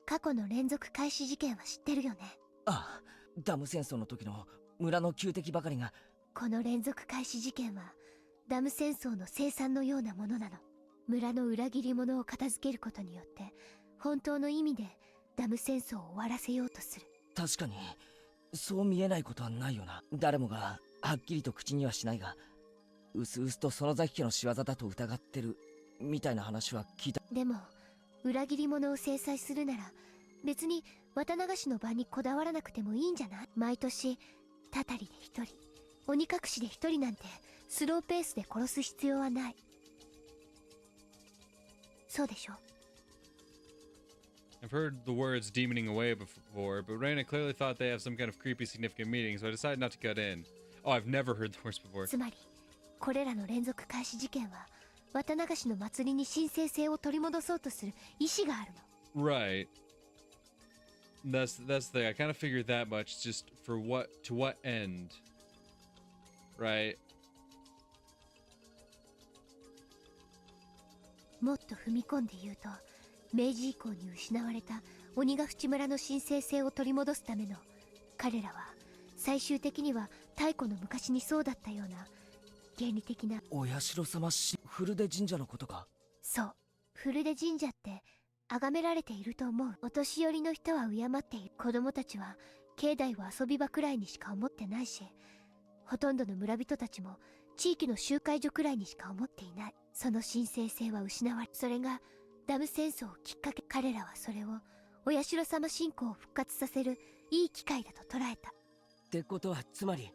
過去の連続開始事件は知ってるよね。ああ、ダム戦争の時の村の旧敵ばかりが。この連続開始事件はダム戦争の生産のようなものなの。村の裏切り者を片付けることによって本当の意味でダム戦争を終わらせようとする。確かにそう見えないことはないよな。誰もがはっきりと口にはしないが、うすうすと園崎家の仕業だと疑ってるみたいな話は聞いた。でも裏切り者を制裁するなら別に綿流しの場にこだわらなくてもいいんじゃない？毎年たたりで一人、鬼隠しで一人なんてスローペースで殺す必要はない。そうでしょ？ I've heard the words demoning away before, but Rena clearly thought they have some kind of creepy significant meaning, so I decided not to cut in. Oh, I've never heard the words before. つまりこれらの連続開始事件は綿流しの祭りに神聖性を取り戻そうとする意志があるの。 Right. That's the thing. I kind of figured that much. Just for what end, right? もっと踏み込んで言うと、明治以降に失われた鬼ヶ淵村の神聖性を取り戻すための、彼らは最終的には太古の昔にそうだったような原理的な。お社様古出神社のことか。そう、古出神社って崇められていると思う。お年寄りの人は敬っている。子供たちは境内を遊び場くらいにしか思ってないし、ほとんどの村人たちも地域の集会所くらいにしか思っていない。その神聖性は失われ、それがダム戦争をきっかけ。彼らはそれをお社様信仰を復活させるいい機会だと捉えた。ってことはつまり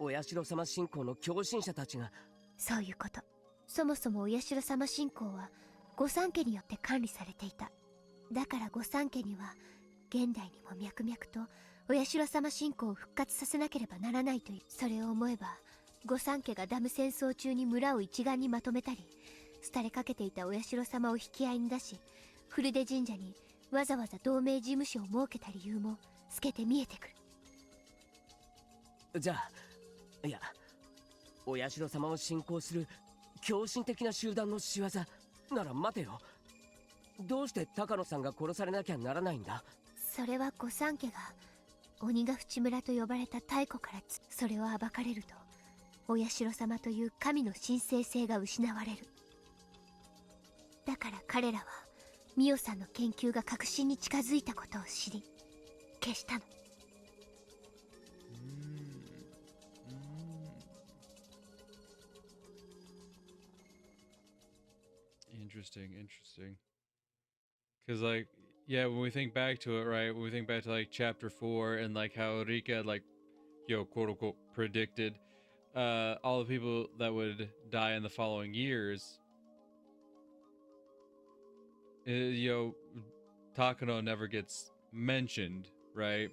お社様信仰の狂信者たちが。そういうこと。そもそもお社様信仰は御三家によって管理されていた。だから御三家には現代にも脈々とお社様信仰を復活させなければならないという。それを思えば御三家がダム戦争中に村を一丸にまとめたり、廃れかけていたお社様を引き合いに出し、古出神社にわざわざ同盟事務所を設けた理由も透けて見えてくる。じゃあ、いや、お社様を信仰する狂信的な集団の仕業なら待てよ。どうして高野さんが殺されなきゃならないんだ？それは御三家が鬼ヶ淵村と呼ばれた太古からそれを暴かれると、お社様という神の神聖性が失われる。だから彼らはミオさんの研究が確信に近づいたことを知り消したの。Interesting. Because, like, yeah, when we think back to it, right, when we think back to, like, chapter 4 and, like, how Rika, like, quote-unquote, predicted all the people that would die in the following years, Takano never gets mentioned, right?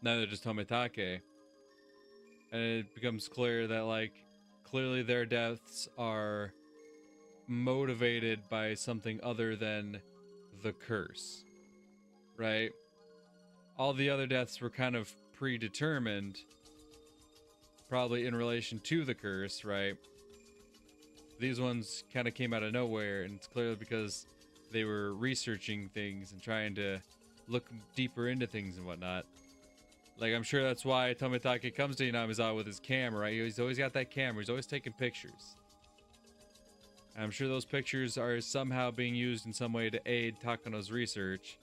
Neither does Tomitake. And it becomes clear that, like, clearly their deaths are motivated by something other than the curse, right? All the other deaths were kind of predetermined, probably in relation to the curse, right? These ones kind of came out of nowhere, and it's clearly because they were researching things and trying to look deeper into things and whatnot. Like, I'm sure that's why Tomitake comes to Inamizawa with his camera, right? He's always got that camera. He's always taking pictures. And I'm sure those pictures are somehow being used in some way to aid Takano's research.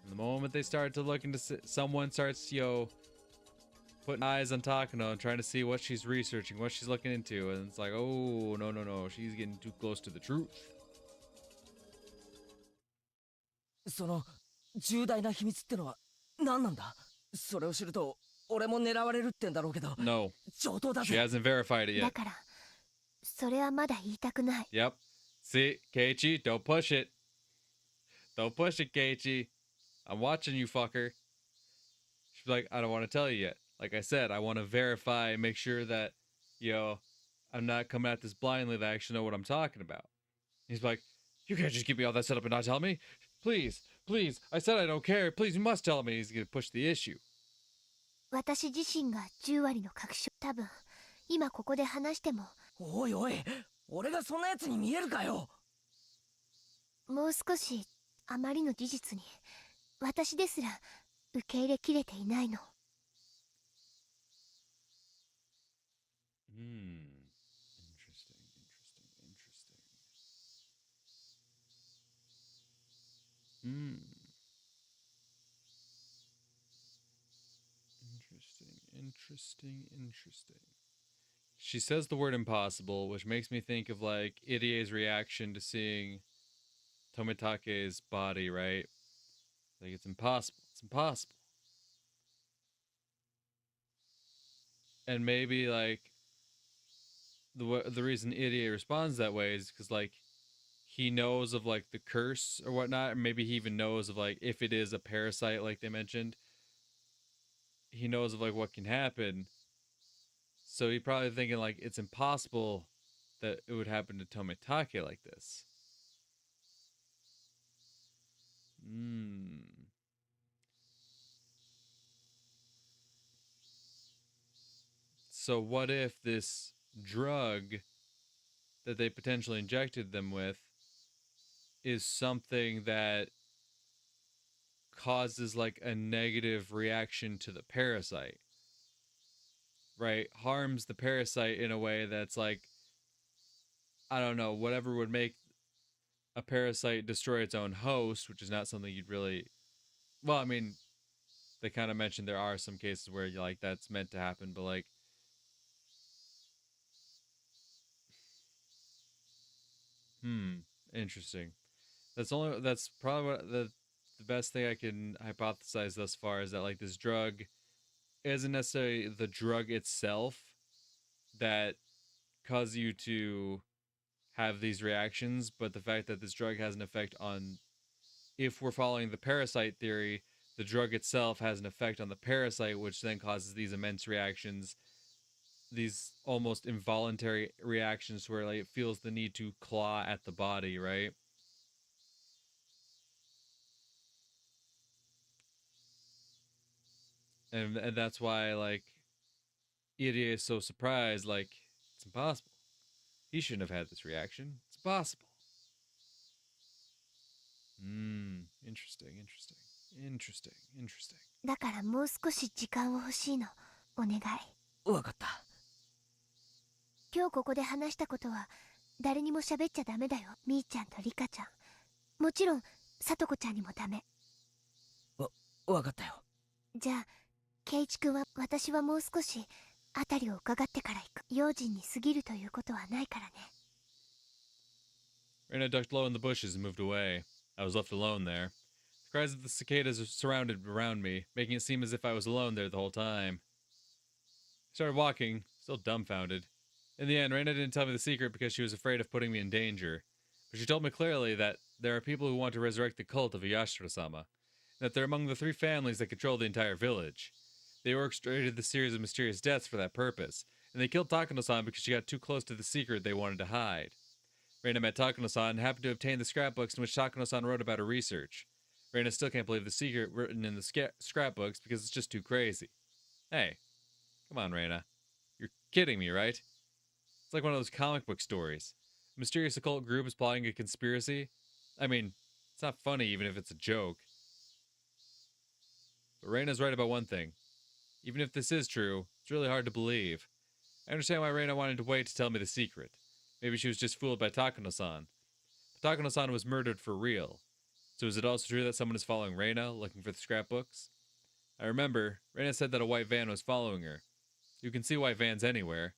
And the moment they start to look into... Someone starts, putting eyes on Takano and trying to see what she's researching, what she's looking into. And it's like, oh, no. She's getting too close to the truth. その重大な秘密ってのは何なんだ？それを知ると俺も狙われるってんだろうけど。No. 上等だ She ぜ。 hasn't verified it だ yet. からそれはまだ言いたくない。 Yep. See, Keiichi, don't push it. Don't push it, Keiichi. I'm watching you, fucker. She's like, I don't want to tell you yet. Like I said, I want to verify and make sure that, I'm not coming at this blindly, that I actually know what I'm talking about. He's like, you can't just give me all that setup and not tell me. Please, I said I don't care. Please, you must tell me. He's going to push the issue. 私自身が10割の確証。多分今ここで話しても。おいおい、俺がそんな奴に見えるかよ。もう少しあまりの事実に私ですら受け入れきれていないの。Interesting. She says the word impossible, which makes me think of like Irie's reaction to seeing Tomitake's body, right? Like, it's impossible. And maybe like the reason Irie responds that way is because like he knows of like the curse or whatnot, or maybe he even knows of like if it is a parasite, like they mentioned. He knows of like what can happen. So he's probably thinking like it's impossible that it would happen to Tomitake like this. So what if this drug that they potentially injected them with is something that causes like a negative reaction to the parasite, right? Harms the parasite in a way that's like, I don't know, whatever would make a parasite destroy its own host, which is not something you'd really, well, I mean, they kind of mentioned there are some cases where like that's meant to happen, but like, interesting. That's probably what the best thing I can hypothesize thus far is that like this drug isn't necessarily the drug itself that causes you to have these reactions, but the fact that this drug has an effect on, if we're following the parasite theory, the drug itself has an effect on the parasite, which then causes these immense reactions, these almost involuntary reactions where like it feels the need to claw at the body, right? And that's why like Irie is so surprised, like, it's impossible. He shouldn't have had this reaction. It's impossible. Interesting. だからもう少し時間を欲しいの。お願い。わかった。今日ここで話したことは誰にも喋っちゃダメだよ。みーちゃんとリカちゃん。もちろんさとこちゃんにもダメ。わかったよ。じゃあケイチ君は私はもう少し辺りを伺ってから行く。用心に過ぎるということはないからね。Rena ducked low in the bushes and moved away. I was left alone there. The cries of the cicadas surrounded around me, making it seem as if I was alone there the whole time. I started walking, still dumbfounded. In the end, Rena didn't tell me the secret because she was afraid of putting me in danger. But she told me clearly that there are people who want to resurrect the cult of Yashiro-sama, and that they're among the 3 families that control the entire village. They orchestrated the series of mysterious deaths for that purpose, and they killed Takano-san because she got too close to the secret they wanted to hide. Rena met Takano-san and happened to obtain the scrapbooks in which Takano-san wrote about her research. Rena still can't believe the secret written in the scrapbooks because it's just too crazy. Hey, come on, Rena. You're kidding me, right? It's like one of those comic book stories. A mysterious occult group is plotting a conspiracy. I mean, it's not funny even if it's a joke. But Reina's right about one thing. Even if this is true, it's really hard to believe. I understand why Rena wanted to wait to tell me the secret. Maybe she was just fooled by Takano-san. But Takano-san was murdered for real. So is it also true that someone is following Rena, looking for the scrapbooks? I remember, Rena said that a white van was following her. You can see white vans anywhere,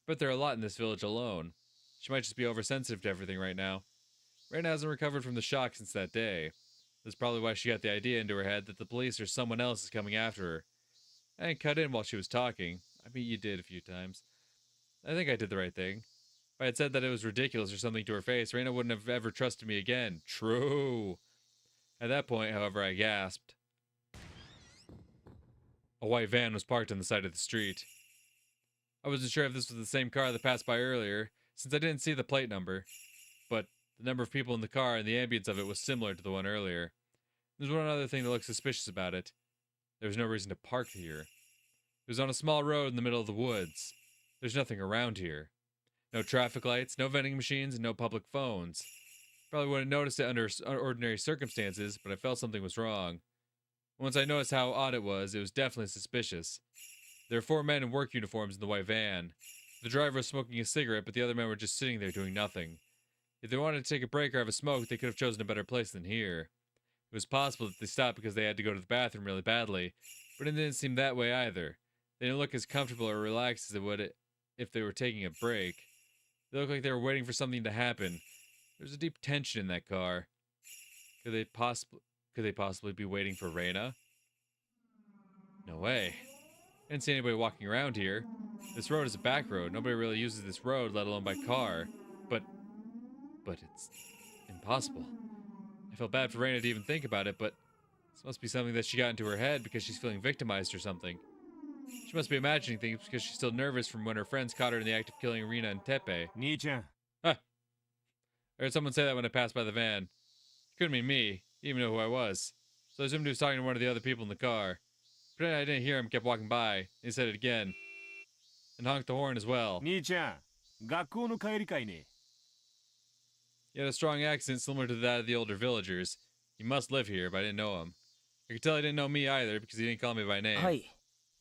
but there are a lot in this village alone. She might just be oversensitive to everything right now. Rena hasn't recovered from the shock since that day. That's probably why she got the idea into her head that the police or someone else is coming after her. I didn't cut in while she was talking. I mean, you did a few times. I think I did the right thing. If I had said that it was ridiculous or something to her face, Rena wouldn't have ever trusted me again. True. At that point, however, I gasped. A white van was parked on the side of the street. I wasn't sure if this was the same car that passed by earlier, since I didn't see the plate number, but the number of people in the car and the ambience of it was similar to the one earlier. There's one other thing that looked suspicious about it. There was no reason to park here. It was on a small road in the middle of the woods. There's nothing around here. No traffic lights, no vending machines, and no public phones. Probably wouldn't noticed it under ordinary circumstances, but I felt something was wrong. Once I noticed how odd it was definitely suspicious. There were 4 men in work uniforms in the white van. The driver was smoking a cigarette, but the other men were just sitting there doing nothing. If they wanted to take a break or have a smoke, they could have chosen a better place than here. It was possible that they stopped because they had to go to the bathroom really badly, but it didn't seem that way either. They didn't look as comfortable or relaxed as they would if they were taking a break. They looked like they were waiting for something to happen. There was a deep tension in that car. Could they possibly be waiting for Rena? No way. I didn't see anybody walking around here. This road is a back road. Nobody really uses this road, let alone by car. But it's impossible. I felt bad for Rena to even think about it, but this must be something that she got into her head because she's feeling victimized or something. She must be imagining things because she's still nervous from when her friends caught her in the act of killing Rena and Tepe. Nii-chan. I heard someone say that when I passed by the van. It couldn't mean me. He didn't even know who I was. So I assumed he was talking to one of the other people in the car. Pretending I didn't hear him, kept walking by. He said it again. And honked the horn as well. 兄ちゃん、学校の帰りかいね。 He had a strong accent similar to that of the older villagers. He must live here, but I didn't know him. I could tell he didn't know me either because he didn't call me by name. はい。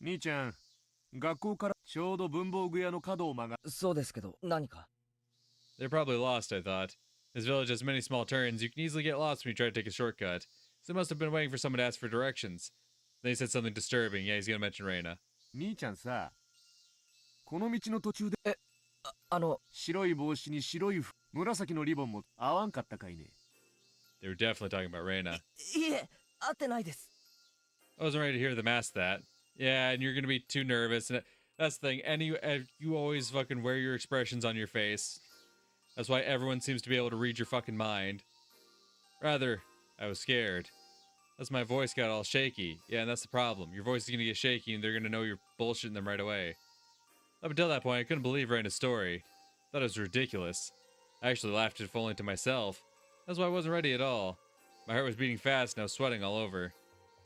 兄ちゃん、学校からちょうど文房具屋の角を曲が。そうですけど、何か。They're probably lost, I thought. This village has many small turns. You can easily get lost when you try to take a shortcut. So they must have been waiting for someone to ask for directions. Then he said something disturbing. Yeah, he's gonna mention Rena. 兄ちゃんさ、この道の途中で白い帽子に白い紫のリボンも合わんかったかいね。They were definitely talking about Rena. いえ、合ってないです。I wasn't ready to hear them ask that. Yeah, and you're gonna be too nervous. And that's the thing. You always fucking wear your expressions on your face. That's why everyone seems to be able to read your fucking mind. Rather, I was scared. That's my voice got all shaky. Yeah, and that's the problem. Your voice is gonna get shaky and they're gonna know you're bullshitting them right away. Up until that point, I couldn't believe Rena's story. Thought it was ridiculous. I actually laughed if only to myself. That's why I wasn't ready at all. My heart was beating fast and I was sweating all over.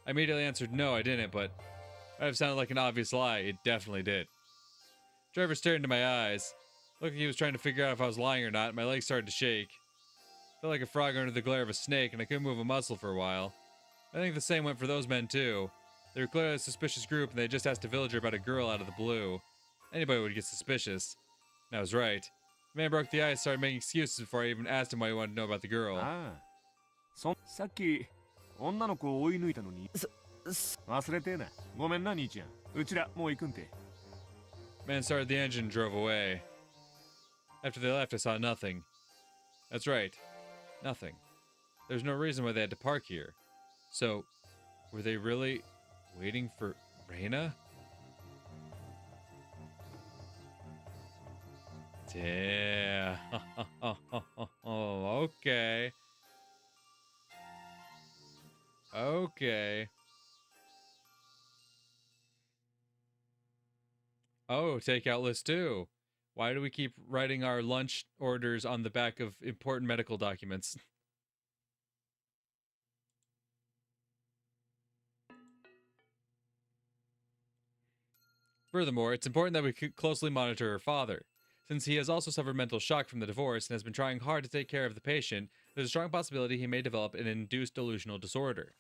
I immediately answered no, I didn't, but it might have sounded like an obvious lie. It definitely did. Driver stared into my eyes. Looked like he was trying to figure out if I was lying or not. My legs started to shake. Felt like a frog under the glare of a snake, and I couldn't move a muscle for a while. I think the same went for those men, too. They were clearly a suspicious group, and they just asked a villager about a girl out of the blue. Anybody would get suspicious. And I was right. The man broke the ice and started making excuses before I even asked him why he wanted to know about the girl. さっき女の子を追い抜いたのに。忘れてえな。ごめんな兄ちゃん。うちらもう行くんて。Man started the engine and drove away. After they left, I saw nothing. That's right. Nothing. There's no reason why they had to park here. So, were they really waiting for Rena? Yeah. Okay. Okay. Oh, takeout list too. Why do we keep writing our lunch orders on the back of important medical documents? Furthermore, it's important that we closely monitor her father. Since he has also suffered mental shock from the divorce and has been trying hard to take care of the patient, there's a strong possibility he may develop an induced delusional disorder.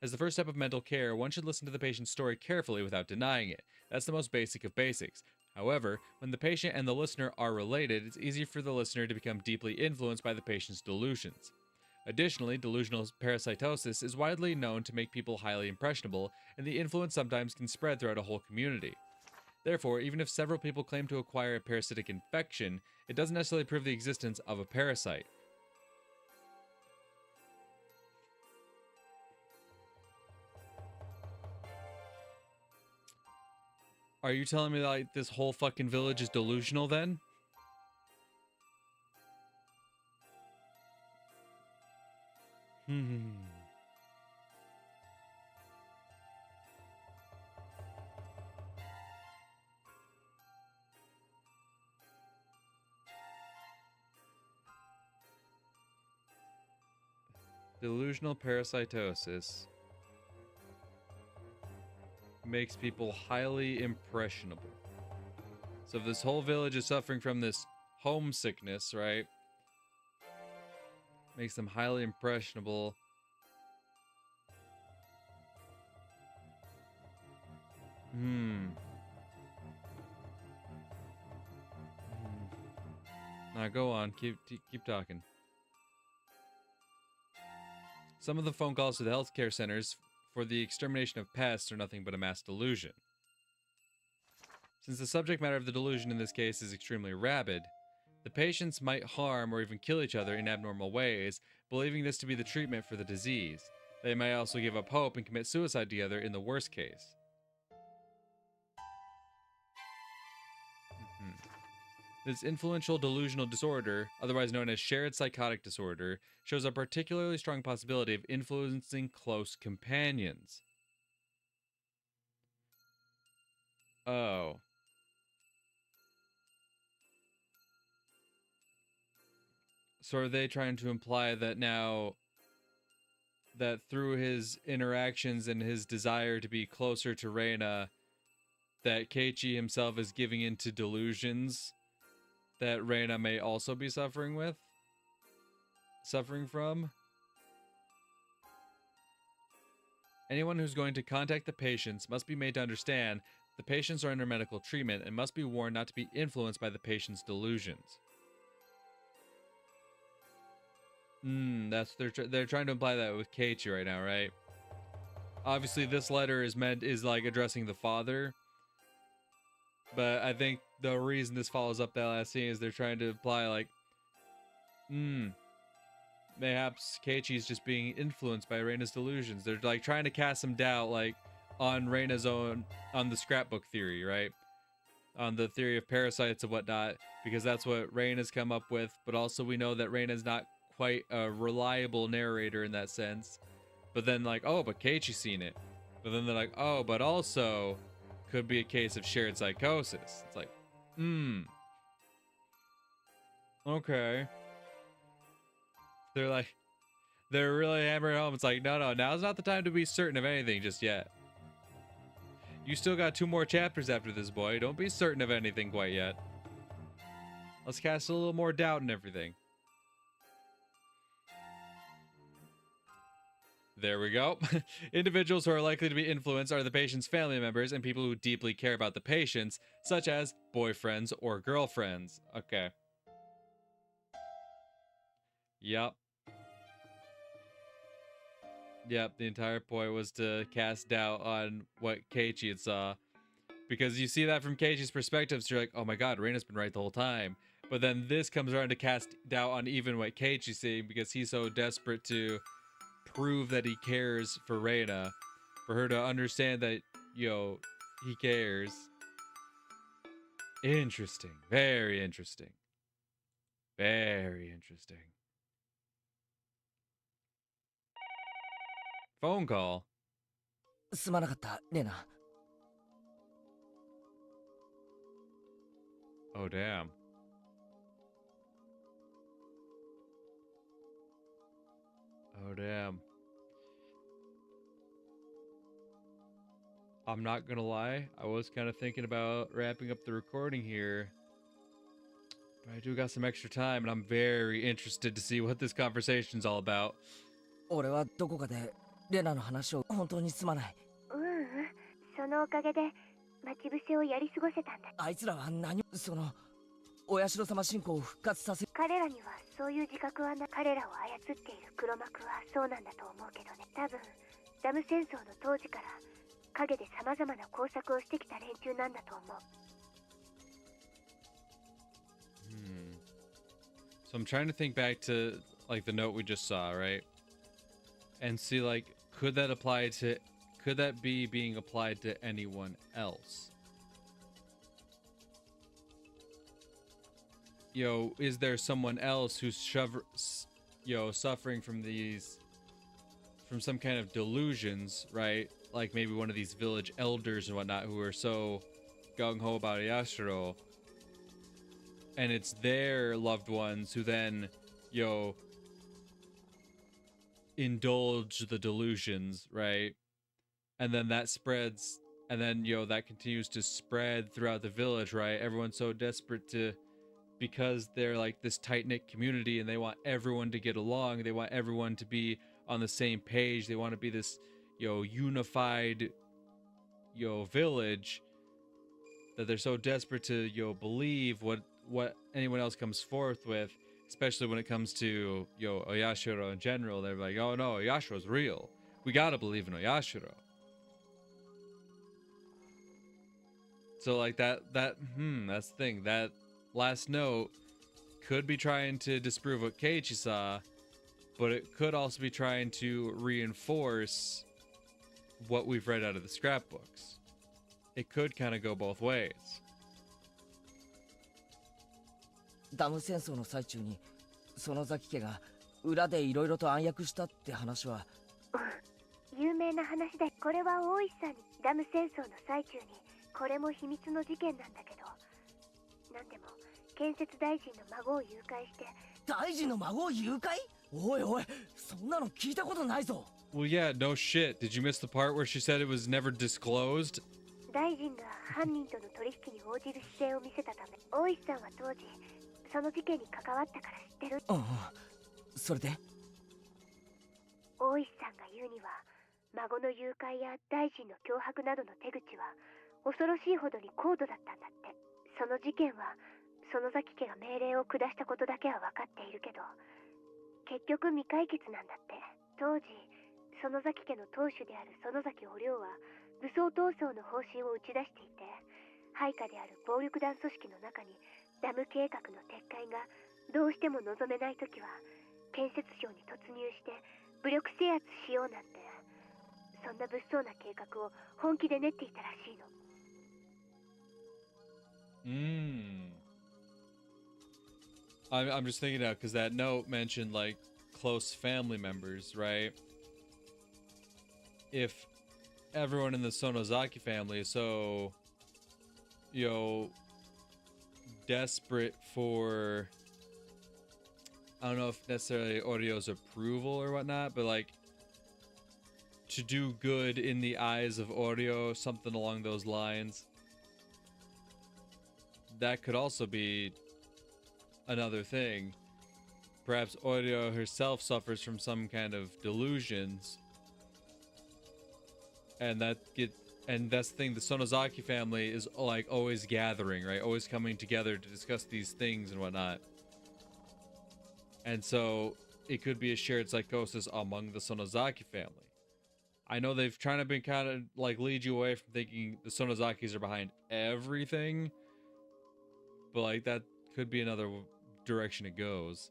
As the first step of mental care, one should listen to the patient's story carefully without denying it. That's the most basic of basics. However, when the patient and the listener are related, it's easy for the listener to become deeply influenced by the patient's delusions. Additionally, delusional parasitosis is widely known to make people highly impressionable, and the influence sometimes can spread throughout a whole community. Therefore, even if several people claim to acquire a parasitic infection, it doesn't necessarily prove the existence of a parasite. Are you telling me that, like, this whole fucking village is delusional then? Delusional parasitosis makes people highly impressionable. So if this whole village is suffering from this homesickness, right? Makes them highly impressionable. Now go on, keep talking. Some of the phone calls to the healthcare centers for the extermination of pests are nothing but a mass delusion. Since the subject matter of the delusion in this case is extremely rabid, the patients might harm or even kill each other in abnormal ways, believing this to be the treatment for the disease. They may also give up hope and commit suicide together in the worst case. This influential delusional disorder, otherwise known as shared psychotic disorder, shows a particularly strong possibility of influencing close companions. Oh. So are they trying to imply that now that through his interactions and his desire to be closer to Rena, that Keiichi himself is giving into delusions that Rena may also be suffering from? Anyone who's going to contact the patients must be made to understand the patients are under medical treatment and must be warned not to be influenced by the patient's delusions. They're trying to imply that with Keiichi right now, right? Obviously, this letter is like addressing the father, but I think the reason this follows up that last scene is they're trying to imply like, mayhaps Keiichi's just being influenced by Reina's delusions. They're like trying to cast some doubt, like on Reina's own, on the scrapbook theory, right? On the theory of parasites and whatnot, because that's what Reina's come up with. But also we know that Reina's not quite a reliable narrator in that sense. But then like, oh, but Keiichi's seen it. But then they're like, oh, but also could be a case of shared psychosis. It's like, okay. They're really hammering home. It's like, no, now's not the time to be certain of anything just yet. You still got 2 more chapters after this, boy. Don't be certain of anything quite yet. Let's cast a little more doubt and everything. There we go. Individuals who are likely to be influenced are the patient's family members and people who deeply care about the patients, such as boyfriends or girlfriends. Okay. Yep, the entire point was to cast doubt on what Keiichi had saw. Because you see that from Keiichi's perspective, so you're like, oh my god, Reina's been right the whole time. But then this comes around to cast doubt on even what Keiichi's seeing, because he's so desperate to prove that he cares for Reina, for her to understand that, he cares. Interesting. Very interesting. Very interesting. Phone call. すまなかった、レナ。Oh, damn. Oh, damn. I'm not gonna lie, I was kind of thinking about wrapping up the recording here. But I do got some extra time, and I'm very interested to see what this conversation's all about. 俺はどこかでレナの話を本当にすまない。ううん、そのおかげで待ち伏せをやり過ごせたんだ。あいつらはお社様信仰を復活させ。彼らにはそういう自覚はな。彼らを操っている黒幕はそうなんだと思うけどね。多分ダム戦争の当時から影で様々な工作をしてきた連中なんだと思う。So I'm trying to think back to like the note we just saw, right? And see like could that be being applied to anyone else? Is there someone else who's suffering from some kind of delusions, right? Like maybe one of these village elders and whatnot who are so gung-ho about Yashiro, and it's their loved ones who then, indulge the delusions, right? And then that spreads, and then, that continues to spread throughout the village, right? Everyone's so desperate because they're like this tight-knit community and they want everyone to get along. They want everyone to be on the same page. They want to be this, unified, village, that they're so desperate to, believe what anyone else comes forth with, especially when it comes to, Oyashiro in general. They're like, oh no, Oyashiro's real. We gotta believe in Oyashiro. So like that's the thing. That last note could be trying to disprove what Keiichi saw, but it could also be trying to reinforce what we've read out of the scrapbooks. It could kind of go both ways. ダム戦争の最中に園崎家が裏でいろいろと暗躍したって話は、有名な話だ。これは大石さんにダム戦争の最中にこれも秘密の事件なんだけど、なんでも建設大臣の孫を誘拐して。大臣の孫を誘拐？おいおい、そんなの聞いたことないぞ。Well, yeah, no shit. Did you miss the part where she said it was never disclosed? 大臣が犯人との取引に応じる姿勢を見せたため、大石さんは当時その事件に関わったから知ってる。それで大石さんが言うには、孫の誘拐や大臣の脅迫などの手口は恐ろしいほどに高度だったんだって。その事件は園崎家が命令を下したことだけは分かっているけど、結局未解決なんだって。当時園崎家の当主である園崎お亮は武装闘争の方針を打ち出していて、配下である暴力団組織の中にダム計画の撤回がどうしても望めないときは建設省に突入して武力制圧しようなんて、そんな物騒な計画を本気で練っていたらしいの。I'm just thinking now because that note mentioned like close family members, right? If everyone in the Sonozaki family is so, desperate for, I don't know if necessarily Orio's approval or whatnot, but like to do good in the eyes of Oreo, something along those lines. That could also be another thing. Perhaps Oreo herself suffers from some kind of delusions, and that's the thing. The Sonozaki family is like always gathering, right? Always coming together to discuss these things and whatnot. And so it could be a shared psychosis among the Sonozaki family. I know they've trying to be kind of like lead you away from thinking the Sonozakis are behind everything, but like that could be another direction it goes.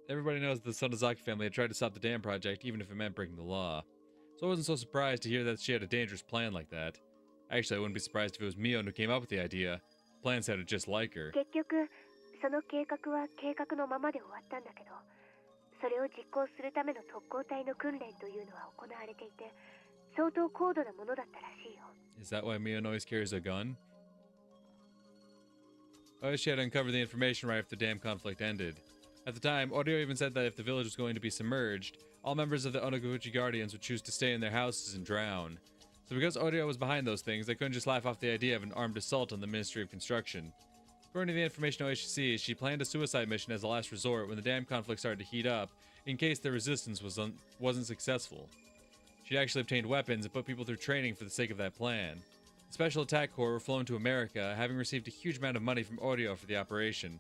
Everybody knows the Sonozaki family had tried to stop the dam project, even if it meant breaking the law. So I wasn't so surprised to hear that she had a dangerous plan like that. Actually, I wouldn't be surprised if it was Mion who came up with the idea. Plan sounded just like her. 結局、その計画は計画のままで終わったんだけど、それを実行するための特攻隊の訓練というのは行われていて、相当高度なものだったらしいよ。Is that why Mion always carries a gun? Oh, she had uncovered the information right after the dam conflict ended. At the time, Oreo even said that if the village was going to be submerged, all members of the Onoguchi Guardians would choose to stay in their houses and drown. So because Oreo was behind those things, they couldn't just laugh off the idea of an armed assault on the Ministry of Construction. According to the information OHC, she planned a suicide mission as a last resort when the dam conflict started to heat up, in case the resistance wasn't successful. She'd actually obtained weapons and put people through training for the sake of that plan. The Special Attack Corps were flown to America, having received a huge amount of money from Oreo for the operation.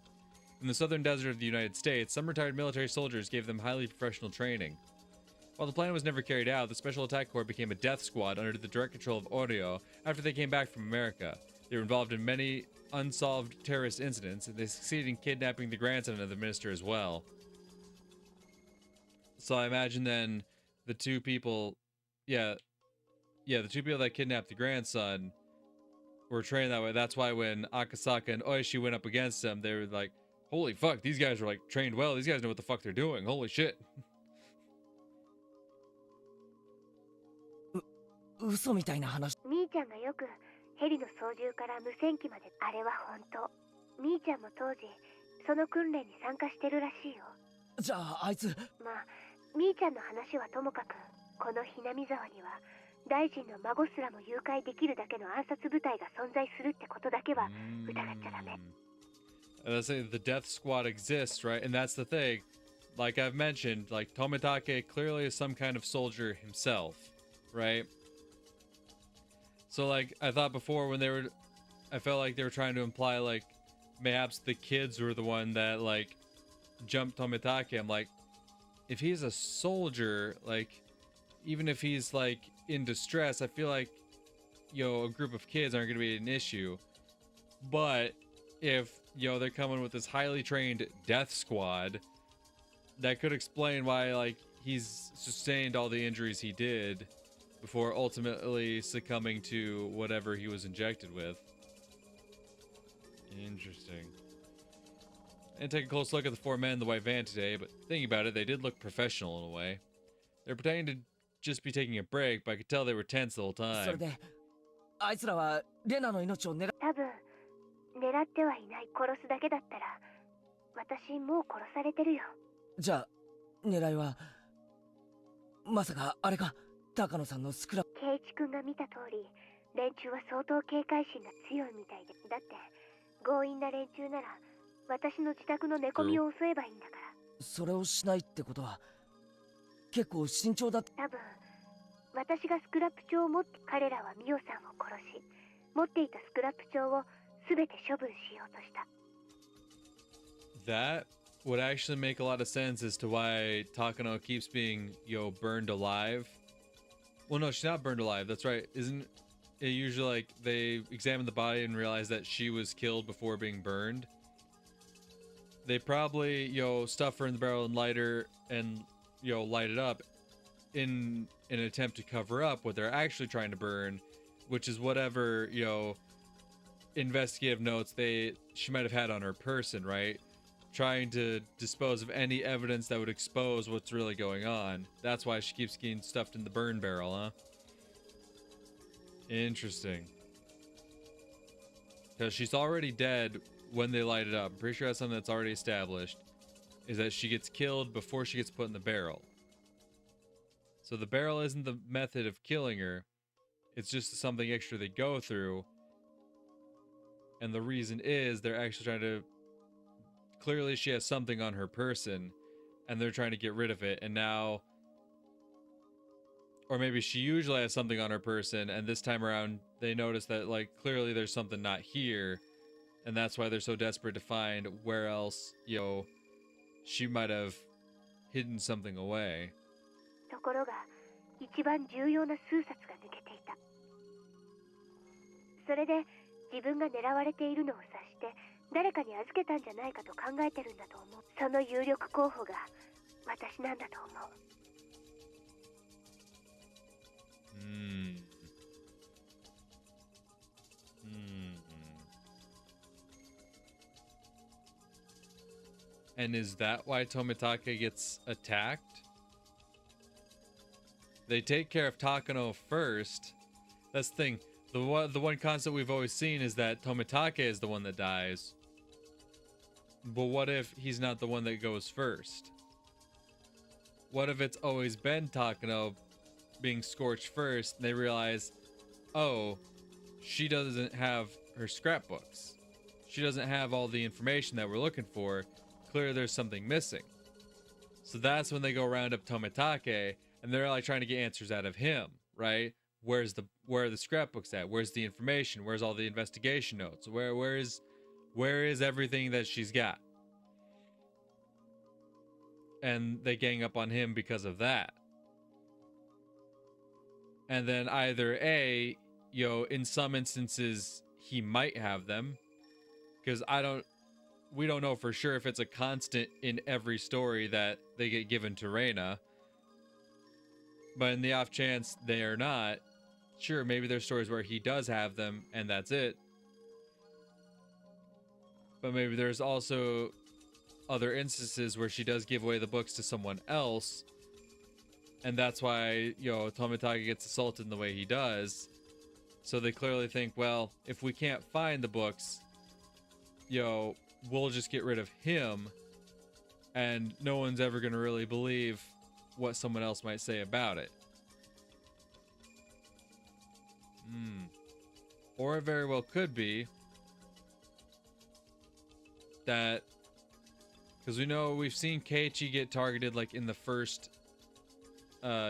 In the southern desert of the United States, some retired military soldiers gave them highly professional training. While the plan was never carried out, the Special Attack Corps became a death squad under the direct control of Oreo after they came back from America. They were involved in many unsolved terrorist incidents, and they succeeded in kidnapping the grandson of the minister as well. So I imagine then the two people, the two people that kidnapped the grandson were trained that way. That's why when Akasaka and Oishi went up against them, they were like, holy fuck, these guys are like trained well. These guys know what the fuck they're doing. Holy shit. 嘘みたいな話。みーちゃんがよくヘリの操縦から無線機まで、あれは本当。みーちゃんも当時その訓練に参加してるらしいよ。じゃああいつ。まあみーちゃんの話はともかく、このひなみ沢には大臣の孫すらも誘拐できるだけの暗殺部隊が存在するってことだけは疑っちゃダメ。Let's say the death squad exists, right? And that's the thing. Like I've mentioned, like Tomitake clearly is some kind of soldier himself, right? So like I thought before when I felt like they were trying to imply like mayhaps the kids were the one that like jumped Tomitake. I'm like, if he's a soldier, like even if he's like in distress, I feel like, a group of kids aren't gonna be an issue. But if, they're coming with this highly trained death squad, that could explain why like he's sustained all the injuries he did before ultimately succumbing to whatever he was injected with. Interesting. I didn't take a close look at the four men in the white van today, but thinking about it, they did look professional in a way. They're pretending to just be taking a break, but I could tell they were tense the whole それ time. であいつらはレナの命を狙っ。多分狙ってはいない。殺すだけだったら私もう殺されてるよ。じゃあ狙いはまさかあれか、高野さんのスクラップ。圭一君が見た通り、連中は相当警戒心が強いみたいで。だって強引な連中なら私の自宅の寝込みを襲えばいいんだから。それをしないってことは結構慎重だって。多分私がスクラップ帳を持って、彼らはミオさんを殺し、持っていたスクラップ帳を全て処分しようとした。That would actually make a lot of sense as to why Takano keeps being, burned alive. Well, no, she's not burned alive. That's right. Isn't it usually like they examine the body and realize that she was killed before being burned? They probably, stuff her in the barrel and light her and, light it up in an attempt to cover up what they're actually trying to burn, which is whatever, investigative notes she might have had on her person, right? Trying to dispose of any evidence that would expose what's really going on. That's why she keeps getting stuffed in the burn barrel, huh? Interesting. Because she's already dead when they light it up. I'm pretty sure that's something that's already established, is that she gets killed before she gets put in the barrel. So the barrel isn't the method of killing her. It's just something extra they go through. And the reason is they're actually trying to... Clearly she has something on her person, and they're trying to get rid of it, and now... Or maybe she usually has something on her person, and this time around they notice that, like, clearly there's something not here, and that's why they're so desperate to find where else, she might have hidden something away. ところが一番重要な数冊が抜けていた。それで自分が狙われているのを察して誰かに預けたんじゃないかと考えてるんだと思う。その有力候補が私なんだと思う。And is that why Tomitake gets attacked? They take care of Takano first. That's the thing. The one concept we've always seen is that Tomitake is the one that dies. But what if he's not the one that goes first? What if it's always been Takano being scorched first, and they realize, oh, she doesn't have her scrapbooks. She doesn't have all the information that we're looking for. Clearly there's something missing. So that's when they go round up Tomitake, and they're like trying to get answers out of him, right? Where are the scrapbooks at? Where's the information? Where's all the investigation notes? Where is everything that she's got? And they gang up on him because of that. And then either A, in some instances he might have them, because we don't know for sure if it's a constant in every story that they get given to Rena. But in the off chance they are not, sure, maybe there's stories where he does have them and that's it. But maybe there's also other instances where she does give away the books to someone else, and that's why, Tomitake gets assaulted in the way he does. So they clearly think, well, if we can't find the books, we'll just get rid of him, and no one's ever going to really believe what someone else might say about it. Or it very well could be that, because we know we've seen Keiichi get targeted like in the first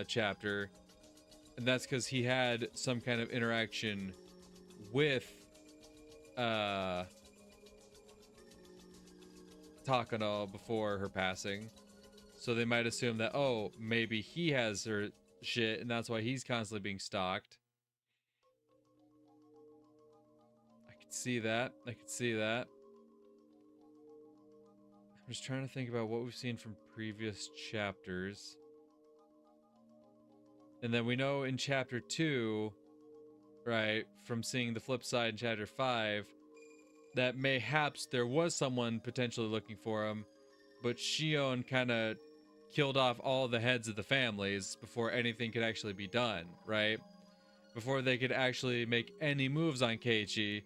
chapter, and that's because he had some kind of interaction with Takano before her passing. So they might assume that, oh, maybe he has her shit and that's why he's constantly being stalked. I could see that. I'm just trying to think about what we've seen from previous chapters. And then we know in chapter 2, right, from seeing the flip side in chapter 5, that mayhaps there was someone potentially looking for him, but Shion kind of killed off all the heads of the families before anything could actually be done, right? Before they could actually make any moves on Keiichi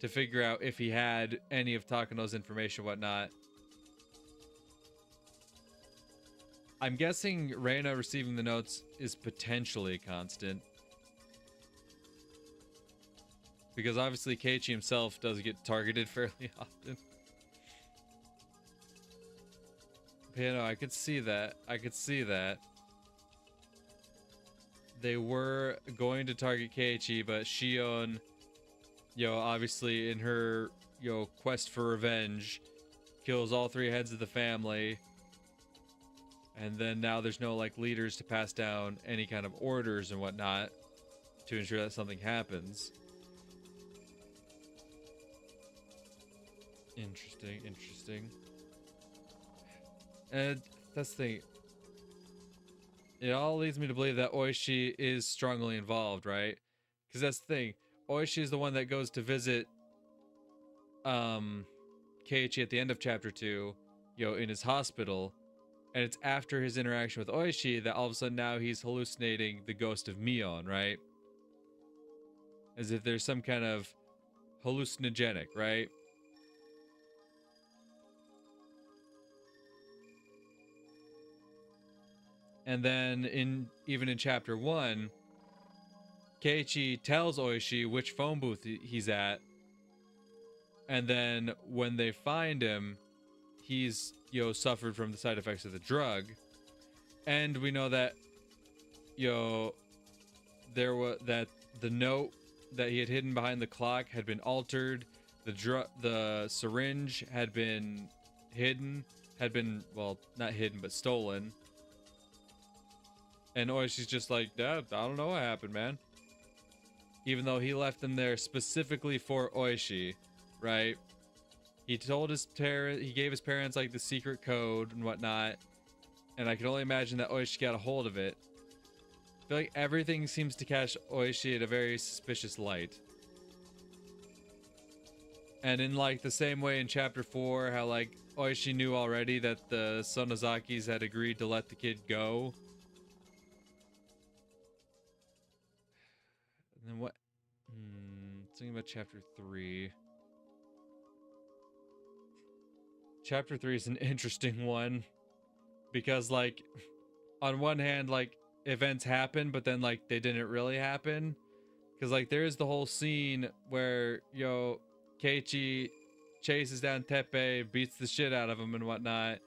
to figure out if he had any of Takano's information, whatnot. I'm guessing Rena receiving the notes is potentially constant, because obviously Keiichi himself does get targeted fairly often. But yeah, no, I could see that. They were going to target Keiichi, but Shion, obviously in her, quest for revenge, kills all 3 heads of the family. And then now there's no like leaders to pass down any kind of orders and whatnot to ensure that something happens. Interesting. And that's the thing. It all leads me to believe that Oishi is strongly involved, right? Because that's the thing. Oishi is the one that goes to visit Keiichi at the end of chapter 2, in his hospital. And it's after his interaction with Oishi that all of a sudden now he's hallucinating the ghost of Mion, right? As if there's some kind of hallucinogenic, right? And then even in chapter 1, Keiichi tells Oishi which phone booth he's at. And then when they find him, he's suffered from the side effects of the drug, and we know that there was that the note that he had hidden behind the clock had been altered. The syringe had been not hidden but stolen. And Oishi's just like, Dad, I don't know what happened, man. Even though he left them there specifically for Oishi, right? He told he gave his parents like the secret code and whatnot, and I can only imagine that Oishi got a hold of it. I feel like everything seems to catch Oishi at a very suspicious light. And in like the same way in chapter 4, how like Oishi knew already that the Sonozakis had agreed to let the kid go. And then what? Thinking about chapter 3. Chapter 3 is an interesting one, because like on one hand, like events happen, but then like they didn't really happen, because like there is the whole scene where Keiichi chases down Teppei, beats the shit out of him and whatnot,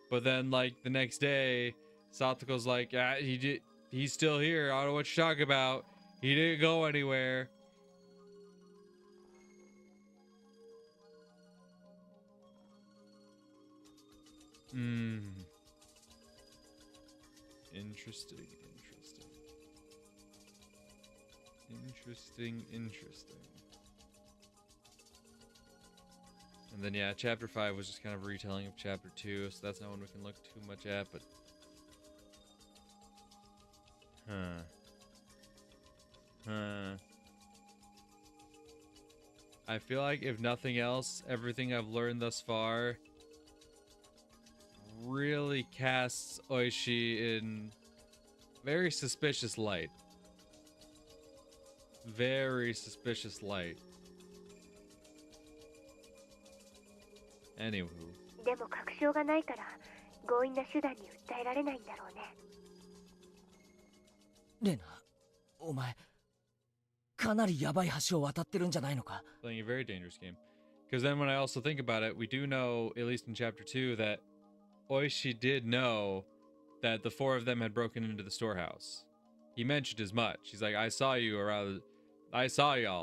But then, like, the next day, Satoko's like, he's still here. I don't know what you're talking about. He didn't go anywhere. Interesting. And then, yeah, chapter 5 was just kind of a retelling of chapter 2, so that's not one we can look too much at, but... I feel like, if nothing else, everything I've learned thus far really casts Oishi in very suspicious light. Very suspicious light. Anywho. でも確証がないから強引な手段に訴えられないんだろうね。レナ、お前かなりヤバい橋を渡ってるんじゃないのか? Playing a very dangerous game. Because then when I also think about it, we do know, at least in chapter 2, that Oishi did know that the 4 of them had broken into the storehouse. He mentioned as much. He's like, I saw y'all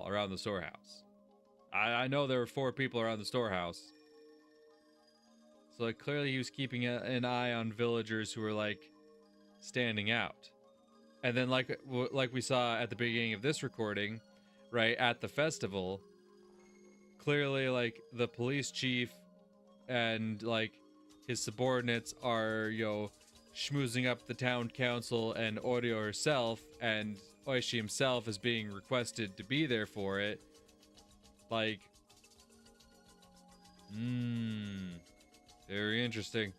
around the storehouse. I know there were 4 people around the storehouse. So like, clearly he was keeping an eye on villagers who were like standing out. And then like we saw at the beginning of this recording, right, at the festival, clearly like the police chief and like his subordinates are, you know, schmoozing up the town council and Oreo herself, and Oishi himself is being requested to be there for it. Like, very interesting.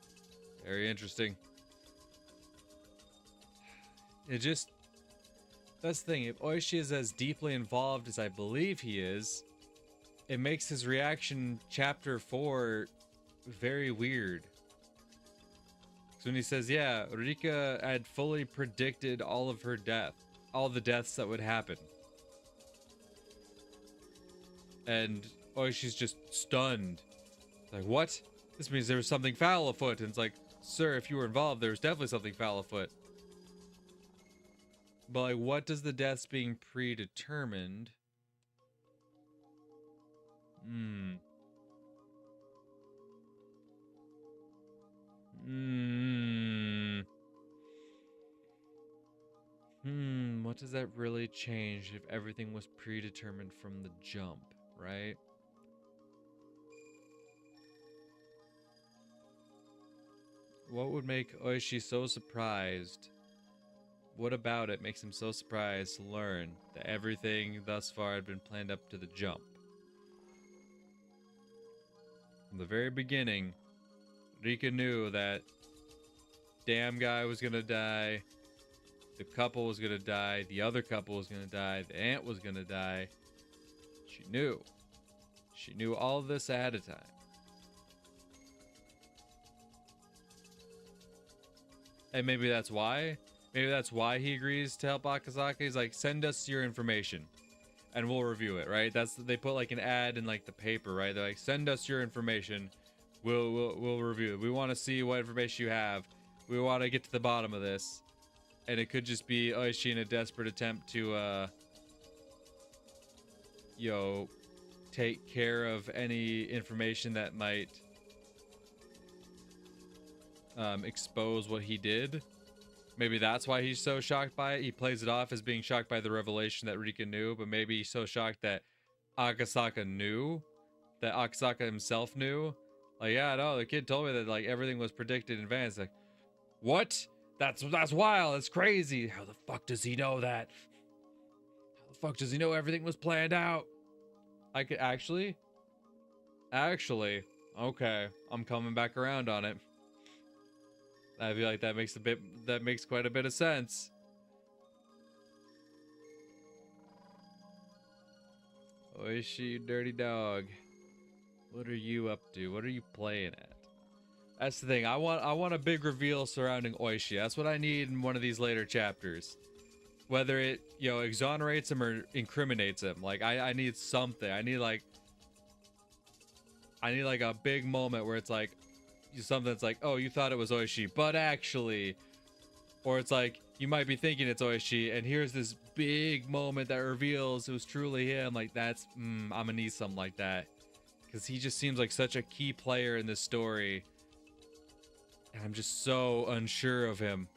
Very interesting. It just, that's the thing, if Oishi is as deeply involved as I believe he is, it makes his reaction chapter 4 very weird. So when he says, yeah, Rika had fully predicted all of her death, all the deaths that would happen. And Oishi's just stunned. Like, what? This means there was something foul afoot. And it's like, sir, if you were involved, there was definitely something foul afoot. But like, what does the deaths being predetermined? What does that really change if everything was predetermined from the jump, right? What would make Oishi so surprised? What about it makes him so surprised to learn that everything thus far had been planned up to the jump? From the very beginning, Rika knew that damn guy was gonna die, the couple was gonna die, the other couple was gonna die, the aunt was gonna die. She knew. She knew all of this ahead of time. And maybe that's why. Maybe that's why he agrees to help Akasaka. He's like, send us your information and we'll review it, right? They put like an ad in like the paper, right? They're like, send us your information. We'll review it. We want to see what information you have. We want to get to the bottom of this. And it could just be Oishi in a desperate attempt to, you know, take care of any information that might expose what he did. Maybe that's why he's so shocked by it. He plays it off as being shocked by the revelation that Rika knew, but maybe he's so shocked that Akasaka knew, that Akasaka himself knew. Like, yeah, no, the kid told me that like everything was predicted in advance. Like, what? That's wild. That's crazy. How the fuck does he know that? How the fuck does he know everything was planned out? I could actually, okay, I'm coming back around on it. I feel like that makes quite a bit of sense. Oishi, you dirty dog. What are you up to? What are you playing at? That's the thing. I want a big reveal surrounding Oishi. That's what I need in one of these later chapters. Whether it, you know, exonerates him or incriminates him. Like I need something. I need like a big moment where it's like, something that's like, oh, you thought it was Oishi, but actually, or it's like you might be thinking it's Oishi, and here's this big moment that reveals it was truly him. Like that's, I'm gonna need something like that, because he just seems like such a key player in this story, and I'm just so unsure of him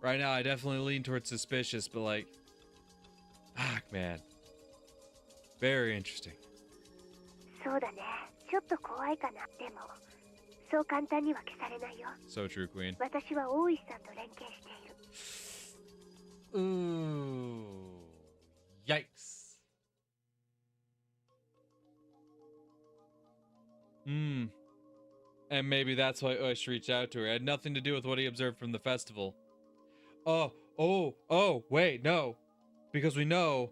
right now. I definitely lean towards suspicious, but like, man, very interesting. そうだね。ちょっと怖いかな。でも、そう簡単には消されないよ。So true, Queen. 私は大石さんと連携している。Ooh, yikes. And maybe that's why Oishi reached out to her. It had nothing to do with what he observed from the festival. Wait, no. Because we know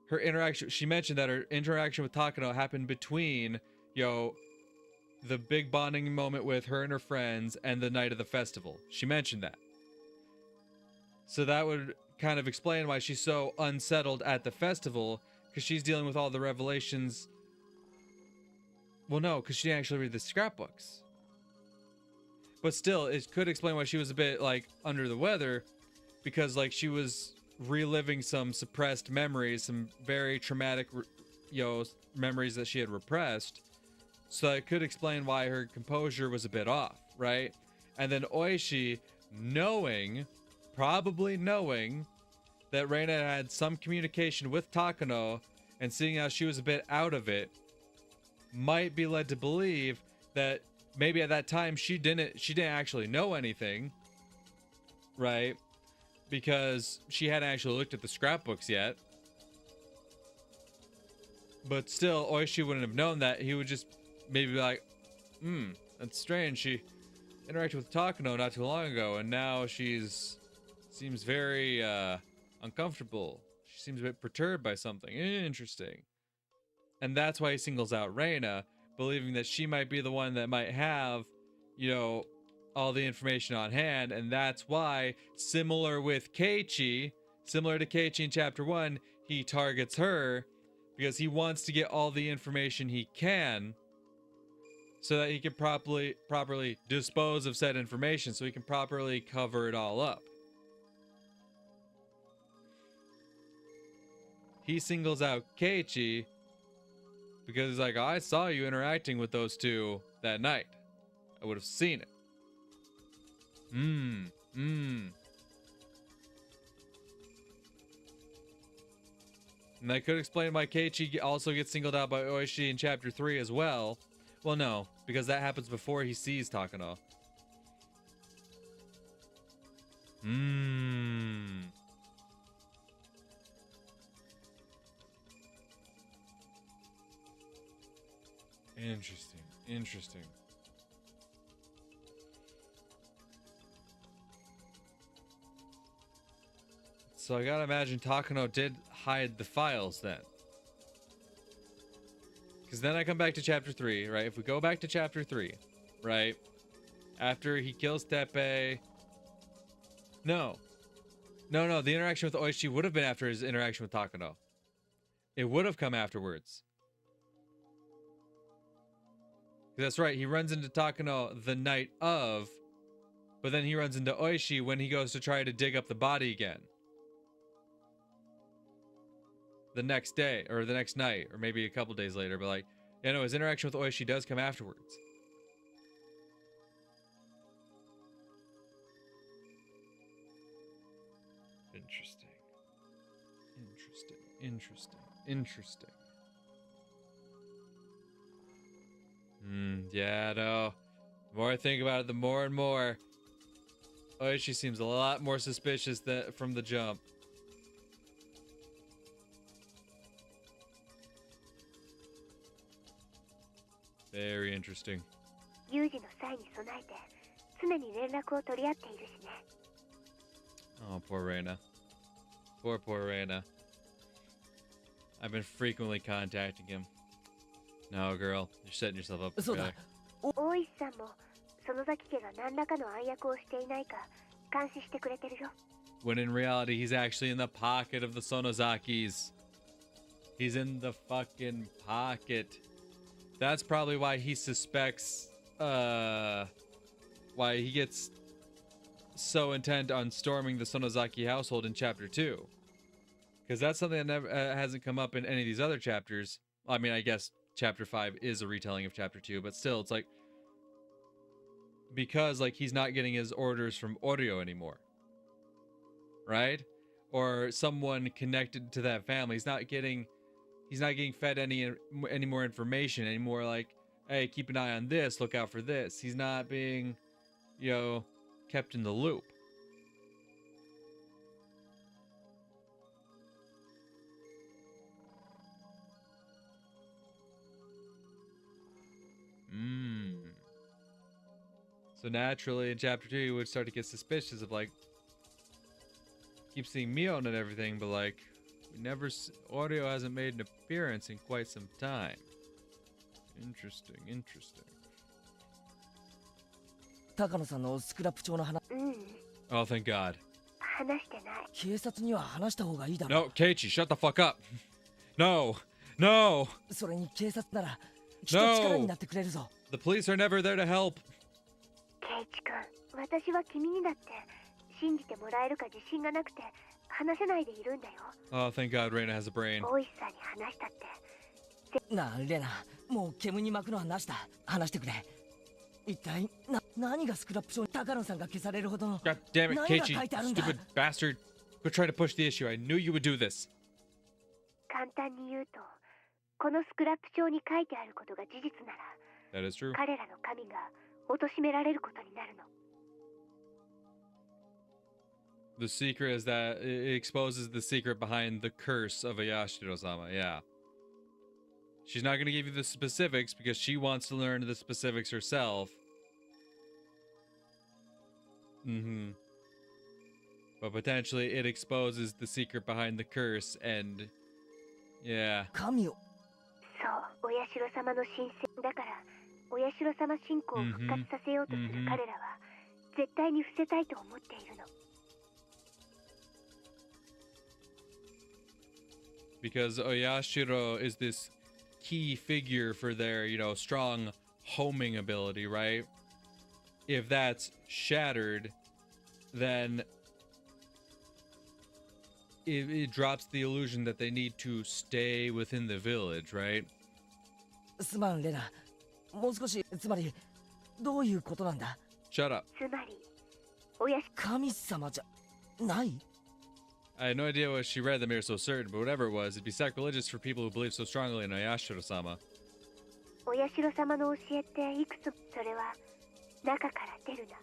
her interaction, she mentioned that her interaction with Takano happened between, the big bonding moment with her and her friends and the night of the festival. She mentioned that. So that would kind of explain why she's so unsettled at the festival, because she's dealing with all the revelations. Well, no, because she didn't actually read the scrapbooks. But still, it could explain why she was a bit, like, under the weather, because, like, she was reliving some suppressed memories, some very traumatic, memories that she had repressed. So it could explain why her composure was a bit off, right? And then Oishi, probably knowing that Rena had some communication with Takano, and seeing how she was a bit out of it, might be led to believe that maybe at that time she didn't actually know anything, right? Because she hadn't actually looked at the scrapbooks yet. But still, Oishi wouldn't have known that. He would just maybe be like, that's strange. She interacted with Takano not too long ago, and now seems very uncomfortable. She seems a bit perturbed by something. Interesting. And that's why he singles out Rena, believing that she might be the one that might have, all the information on hand. And that's why, similar to Keiichi in chapter 1, he targets her, because he wants to get all the information he can so that he can properly dispose of said information, so he can properly cover it all up. He singles out Keiichi because he's like, I saw you interacting with those two that night. I would have seen it. And that could explain why Keiichi also gets singled out by Oishi in chapter 3 as well. Well, no, because that happens before he sees Takano. Interesting. So I gotta imagine Takano did hide the files then. Because then I come back to chapter 3, right? If we go back to chapter 3, right? After he kills Teppei. No, the interaction with Oishi would have been after his interaction with Takano. It would have come afterwards. That's right, he runs into Takano the night of, but then he runs into Oishi when he goes to try to dig up the body again. The next day, or the next night, or maybe a couple days later, but like, his interaction with Oishi does come afterwards. Interesting. Yeah, no. The more I think about it, the more and more Oishi seems a lot more suspicious from the jump. Very interesting. 有事の際に備えて常に連絡を取り合っているしね。 Oh, poor Rena. Poor Rena. I've been frequently contacting him. No, girl, you're setting yourself up for failure. 大石さんも園崎家が何らかの暗躍をしていないか監視してくれてるよ。 When in reality, he's actually in the pocket of the Sonozakis. He's in the fucking pocket. That's probably why he suspects why he gets so intent on storming the Sonozaki household in chapter 2. Because that's something that never hasn't come up in any of these other chapters. I mean, I guess chapter 5 is a retelling of chapter 2, but still, it's like, because like he's not getting his orders from Oryo anymore, right? Or someone connected to that family. He's not getting fed any more information, any more like, hey, keep an eye on this, look out for this. He's not being, kept in the loop. So naturally, in chapter 2, you would start to get suspicious of like, keep seeing Mion and everything, but like, Oryo hasn't made an appearance in quite some time. Interesting. 高野さんのスクラップ帳の話。Oh, thank God. 話してない。警察には話した方がいいだろ。 No, Keiichi, shut the fuck up. No. それに警察なら人力になってくれるぞ。 The police are never there to help. ケイチ君、私は君にだって信じてもらえるか自信がなくて話せないでいるんだよ。 Oh, thank God, Rena has a brain. 大石さんに話したって。なあ、レナ、もう煙に巻くのはなしだ。話してくれ。一体何がスクラップ帳に高野さんが消されるほどの God damn it, 何が Keiichi, 書いてあるんだ。 stupid bastard. Quit trying to push the issue. I knew you would do this. 簡単に言うと、このスクラップ帳に書いてあることが事実なら、 That is true. 彼らの神が貶められることになるの。 The secret is that it exposes the secret behind the curse of Oyashiro-sama. Yeah. She's not going to give you the specifics because she wants to learn the specifics herself. But potentially it exposes the secret behind the curse and yeah. 神を。そう、お社様の神聖だから、お社様信仰を復活させようとする彼らは、絶対に伏せたいと思っているの。 Because Oyashiro is this key figure for their, strong homing ability, right? If that's shattered, then it drops the illusion that they need to stay within the village, right? すまん、レナ。もう少し、つまり、どういうことなんだ？ Shut up. つまり、お社神様じゃない？ I had no idea what she read that made her so certain, but whatever it was, it'd be sacrilegious for people who believe so strongly in Oyashiro-sama. お社様の教えっていくつ？それは中から出るな。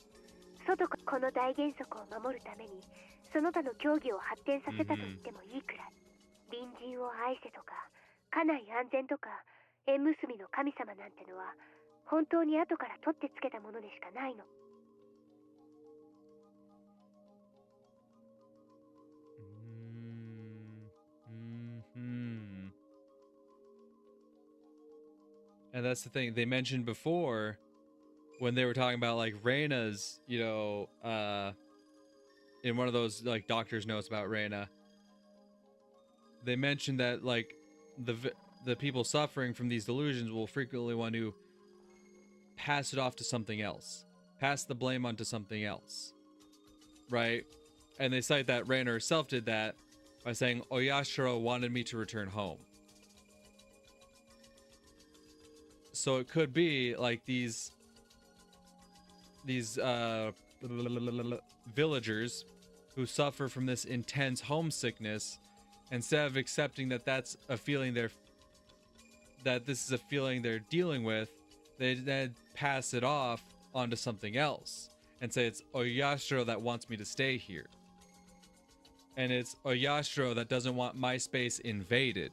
外かこの大原則を守るためにその他の競技を発展させたと言ってもいいくらい。隣人を愛せとか家内安全とか縁結びの神様なんてのは本当に後から取ってつけたものでしかないの。 And that's the thing they mentioned before when they were talking about like Reina's, in one of those like doctor's notes about Rena. They mentioned that like the people suffering from these delusions will frequently want to pass it off to something else, pass the blame onto something else, right? And they cite that Rena herself did that by saying Oyashiro wanted me to return home. So it could be like these villagers who suffer from this intense homesickness, instead of accepting that that's a feeling that this is a feeling they're dealing with, they then pass it off onto something else and say it's Oyashiro that wants me to stay here. And it's Oyashiro that doesn't want my space invaded.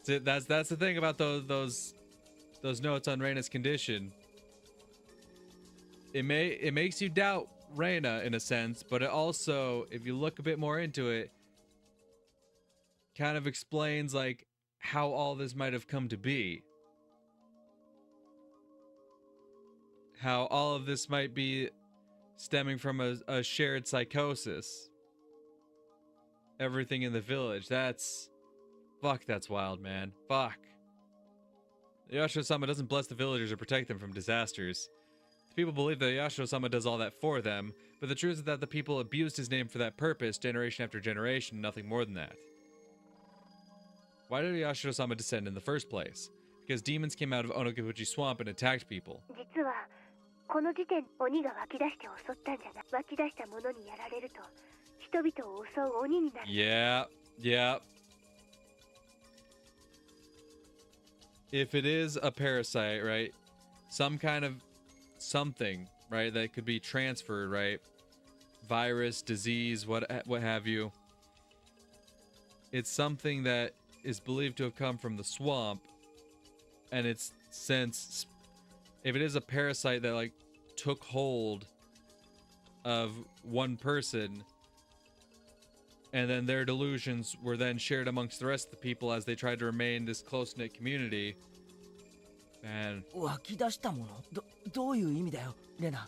So that's the thing about those notes on Reina's condition. It makes you doubt Rena in a sense, but it also, if you look a bit more into it, kind of explains like how all this might have come to be. How all of this might be stemming from a shared psychosis. Everything in the village. Fuck, that's wild, man. Fuck. Yashiro-sama doesn't bless the villagers or protect them from disasters. The people believe that Yashiro-sama does all that for them, but the truth is that the people abused his name for that purpose generation after generation, nothing more than that. Why did Yashiro-sama descend in the first place? Because demons came out of Onoguchi Swamp and attacked people. 実はこの時点鬼が湧き出して襲ったんじゃない。湧き出したものにやられると人々を襲う鬼になる。 Yeah. If it is a parasite, right? Some kind of something, right? That could be transferred, right? Virus, disease, what have you. It's something that is believed to have come from the swamp, and it's since if it is a parasite that like took hold of one person, and then their delusions were then shared amongst the rest of the people as they tried to remain this close-knit community. Man. 湧き出したものどういう意味だよレナ。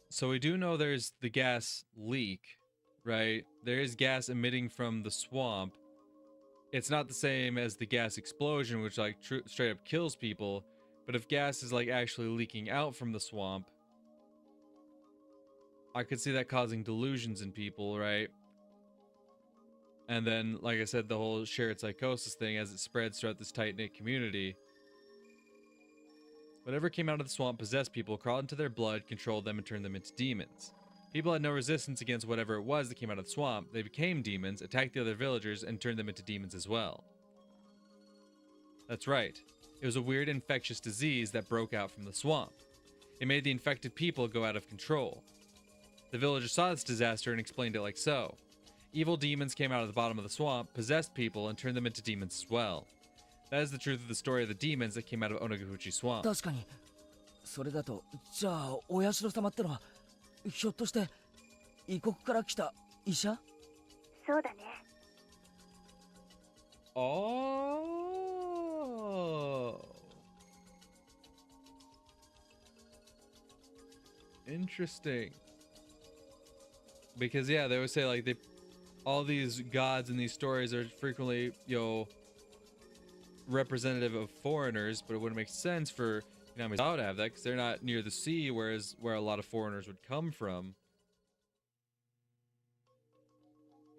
So we do know there's the gas leak, right? There is gas emitting from the swamp. It's not the same as the gas explosion, which like straight up kills people. But if gas is like actually leaking out from the swamp, I could see that causing delusions in people, right? And then, like I said, the whole shared psychosis thing as it spreads throughout this tight-knit community. Whatever came out of the swamp possessed people, crawled into their blood, controlled them, and turned them into demons. People had no resistance against whatever it was that came out of the swamp. They became demons, attacked the other villagers, and turned them into demons as well. That's right. It was a weird infectious disease that broke out from the swamp. It made the infected people go out of control. The villagers saw this disaster and explained it like so. Evil demons came out of the bottom of the swamp, possessed people, and turned them into demons as well. That is the truth of the story of the demons that came out of Onoguchi Swamp. 確かにそれだとじゃあお社様ってのはひょっとして異国から来た医者？そうだね。 Oh. Interesting. Because yeah, they would say like all these gods in these stories are frequently, representative of foreigners, but it wouldn't make sense for Hinamizawa to have that because they're not near the sea, whereas where a lot of foreigners would come from.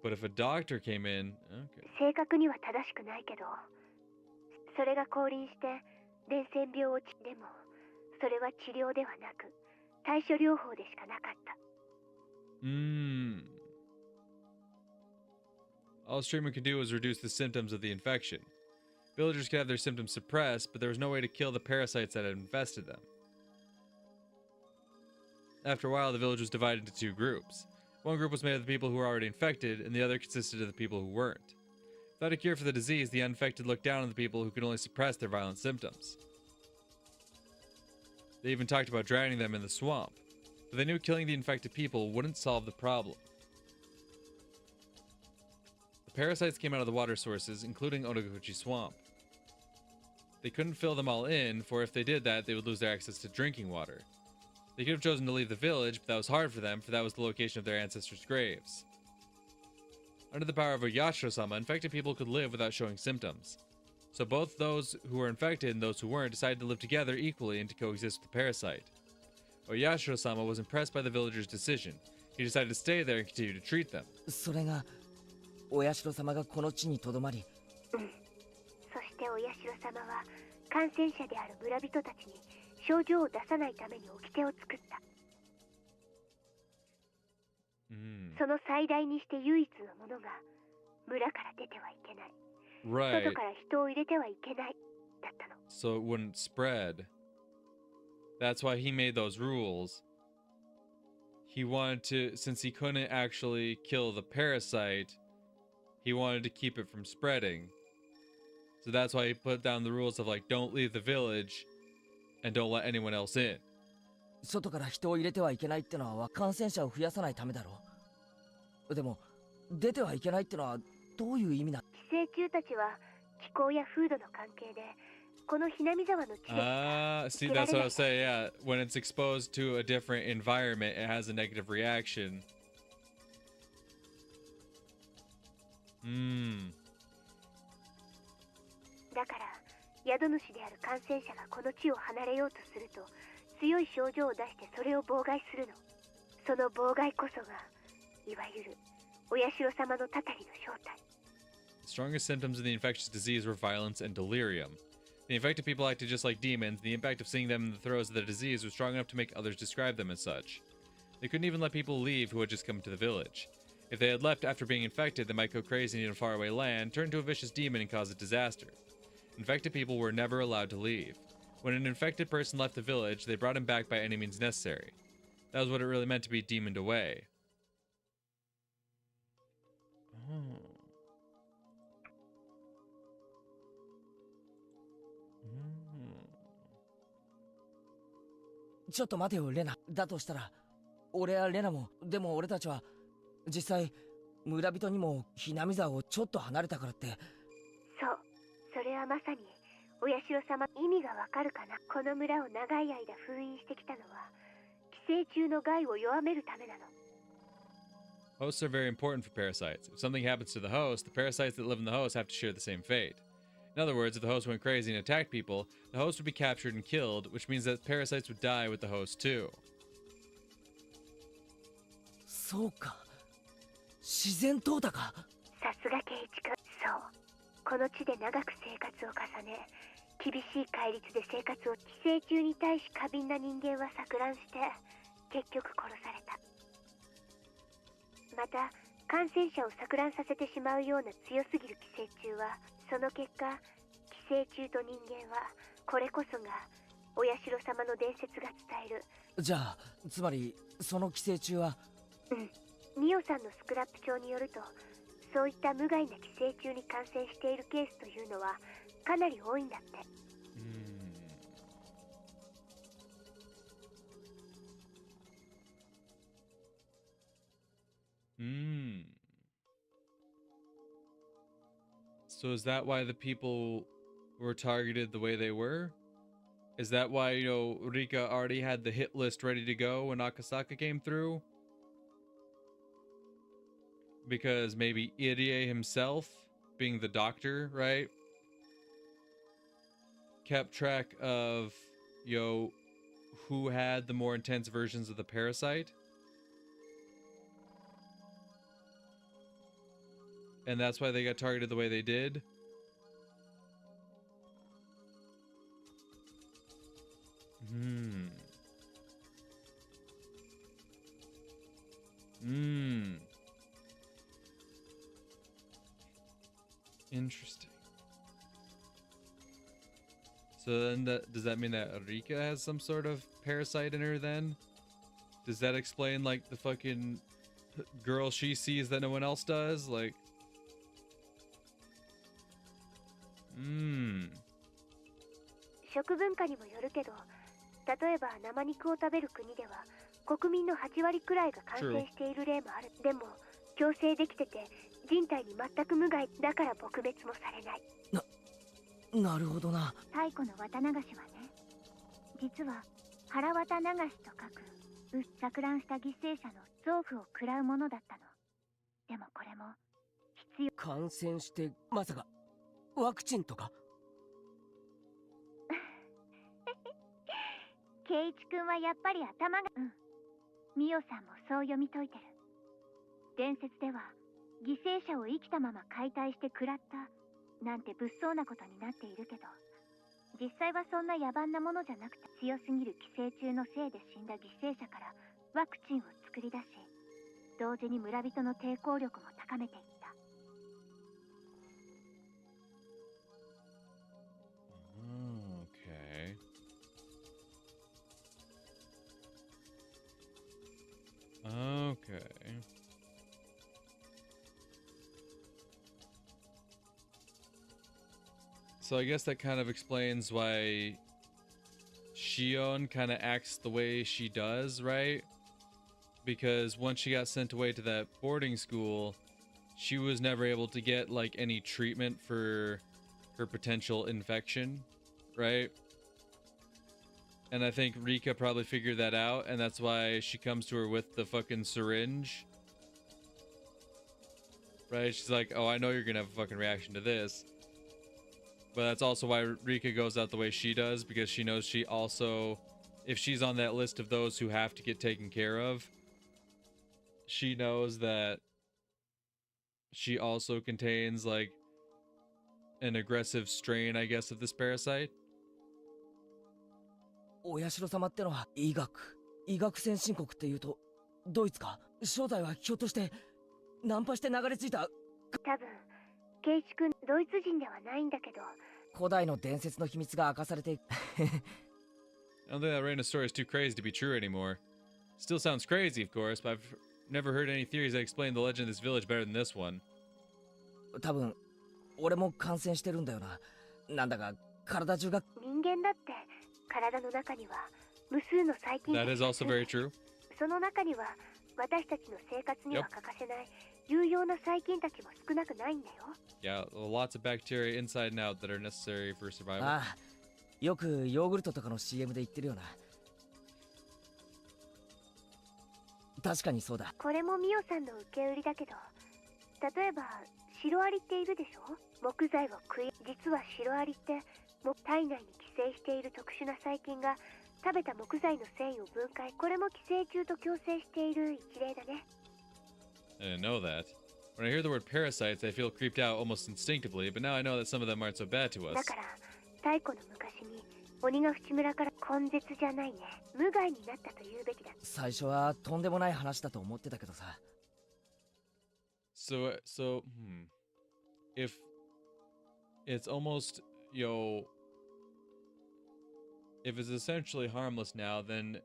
But if a doctor came in, okay. 正確には正しくないけど、それが降臨して伝染病をでも、それは治療ではなく対処療法でしかなかった。All Streamer could do was reduce the symptoms of the infection. Villagers could have their symptoms suppressed, but there was no way to kill the parasites that had infested them. After a while, the village was divided into two groups. One group was made of the people who were already infected, and the other consisted of the people who weren't. Without a cure for the disease, the uninfected looked down on the people who could only suppress their violent symptoms. They even talked about drowning them in the swamp, but they knew killing the infected people wouldn't solve the problem. The parasites came out of the water sources, including Onoguchi Swamp. They couldn't fill them all in, for if they did that, they would lose their access to drinking water. They could have chosen to leave the village, but that was hard for them, for that was the location of their ancestors' graves. Under the power of Oyashiro-sama, infected people could live without showing symptoms. So both those who were infected and those who weren't decided to live together equally and to coexist with the parasite. Oyashiro-sama was impressed by the villagers' decision. He decided to stay there and continue to treat them. それがお社様がこの地にとどまり。そしてお社様は感染者である村人たちに症状を出さないために掟を作った。その最大にして唯一のものが村から出てはいけない。Right. 外から人を入れてはいけないだったの。So it wouldn't spread. That's why he made those rules. He wanted to, since he couldn't actually kill the parasite, he wanted to keep it from spreading. So that's why he put down the rules of like, don't leave the village and don't let anyone else in. 外から人を入れてはいけないってのは感染者を増やさないためだろう。でも出てはいけないってのはどういう意味な？寄生虫たちは気候や風土の関係でこのひなみ沢の地で see, that's what I was saying. Yeah, when it's exposed to a different environment, it has a negative reaction. だから宿主である感染者がこの地を離れようとすると強い症状を出してそれを妨害するの。その妨害こそがいわゆるお社様のたたりの正体。 The strongest symptoms of the infectious disease were violence and delirium. The infected people acted just like demons. The impact of seeing them in the throes of the disease was strong enough to make others describe them as such. They couldn't even let people leave who had just come to the village. If they had left after being infected, they might go crazy in a faraway land, turn into a vicious demon, and cause a disaster. Infected people were never allowed to leave. When an infected person left the village, they brought him back by any means necessary. That was what it really meant to be demoned away. Oh. ちょっと待てよレナ。だとしたら俺やレナも、でも俺たちは実際村人にもひなみ沢をちょっと離れたからって。そう、それはまさにお社様。意味がわかるかな。この村を長い間封印してきたのは寄生虫の害を弱めるためなの。 Hosts are very important for parasites. If something happens to the host, the parasites that live in the host have to share the same fate. In other words, if the host went crazy and attacked people, the host would be captured and killed, which means that parasites would die with the host too. そうか、自然淘汰か。さすが圭一君。そう、この地で長く生活を重ね、厳しい戒律で生活を。寄生虫に対し過敏な人間は錯乱して結局殺された。また感染者を錯乱させてしまうような強すぎる寄生虫は、その結果寄生虫と人間は、これこそがお社様の伝説が伝える。じゃあつまりその寄生虫は。ミオさんのスクラップ帳によると、そういった無害な寄生虫に感染しているケースというのはかなり多いんだって。So is that why the people were targeted the way they were? Is that why, you know, Rika already had the hit list ready to go when Akasaka came through? Because maybe Irie himself, being the doctor, right, kept track of, you know, who had the more intense versions of the parasite? And that's why they got targeted the way they did? Interesting. So then does that mean that Rika has some sort of parasite in her then? Does that explain like the fucking girl she sees that no one else does? Like,食文化にもよるけど、例えば生肉を食べる国では国民の8割くらいが感染している例もある。でも強制できてて人体に全く無害だから撲滅もされない。なるほどな。太古の綿流しはね、実は腹綿流しと書く錯乱した犠牲者の臓腑を食らうものだったの。でもこれも必要。感染してまさかワクチンとか？圭一君はやっぱり頭が。ミオさんもそう読み解いてる。伝説では犠牲者を生きたまま解体して食らったなんて物騒なことになっているけど、実際はそんな野蛮なものじゃなくて、強すぎる寄生虫のせいで死んだ犠牲者からワクチンを作り出し、同時に村人の抵抗力も高めていった。Okay. Okay. So I guess that kind of explains why Shion kind of acts the way she does, right? Because once she got sent away to that boarding school, she was never able to get like any treatment for her potential infection, right? And I think Rika probably figured that out, and that's why she comes to her with the fucking syringe. Right? She's like, oh, I know you're gonna have a fucking reaction to this. But that's also why Rika goes out the way she does, because she knows she also, if she's on that list of those who have to get taken care of, she knows that she also contains, like, an aggressive strain, I guess, of this parasite. お社様ってのは医学先進国っていうとドイツか。正体はひょっとしてナンパして流れ着いた。多分ケイチ君ドイツ人ではないんだけど。古代の伝説の秘密が明かされて。I don't think that Rena's story is too crazy to be true anymore. Still sounds crazy, of course, but I've never heard any theories that explain the legend of this village better than this one. 多分俺も感染してるんだよな。なんだか体中が。人間だって体の中には無数の細菌。That is also very true. その中には私たちの生活には欠かせない有用な細菌たちも少なくないんだよ。Yeah, lots of bacteria inside and out that are necessary for survival. ああ、よくヨーグルトとかの CM で言ってるよな。確かにそうだ。これもミオさんの受け売りだけど、例えばシロアリっているでしょ。木材を食い、実はシロアリって体内に寄生している特殊な細菌が食べた木材の繊維を分解、これも寄生虫と共生している一例だね。I didn't know that. When I hear the word parasites, I feel creeped out almost instinctively, but now I know that some of them aren't so bad to us. だから太古の昔に鬼が淵村から根絶じゃないね、無害になったと言うべきだ。最初はとんでもない話だと思ってたけどさ。If it's almost, if it's essentially harmless now, then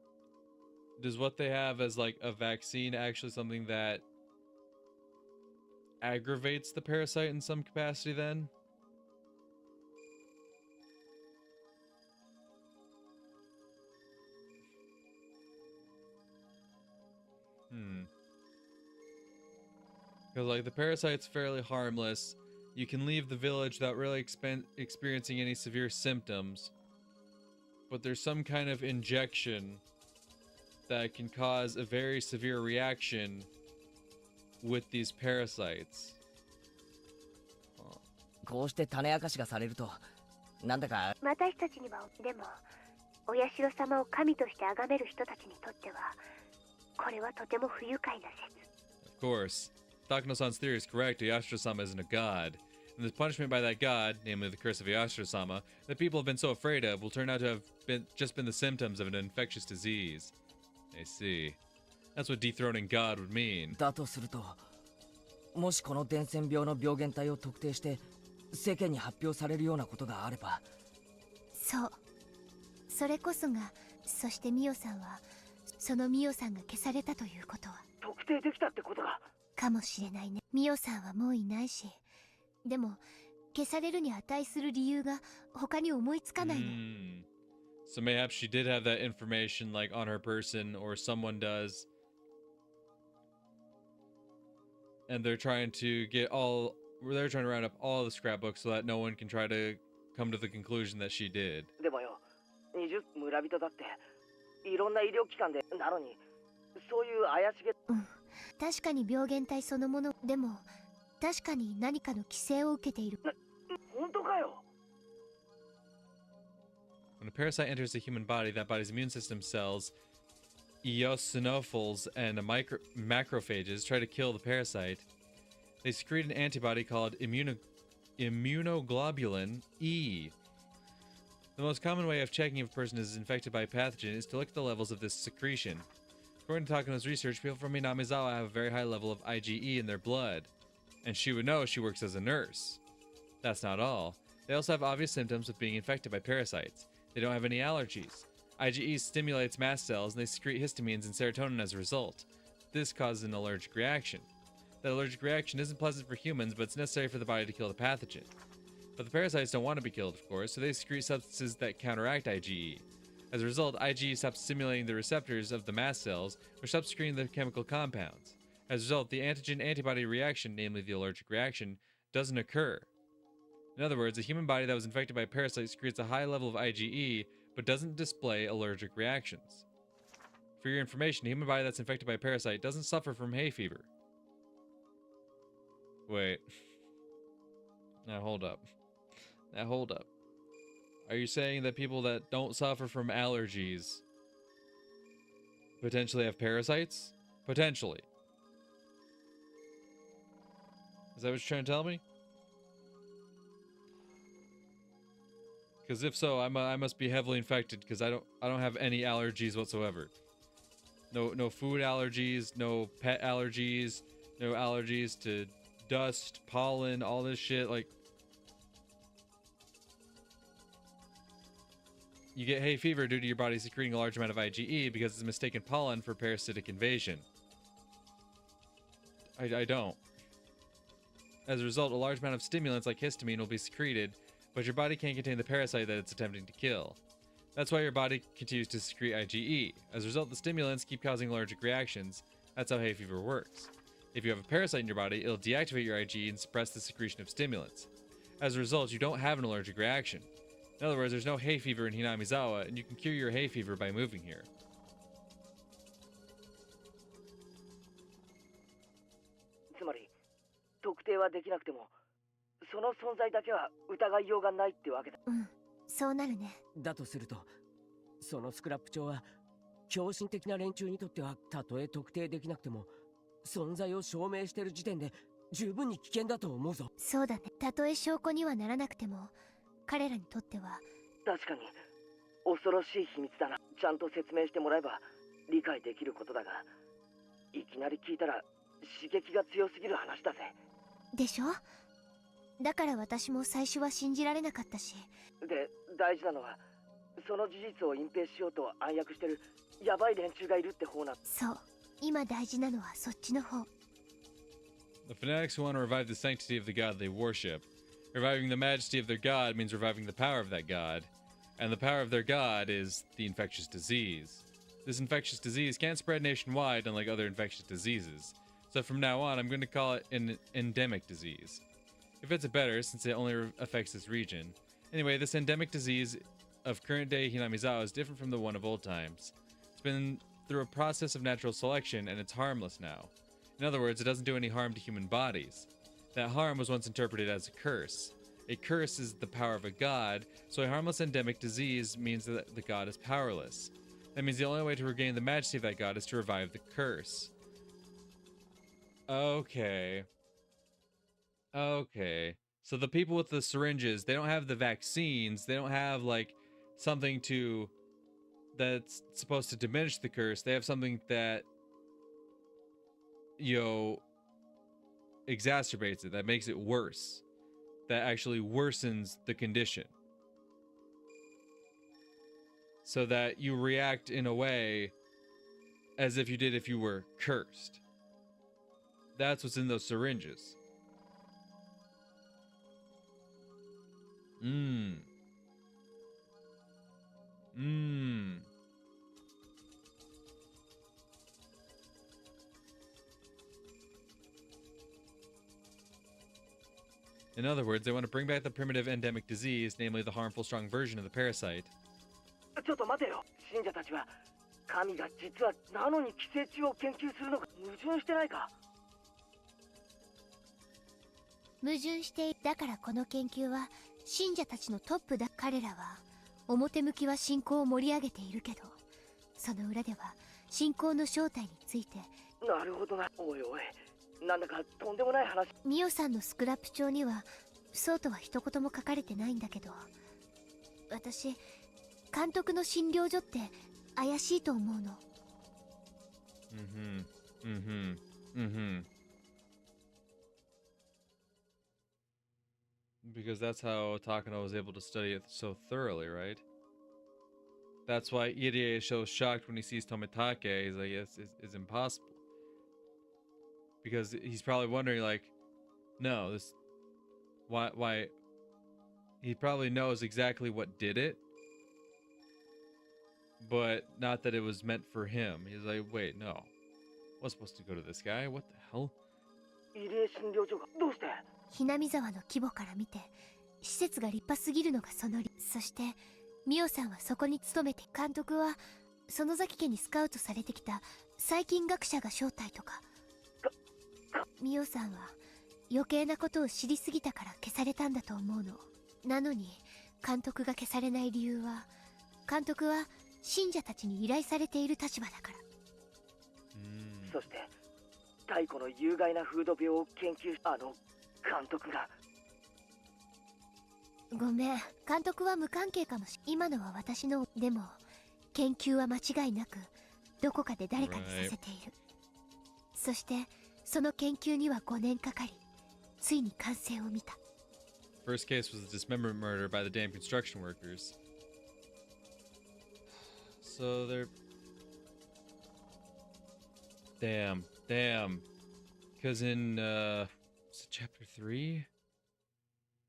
does what they have as like a vaccine actually something that aggravates the parasite in some capacity then? Because like the parasite's fairly harmless. You can leave the village without really experiencing any severe symptoms. But there's some kind of injection that can cause a very severe reaction with these parasites. こうして種明かしがされると、なんだか私たちにはでも、お社様を神として崇める人たちにとっては、これはとても不愉快な説。Of course, Takano-san's theory is correct. Yashiro-sama isn't a god. And the punishment by that god, namely the curse of Yashiro-sama, that people have been so afraid of, will turn out to have just been the symptoms of an infectious disease. I see. That's what dethroning God would mean. だとすると、もしこの伝染病の病原体を特定して世間に発表されるようなことがあれば。そう。それこそが、そしてミオさんは、そのミオさんが消されたということは特定できたってことが。かもしれないね。ミオさんはもういないし、でも消されるに値する理由が他に思いつかないの。So mayhaps she did have that information like on her person or someone does. And they're trying to round up all the scrapbooks so that no one can try to come to the conclusion that she did. でもよ、20村人だっていろんな医療機関でなのに、そういう怪しげ。確かに病原体そのもの、でも確かに何かの規制を受けている。本当かよ。When a parasite enters the human body, that body's immune system cells, eosinophils, and macrophages try to kill the parasite. They secrete an antibody called immunoglobulin E. The most common way of checking if a person is infected by a pathogen is to look at the levels of this secretion. According to Takano's research, people from Minamizawa have a very high level of IgE in their blood, and she would know she works as a nurse. That's not all. They also have obvious symptoms of being infected by parasites. They don't have any allergies. IgE stimulates mast cells, and they secrete histamines and serotonin as a result. This causes an allergic reaction. That allergic reaction isn't pleasant for humans, but it's necessary for the body to kill the pathogen. But the parasites don't want to be killed, of course, so they secrete substances that counteract IgE. As a result, IgE stops stimulating the receptors of the mast cells, which stops secreting the chemical compounds. As a result, the antigen-antibody reaction, namely the allergic reaction, doesn't occur. In other words, a human body that was infected by a parasite secretes a high level of IgE, but doesn't display allergic reactions. For your information, a human body that's infected by a parasite doesn't suffer from hay fever. Wait. Now hold up. Are you saying that people that don't suffer from allergies potentially have parasites? Potentially. Is that what you're trying to tell me? Because if so, I must be heavily infected because I don't have any allergies whatsoever. No food allergies, no pet allergies, no allergies to dust, pollen, all this shit. Like, you get hay fever due to your body secreting a large amount of IgE because it's mistaken pollen for parasitic invasion. I don't. As a result, a large amount of stimulants like histamine will be secreted, but your body can't contain the parasite that it's attempting to kill. That's why your body continues to secrete IgE. As a result, the stimulants keep causing allergic reactions. That's how hay fever works. If you have a parasite in your body, it'll deactivate your IgE and suppress the secretion of stimulants. As a result, you don't have an allergic reaction. In other words, there's no hay fever in Hinamizawa, and you can cure your hay fever by moving here. つまり特定はできなくてもその存在だけは疑いようがないってわけだ。うん、そうなるね。だとするとそのスクラップ帳は狂信的な連中にとってはたとえ特定できなくても存在を証明している時点で十分に危険だと思うぞ。そうだね。たとえ証拠にはならなくても彼らにとっては。確かに恐ろしい秘密だな。ちゃんと説明してもらえば理解できることだが、いきなり聞いたら刺激が強すぎる話だぜ。でしょ？だから私も最初は信じられなかったし。で、大事なのはその事実を隠蔽しようと暗躍してるヤバい連中がいるって方な。そう、今大事なのはそっちの方。The fanatics who want to revive the sanctity of the god they worship. Reviving the majesty of their god means reviving the power of that god. And the power of their god is the infectious disease. This infectious disease can't spread nationwide unlike other infectious diseases. So from now on, I'm going to call it an endemic disease. It fits it better since it only affects this region. Anyway, this endemic disease of current-day Hinamizawa is different from the one of old times. It's been through a process of natural selection, and it's harmless now. In other words, it doesn't do any harm to human bodies. That harm was once interpreted as a curse. A curse is the power of a god, so a harmless endemic disease means that the god is powerless. That means the only way to regain the majesty of that god is to revive the curse. Okay. So the people with the syringes, they don't have the vaccines. They don't have, like, something that's supposed to diminish the curse. They have something that, exacerbates it, that makes it worse. That actually worsens the condition. So that you react in a way as if you did if you were cursed. That's what's in those syringes. In other words, they want to bring back the primitive endemic disease, namely the harmful strong version of the parasite. ちょっと待てよ。信者たちは神が実はなのに寄生虫を研究するのか矛盾してないか。矛盾してだからこの研究は信者たちのトップだ。彼らは表向きは信仰を盛り上げているけど、その裏では信仰の正体について。なるほどな。おいおい、なんだかとんでもない話。ミオさんのスクラップ帳にはそうとは一言も書かれてないんだけど、私監督の診療所って怪しいと思うの。Because that's how Takano was able to study it so thoroughly, right? That's why Irie is so shocked when he sees Tomitake. He's like, it's impossible. Because he's probably wondering, like, no, this... Why... He probably knows exactly what did it. But not that it was meant for him. He's like, wait, no. I was supposed to go to this guy? What the hell? ひなみ沢の規模から見て施設が立派すぎるのがその理。そしてミオさんはそこに勤めて、監督は園崎家にスカウトされてきた細菌学者が正体とか。ミオさんは余計なことを知りすぎたから消されたんだと思うの。なのに監督が消されない理由は、監督は信者たちに依頼されている立場だから。そして太古の有害な風土病を研究した監督が。ごめん、監督は無関係かもし。今のは私の。でも研究は間違いなくどこかで誰かにさせている。そしてその研究には5年かかり、ついに完成を見た。 First case was the dismemberment murder by the damn construction workers. So they're... Damn. Because in, was it chapter 3?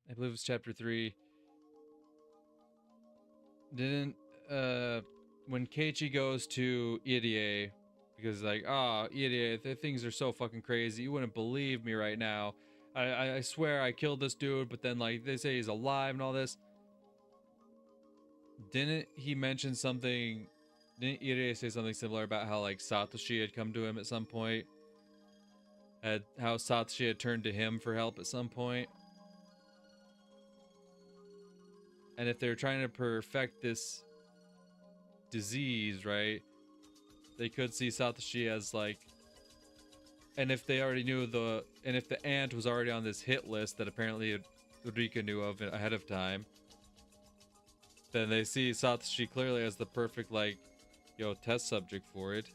I believe it was chapter 3. Didn't, when Keiichi goes to Irie, because like, Irie, things are so fucking crazy, you wouldn't believe me right now. I swear I killed this dude, but then like they say he's alive and all this. Didn't he mention something? Didn't Irie say something similar about how like Satoshi had come to him at some point? How Satoshi had turned to him for help at some point? And if they're trying to perfect this disease, right? They could see Satoshi as like, and if they already knew and if the ant was already on this hit list that apparently Rika knew of ahead of time, then they see Satoshi clearly as the perfect, like, test subject for it.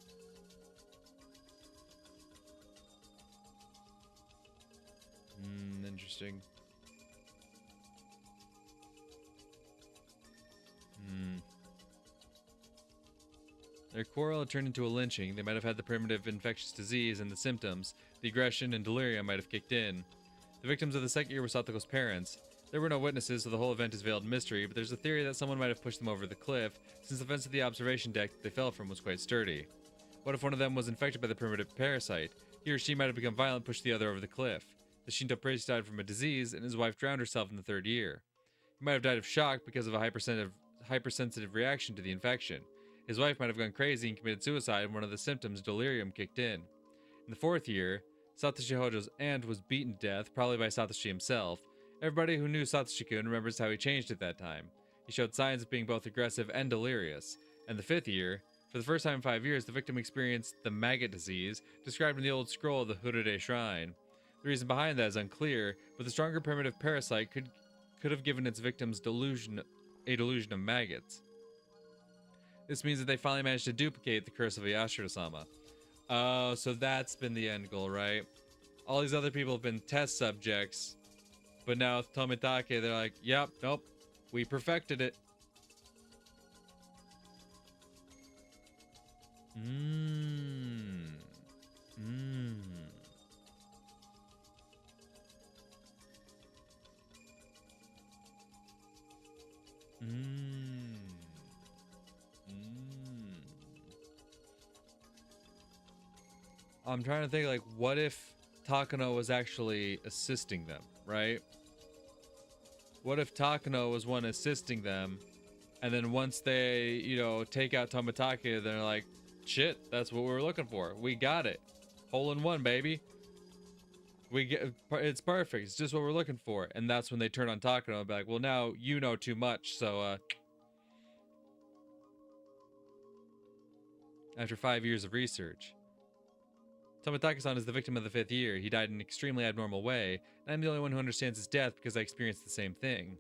Interesting. Their quarrel had turned into a lynching. They might have had the primitive infectious disease, and the symptoms, the aggression and delirium might have kicked in. The victims of the second year were Satoko's parents. There were no witnesses, so the whole event is veiled in mystery, but there's a theory that someone might have pushed them over the cliff, since the fence of the observation deck that they fell from was quite sturdy. What if one of them was infected by the primitive parasite? He or she might have become violent and pushed the other over the cliff. The Shinto priest died from a disease, and his wife drowned herself in the third year. He might have died of shock because of a hypersensitive reaction to the infection. His wife might have gone crazy and committed suicide, and one of the symptoms, delirium, kicked in. In the fourth year, Satoshi Hojo's aunt was beaten to death, probably by Satoshi himself. Everybody who knew Satoshi-kun remembers how he changed at that time. He showed signs of being both aggressive and delirious. And the fifth year, for the first time in 5 years, the victim experienced the maggot disease, described in the old scroll of the Hurure Shrine. The reason behind that is unclear, but the stronger primitive parasite could have given its victims a delusion of maggots. This means that they finally managed to duplicate the curse of Yashiro-sama. Oh, so that's been the end goal, right? All these other people have been test subjects, but now with Tomitake, they're like, yep, nope, we perfected it. I'm trying to think, like, what if Takano was actually assisting them, right? What if Takano was one assisting them, and then once they, take out Tomitake, they're like, shit, that's what we were looking for. We got it. Hole in one, baby. It's perfect. It's just what we're looking for. And that's when they turn on Takano and be like, well, now you know too much, so, After 5 years of research. Tomitake-san is the victim of the 5th year. He died in an extremely abnormal way, and I'm the only one who understands his death because I experienced the same thing.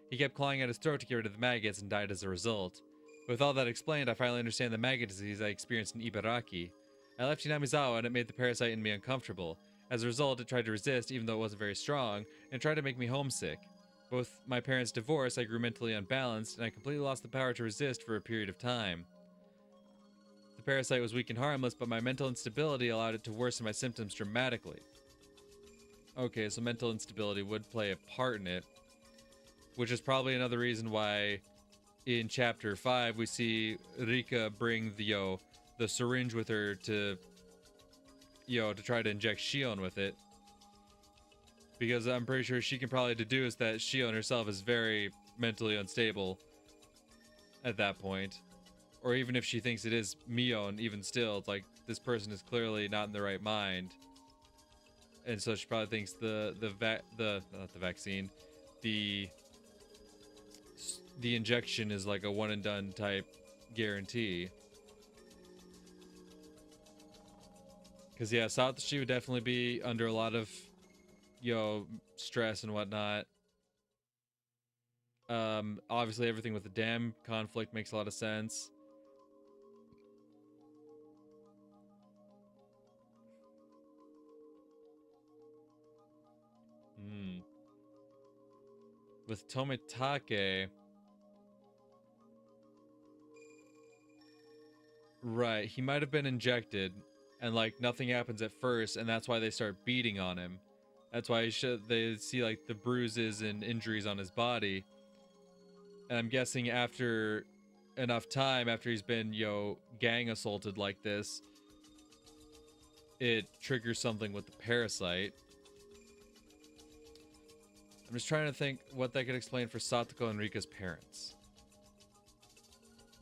He kept clawing at his throat to get rid of the maggots and died as a result. With all that explained, I finally understand the maggot disease I experienced in Ibaraki. I left Hinamizawa and it made the parasite in me uncomfortable. As a result, it tried to resist even though it wasn't very strong, and tried to make me homesick. Both my parents' divorce, I grew mentally unbalanced, and I completely lost the power to resist for a period of time. The parasite was weak and harmless, but my mental instability allowed it to worsen my symptoms dramatically. Okay, so mental instability would play a part in it, which is probably another reason why in chapter 5 we see Rika bring the syringe with her to try to inject Shion with it, because I'm pretty sure she can probably deduce that Shion herself is very mentally unstable at that point. Or even if she thinks it is Mion, even still, it's like, this person is clearly not in the right mind. and so she probably thinks not the vaccine, the injection is like a one and done type guarantee. Because yeah, Satoshi would definitely be under a lot of stress and whatnot. Obviously everything with the dam conflict makes a lot of sense. With Tomitake, right, he might have been injected and like nothing happens at first, and that's why they start beating on him. That's why they see like the bruises and injuries on his body. And I'm guessing after enough time, after he's been gang assaulted like this, it triggers something with the parasite. I'm just trying to think what that could explain for Satoko and Rika's parents.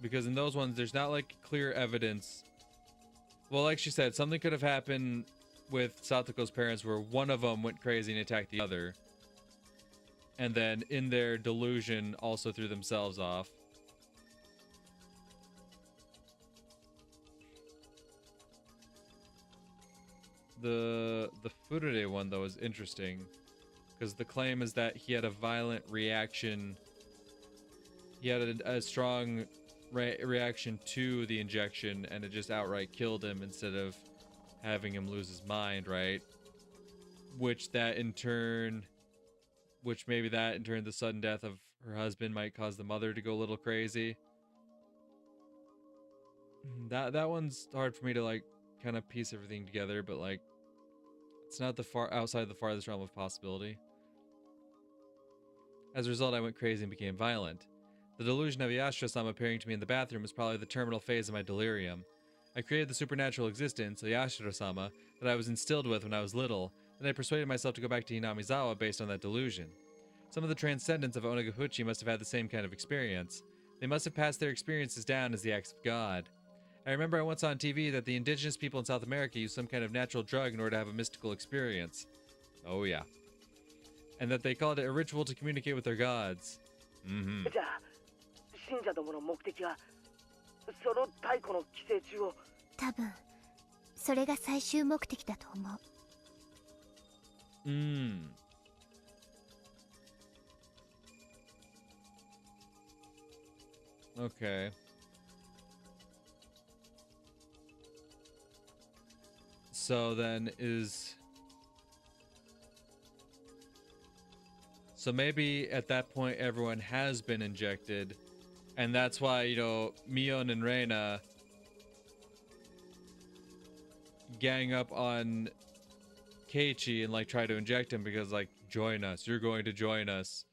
Because in those ones, there's not like clear evidence. Well, like she said, something could have happened with Satoko's parents where one of them went crazy and attacked the other. And then in their delusion also threw themselves off. The Furure one though is interesting. Because the claim is that he had a violent reaction. He had a strong reaction to the injection, and it just outright killed him instead of having him lose his mind, right? Which maybe that in turn, the sudden death of her husband might cause the mother to go a little crazy. That one's hard for me to like kind of piece everything together, but like it's not outside the farthest realm of possibility. As a result, I went crazy and became violent. The delusion of Yashiro-sama appearing to me in the bathroom was probably the terminal phase of my delirium. I created the supernatural existence of Yashiro-sama that I was instilled with when I was little, and I persuaded myself to go back to Hinamizawa based on that delusion. Some of the transcendents of Onagafuchi must have had the same kind of experience. They must have passed their experiences down as the acts of God. I remember I once saw on TV that the indigenous people in South America use some kind of natural drug in order to have a mystical experience. Oh yeah. And that they called it a ritual to communicate with their gods. Mm-hmm. 信者どもの目的はその太古の寄生虫を多分それが最終目的だと思う。Okay. So then So maybe at that point everyone has been injected, and that's why, Mion and Rena gang up on Keiichi and like try to inject him because like, join us, you're going to join us.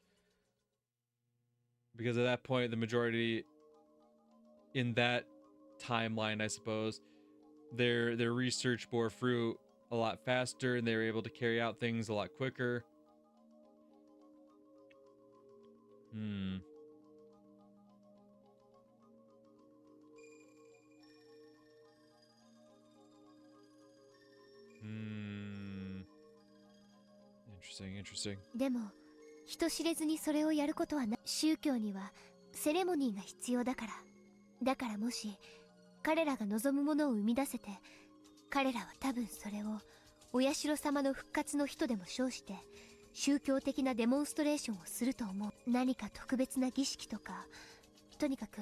Because at that point the majority in that timeline, I suppose, their research bore fruit a lot faster and they were able to carry out things a lot quicker. Interesting. でも人知れずにそれをやることはない。宗教にはセレモニーが必要だから。だからもし彼らが望むものを生み出せて、彼らは多分それをお社様の復活の人でも称して宗教的なデモンストレーションをすると思う。何か特別な儀式とか、とにかく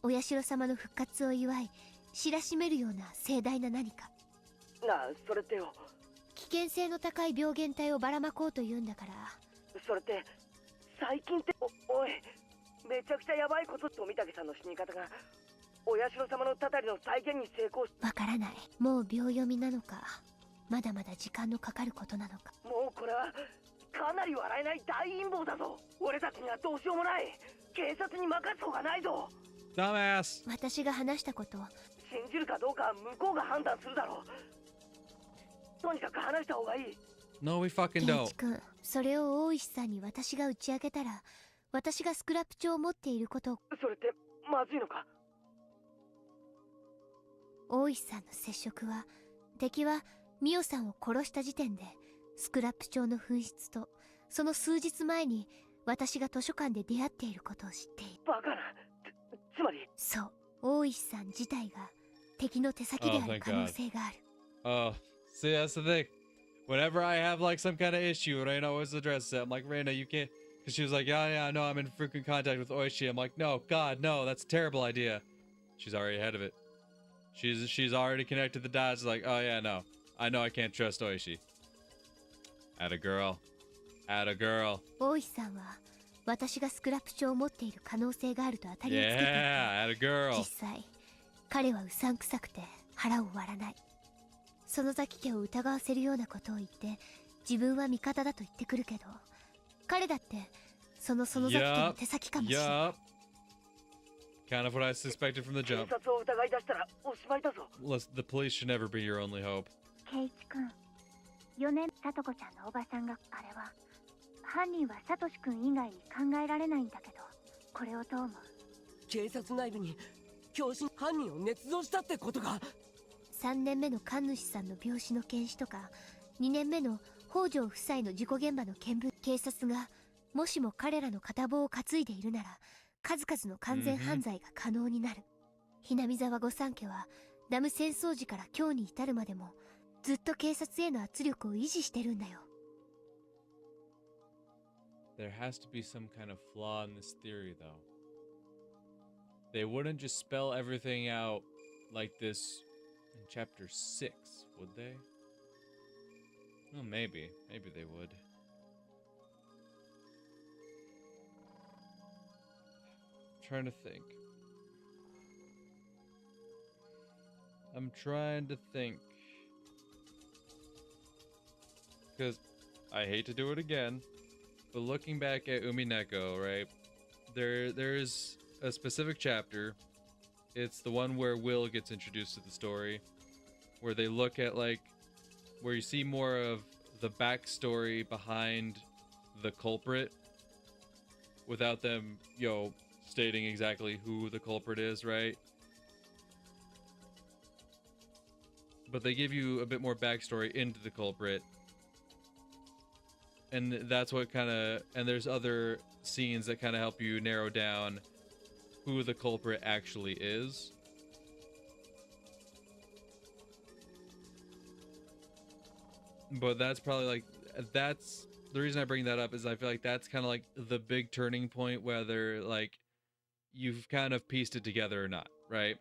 お社様の復活を祝い知らしめるような盛大な何か。なあ、それってよ、危険性の高い病原体をばらまこうというんだから。それって最近って、おい、めちゃくちゃヤバいこと。富武さんの死に方がお社様のたたりの再現に成功し。わからない。もう秒読みなのか、まだまだ時間のかかることなのか。もうこれはかなり笑えない大陰謀だぞ。俺たちにはどうしようもない。警察に任すほうがないぞ。Dumbass. 私が話したこと、信じるかどうか向こうが判断するだろう。とにかく話した方がいい。No, we fucking ケン don't. イチ君、それを大石さんに私が打ち明けたら、私がスクラップ帳を持っていることを。それってまずいのか。大石さんの接触は、敵はミオさんを殺した時点でスクラップ帳の紛失とその数日前に私が図書館で出会っていることを知っている。バカな。つまり。そう、大石さん自体が敵の手先である可能性がある。Oh, see, that's the thing. Whenever I have like some kind of issue, Rena always addresses it. I'm like, Rena, you can't. Because she was like, yeah, no, I'm in frequent contact with Oishi. I'm like, no, God, no, that's a terrible idea. She's already ahead of it. She's already connected the dots. Like, oh yeah, no, I know I can't trust Oishi. Atta girl. Atta girl. 大石さんは私がスクラップ帳を持っている可能性があると当たりをつけていた。Yeah, atta girl. 実際、彼はうさんくさくて腹を割らない。園崎家を疑わせるようなことを言って自分は味方だと言ってくるけど、彼だってその園崎家の手先かもしれない。Yup. Kind of what I suspected from the 警 jump. 察を疑い出したらおしまいだぞ。The police should never be your only hope. 圭一君、4年さとこちゃんのおばさんが、あれは犯人はサトシ君以外に考えられないんだけど、これをどう思う？警察内部に狂信犯人を捏造したってことか。3年目の神主さんの病死の検視とか、2年目の北条夫妻の事故現場の見分、警察がもしも彼らの片棒を担いでいるなら数々の完全犯罪が可能になる。ひなみ沢御三家はダム戦争時から今日に至るまでもずっと警察への圧力を維持してるんだよ。There has to be some kind of flaw in this theory, though. They wouldn't just spell everything out like this in chapter 6, would they? Well, maybe. Maybe they would. I'm trying to think. I'm trying to think. Because I hate to do it again. But looking back at Umineko, right, there's a specific chapter. It's the one where Will gets introduced to the story, where they look at, like, where you see more of the backstory behind the culprit without them, stating exactly who the culprit is, right? But they give you a bit more backstory into the culprit. And that's what and there's other scenes that kind of help you narrow down who the culprit actually is. But that's probably that's the reason I bring that up is I feel like that's kind of like the big turning point, whether you've kind of pieced it together or not, right?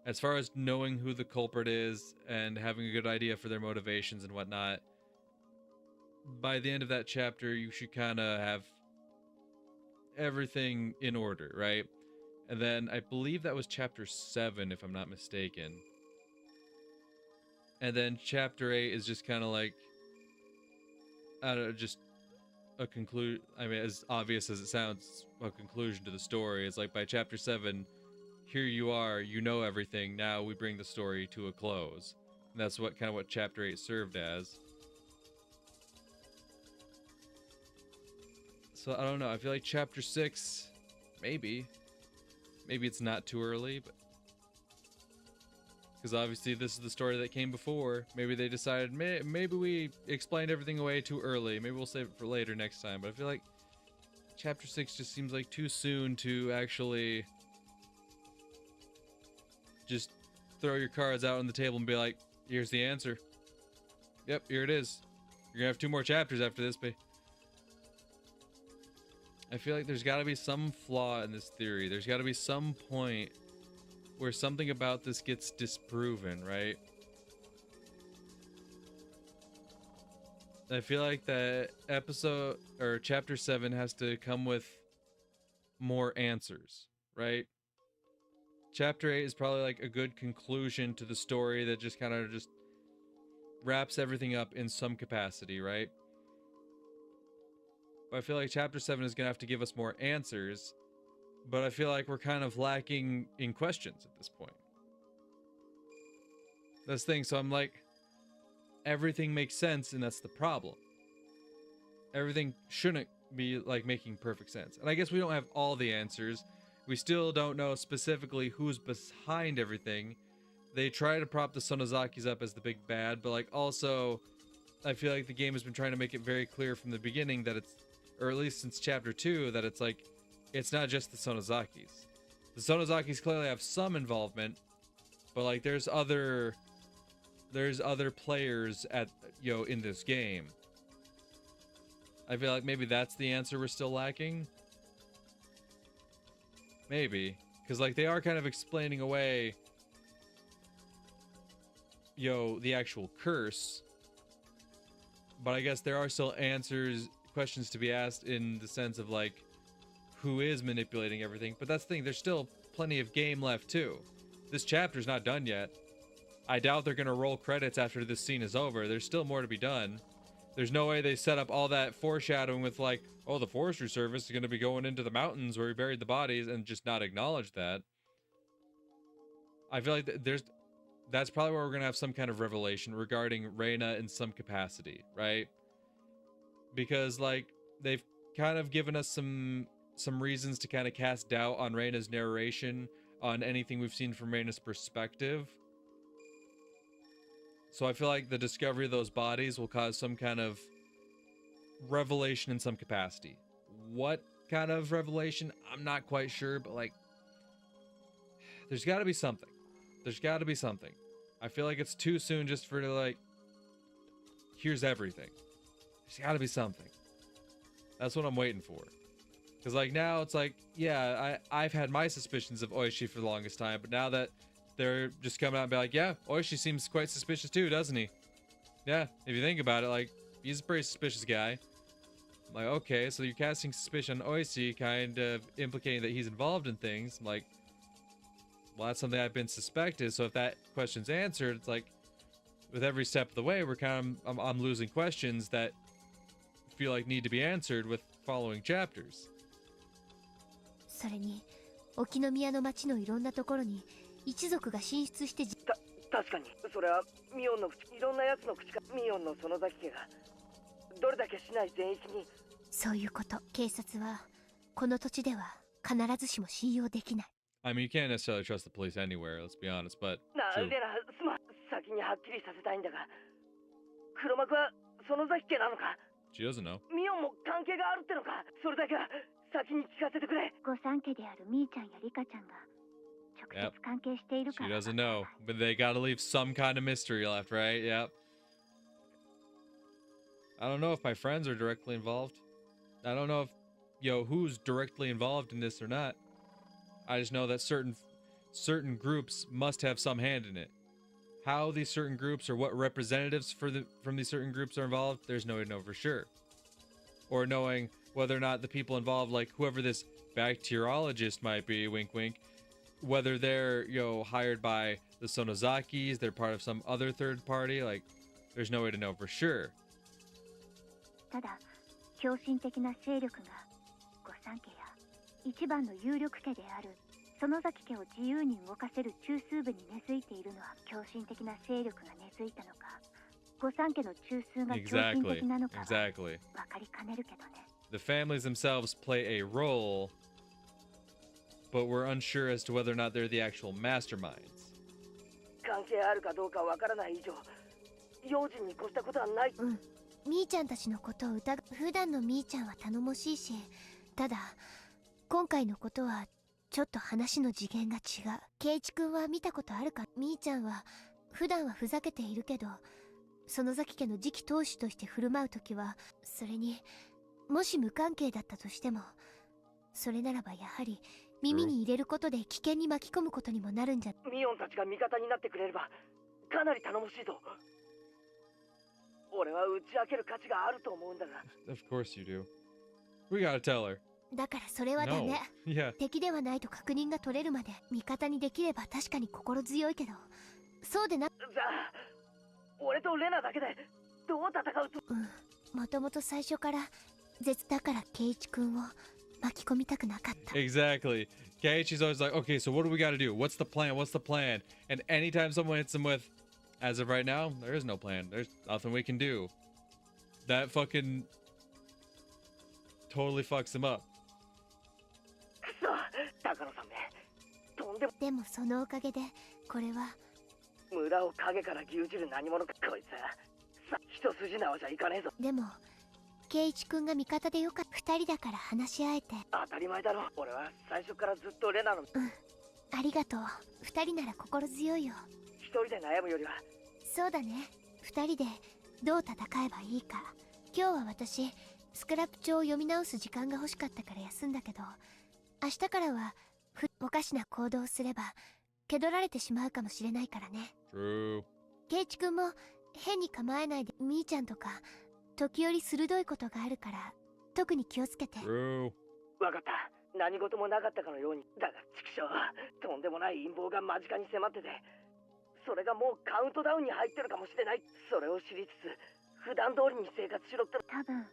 As far as knowing who the culprit is and having a good idea for their motivations and whatnot, by the end of that chapter, you should kind of have everything in order, right? And then I believe that was chapter 7, if I'm not mistaken. And then chapter 8 is just kind of like, I don't know, just a as obvious as it sounds, a conclusion to the story. It's like by chapter 7, here you are, you know everything, now we bring the story to a close. And that's what chapter 8 served as. So I don't know, I feel like chapter 6, maybe it's not too early, but because obviously this is the story that came before. Maybe they decided, maybe we explained everything away too early, maybe we'll save it for later next time. But I feel like chapter 6 just seems like too soon to actually just throw your cards out on the table and be like, here's the answer. Yep, here it is. You're gonna have 2 more chapters after this, but I feel like there's got to be some flaw in this theory. There's got to be some point where something about this gets disproven, right? I feel like that episode or chapter 7 has to come with more answers, right? Chapter 8 is probably like a good conclusion to the story that just kind of just wraps everything up in some capacity, right? But I feel like chapter 7 is going to have to give us more answers, but I feel like we're kind of lacking in questions at this point. That's the thing, so I'm like, everything makes sense, and that's the problem. Everything shouldn't be like making perfect sense. And I guess we don't have all the answers. We still don't know specifically who's behind everything. They try to prop the Sonozakis up as the big bad, but like also I feel like the game has been trying to make it very clear from the beginning that it's, or at least since chapter 2, that it's like, it's not just the Sonozakis. The Sonozakis clearly have some involvement, but like there's other players at, you know, in this game. I feel like maybe that's the answer we're still lacking. Maybe, because like they are kind of explaining away, you know, the actual curse. But I guess there are still questions to be asked in the sense of like, who is manipulating everything. But that's the thing, there's still plenty of game left too. This chapter's not done yet. I doubt they're gonna roll credits after this scene is over. There's still more to be done. There's no way they set up all that foreshadowing with like, oh, the forestry service is gonna be going into the mountains where we buried the bodies and just not acknowledge that. I feel like that's probably where we're gonna have some kind of revelation regarding Rena in some capacity, right? Because like they've kind of given us some reasons to kind of cast doubt on Rena's narration, on anything we've seen from Rena's perspective. So I feel like the discovery of those bodies will cause some kind of revelation in some capacity. What kind of revelation? I'm not quite sure, but like, there's got to be something. There's got to be something. I feel like it's too soon just for like, here's everything. There's got to be something. That's what I'm waiting for. Because like now it's like, yeah, I've had my suspicions of Oishi for the longest time, but now that they're just coming out and be like, yeah, Oishi seems quite suspicious too, doesn't he? Yeah, if you think about it, like, he's a pretty suspicious guy. I'm like, okay, so you're casting suspicion on Oishi, kind of implicating that he's involved in things. I'm like, well, that's something I've been suspected, so if that question's answered, it's like, with every step of the way, we're kind of, I'm losing questions that feel like need to be answered with following chapters. それに沖宮の町のいろんなところに一族が進出して確かにそれはミオンの口いろんなやつの口かミオンの園崎家がどれだけ市内全域にそういうこと警察はこの土地では必ずしも信用できない I mean, you can't necessarily trust the police anywhere, let's be honest, but レナすま先にはっきりさせたいんだが黒幕は園崎家なのか She doesn't know. ミオンも関係があるってのかそれだけは先に聞かせてくれ御三家であるミーちゃんやリカちゃんが直接関係しているか She ら doesn't know, but they gotta leave some kind of mystery left, right? Yep. I don't know if my friends are directly involved. I don't know if, who's directly involved in this or not. I just know that certain groups must have some hand in it. How these certain groups or what representatives from these certain groups are involved, there's no way to know for sure. Or knowing whether or not the people involved, like whoever this bacteriologist might be, wink wink, whether they're, hired by the Sonozakis, they're part of some other third party, like, there's no way to know for sure. ただ狂信的な勢力が御三家や一番の有力家である園崎家を自由に動かせる中枢部に根付いているのは狂信的な勢力が根付いたのか御三家の中枢が狂信的なのかは分かりかねるけどね The families themselves play a role, but we're unsure as to whether or not they're the actual masterminds. 関係あるかどうかわからない以上用心に越したことはない。みーちゃんたちのことを疑う。普段のみーちゃんは頼もしいし、ただ今回のことはちょっと話の次元が違う。ケイチ君は見たことあるか？みーちゃんは普段はふざけているけど、園崎家の次期当主として振る舞うときは、それにもし無関係だったとしても、それならばやはり耳に入れることで危険に巻き込むことにもなるんじゃ。ミオンたちが味方になってくれればかなり頼もしいぞ。俺は打ち明ける価値があると思うんだが。Of course you do. We gotta tell her. だからそれはダメ。No. Yeah. 敵ではないと確認が取れるまで味方にできれば確かに心強いけど、そうでな。じゃあ俺とレナだけでどう戦うと。もともと最初から絶だからケイチ君を巻き込みたくなかった。Exactly. Keiichi's always like, okay, so what do we gotta do? What's the plan? What's the plan? And anytime someone hits him with, as of right now, there is no plan. There's nothing we can do. That fucking totally fucks him up. 高野さんね、とんでも。でもそのおかげでこれは村を影から牛耳る何者か。こいつは一筋縄じゃいかねえぞ。でも圭一君が味方でよかった。二人だから話し合えて。当たり前だろ。俺は最初からずっとレナの。ありがとう。二人なら心強いよ。一人で悩むよりは。そうだね。二人でどう戦えばいいか。今日は私スクラップ帳を読み直す時間が欲しかったから休んだけど、明日からはおかしな行動をすれば蹴取られてしまうかもしれないからね。圭一君も変に構えないで。みーちゃんとか時折鋭いことがあるから特に気をつけて。わかった。何事もなかったかのように。だが畜生、とんでもない陰謀が間近に迫ってて、それがもうカウントダウンに入ってるかもしれない。それを知りつつ普段通りに生活しろって。多分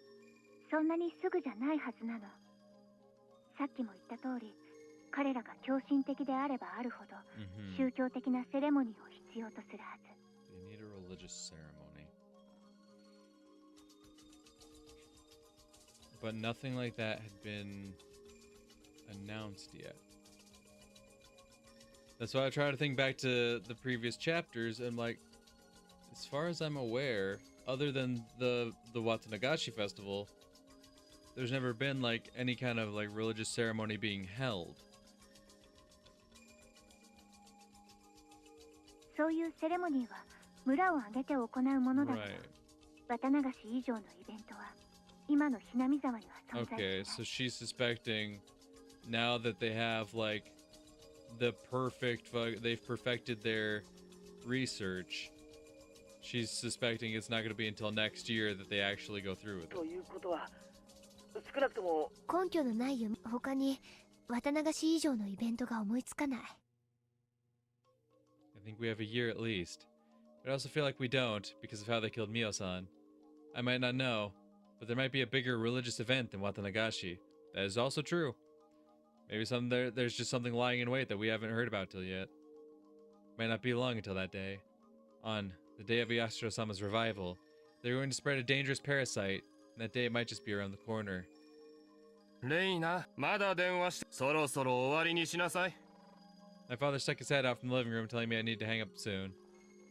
そんなにすぐじゃないはずなの。さっきも言った通り、彼らが狂信的であればあるほど宗教的なセレモニーを必要とするはず。They need a religious ceremony. But nothing like that had been announced yet. That's why I try to think back to the previous chapters, and like, as far as I'm aware, other than the Watanagashi festival, there's never been like any kind of like religious ceremony being held. そういうセレモニーは村を挙げて行うものだけど、綿流し以上のイベントは今のひなみ沢には存在しない。Okay, so she's suspecting now that they have like the perfect, they've perfected their research. She's suspecting it's not going to be until next year that they actually go through with it. ということは、少なくとも根拠のない夢、他に綿流し以上のイベントが思いつかない。I think we have a year at least. But I also feel like we don't because of how they killed Mio-san. I might not know, but there might be a bigger religious event than Watanagashi. That is also true. Maybe there's just something lying in wait that we haven't heard about till yet. Might not be long until that day. On the day of Yashiro-sama's revival, they're going to spread a dangerous parasite, and that day might just be around the corner. レイナ、まだ電話して、そろそろ終わりにしなさい。My father stuck his head out from the living room, telling me I need to hang up soon.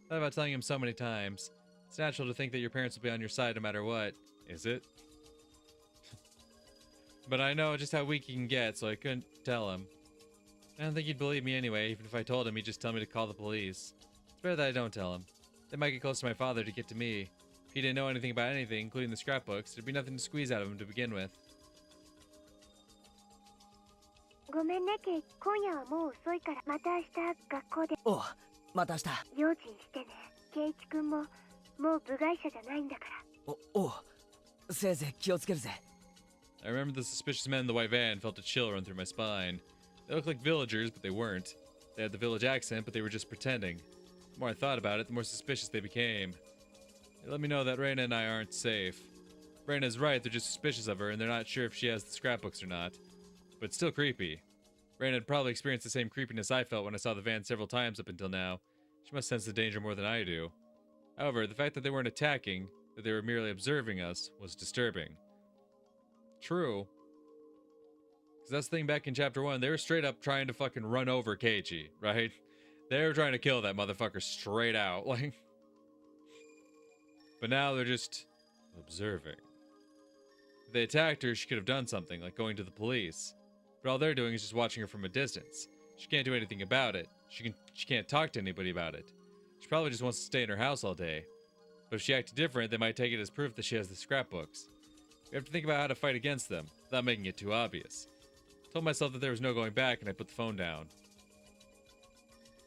Thought about telling him so many times. It's natural to think that your parents will be on your side no matter what. Is it? But I know just how weak he can get, so I couldn't tell him. I don't think he'd believe me anyway. Even if I told him, he'd just tell me to call the police. It's better that I don't tell him. They might get close to my father to get to me. If he didn't know anything about anything, including the scrapbooks, there'd be nothing to squeeze out of him to begin with. ごめんね、ケイ。今夜はもう遅いから、また明日学校で。おう、また明日。用心してね。ケイチ君ももう部外者じゃないんだから。おう、せいぜい気をつけるぜ。I remember the suspicious men in the white van felt a chill run through my spine. They looked like villagers, but they weren't. They had the village accent, but they were just pretending. The more I thought about it, the more suspicious they became. They let me know that Rena and I aren't safe. Rena's right, they're just suspicious of her, and they're not sure if she has the scrapbooks or not. But it's still creepy. Rena had probably experienced the same creepiness I felt when I saw the van several times up until now. She must sense the danger more than I do. However, the fact that they weren't attacking, that they were merely observing us, was disturbing. True. Because that's the thing back in chapter 1, they were straight up trying to fucking run over Keiichi, right? They were trying to kill that motherfucker straight out, like... But now they're just... observing. If they attacked her, she could have done something, like going to the police. But all they're doing is just watching her from a distance. She can't do anything about it. She can't talk to anybody about it. She probably just wants to stay in her house all day. But if she acted different, they might take it as proof that she has the scrapbooks. We have to think about how to fight against them, without making it too obvious. I told myself that there was no going back, and I put the phone down.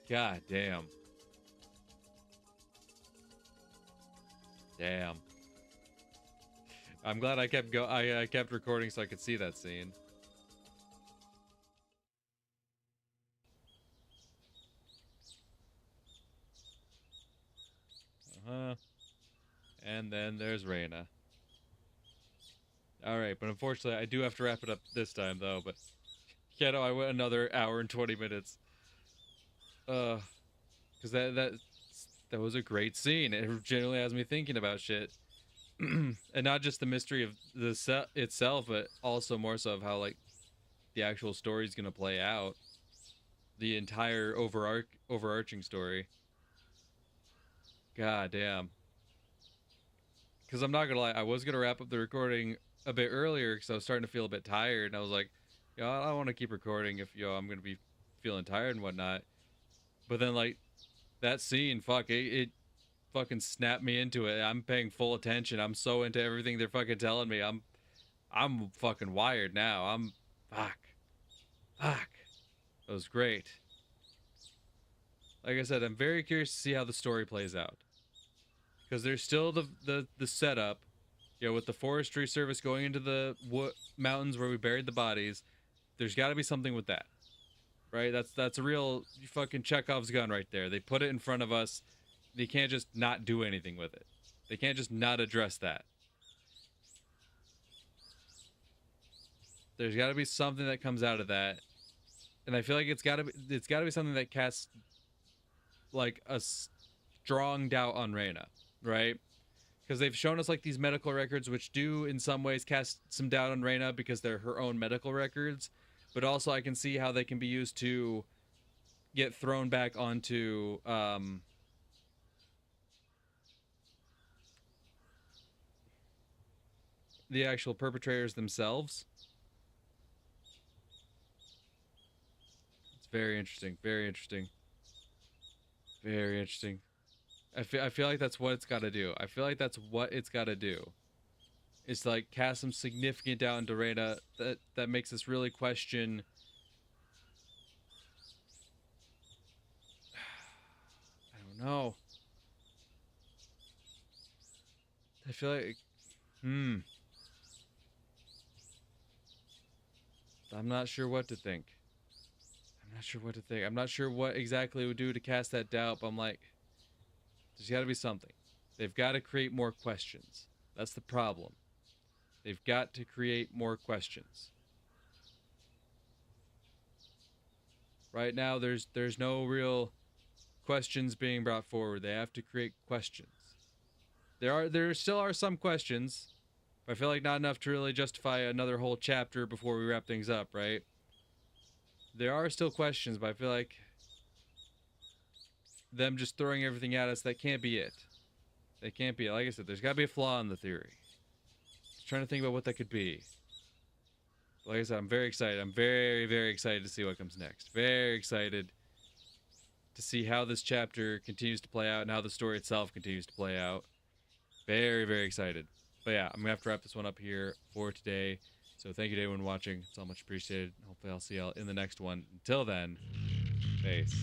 God damn. Damn. I'm glad I kept recording so I could see that scene. And then there's Rena. Alright, but unfortunately I do have to wrap it up this time though, but yeah, no, I went another hour and 20 minutes. Cause that was a great scene. It genuinely has me thinking about shit. And not just the mystery of the set itself, but also more so of how like the actual story is gonna play out. The entire overarching story. God damn. because I'm not gonna lie, I was gonna wrap up the recording a bit earlier because I was starting to feel a bit tired, and I was like, yo, I don't want to keep recording if I'm gonna be feeling tired and whatnot. But then like that scene, fuck it fucking snapped me into it. I'm paying full attention. I'm so into everything they're fucking telling me. I'm fucking wired now. Fuck. That was great. Like I said, I'm very curious to see how the story plays out. Because there's still the setup, with the forestry service going into the mountains where we buried the bodies. There's got to be something with that, right? That's a real fucking Chekhov's gun right there. They put it in front of us. They can't just not do anything with it. They can't just not address that. There's got to be something that comes out of that, and I feel like it's got to be something that casts like a strong doubt on Rena, right? Because they've shown us like these medical records, which do in some ways cast some doubt on Rena because they're her own medical records, but also I can see how they can be used to get thrown back onto the actual perpetrators themselves. It's very interesting. Very interesting. Very interesting. I feel like that's what it's got to do. I feel like that's what it's got to do. It's like cast some significant doubt into Rena that makes us really question. I don't know. I feel like, I'm not sure what to think. I'm not sure what exactly it would do to cast that doubt, but I'm like, there's got to be something. They've got to create more questions. That's the problem. They've got to create more questions. Right now, there's no real questions being brought forward. They have to create questions. There still are some questions, but I feel like not enough to really justify another whole chapter before we wrap things up, right? There are still questions, but I feel like them just throwing everything at us, that can't be it. That can't be it. Like I said, there's got to be a flaw in the theory. Just trying to think about what that could be. Like I said, I'm very excited. I'm very, very excited to see what comes next. Very excited to see how this chapter continues to play out and how the story itself continues to play out. Very, very excited. But yeah, I'm going to have to wrap this one up here for today. So thank you to everyone watching. It's all much appreciated. Hopefully I'll see y'all in the next one. Until then, peace.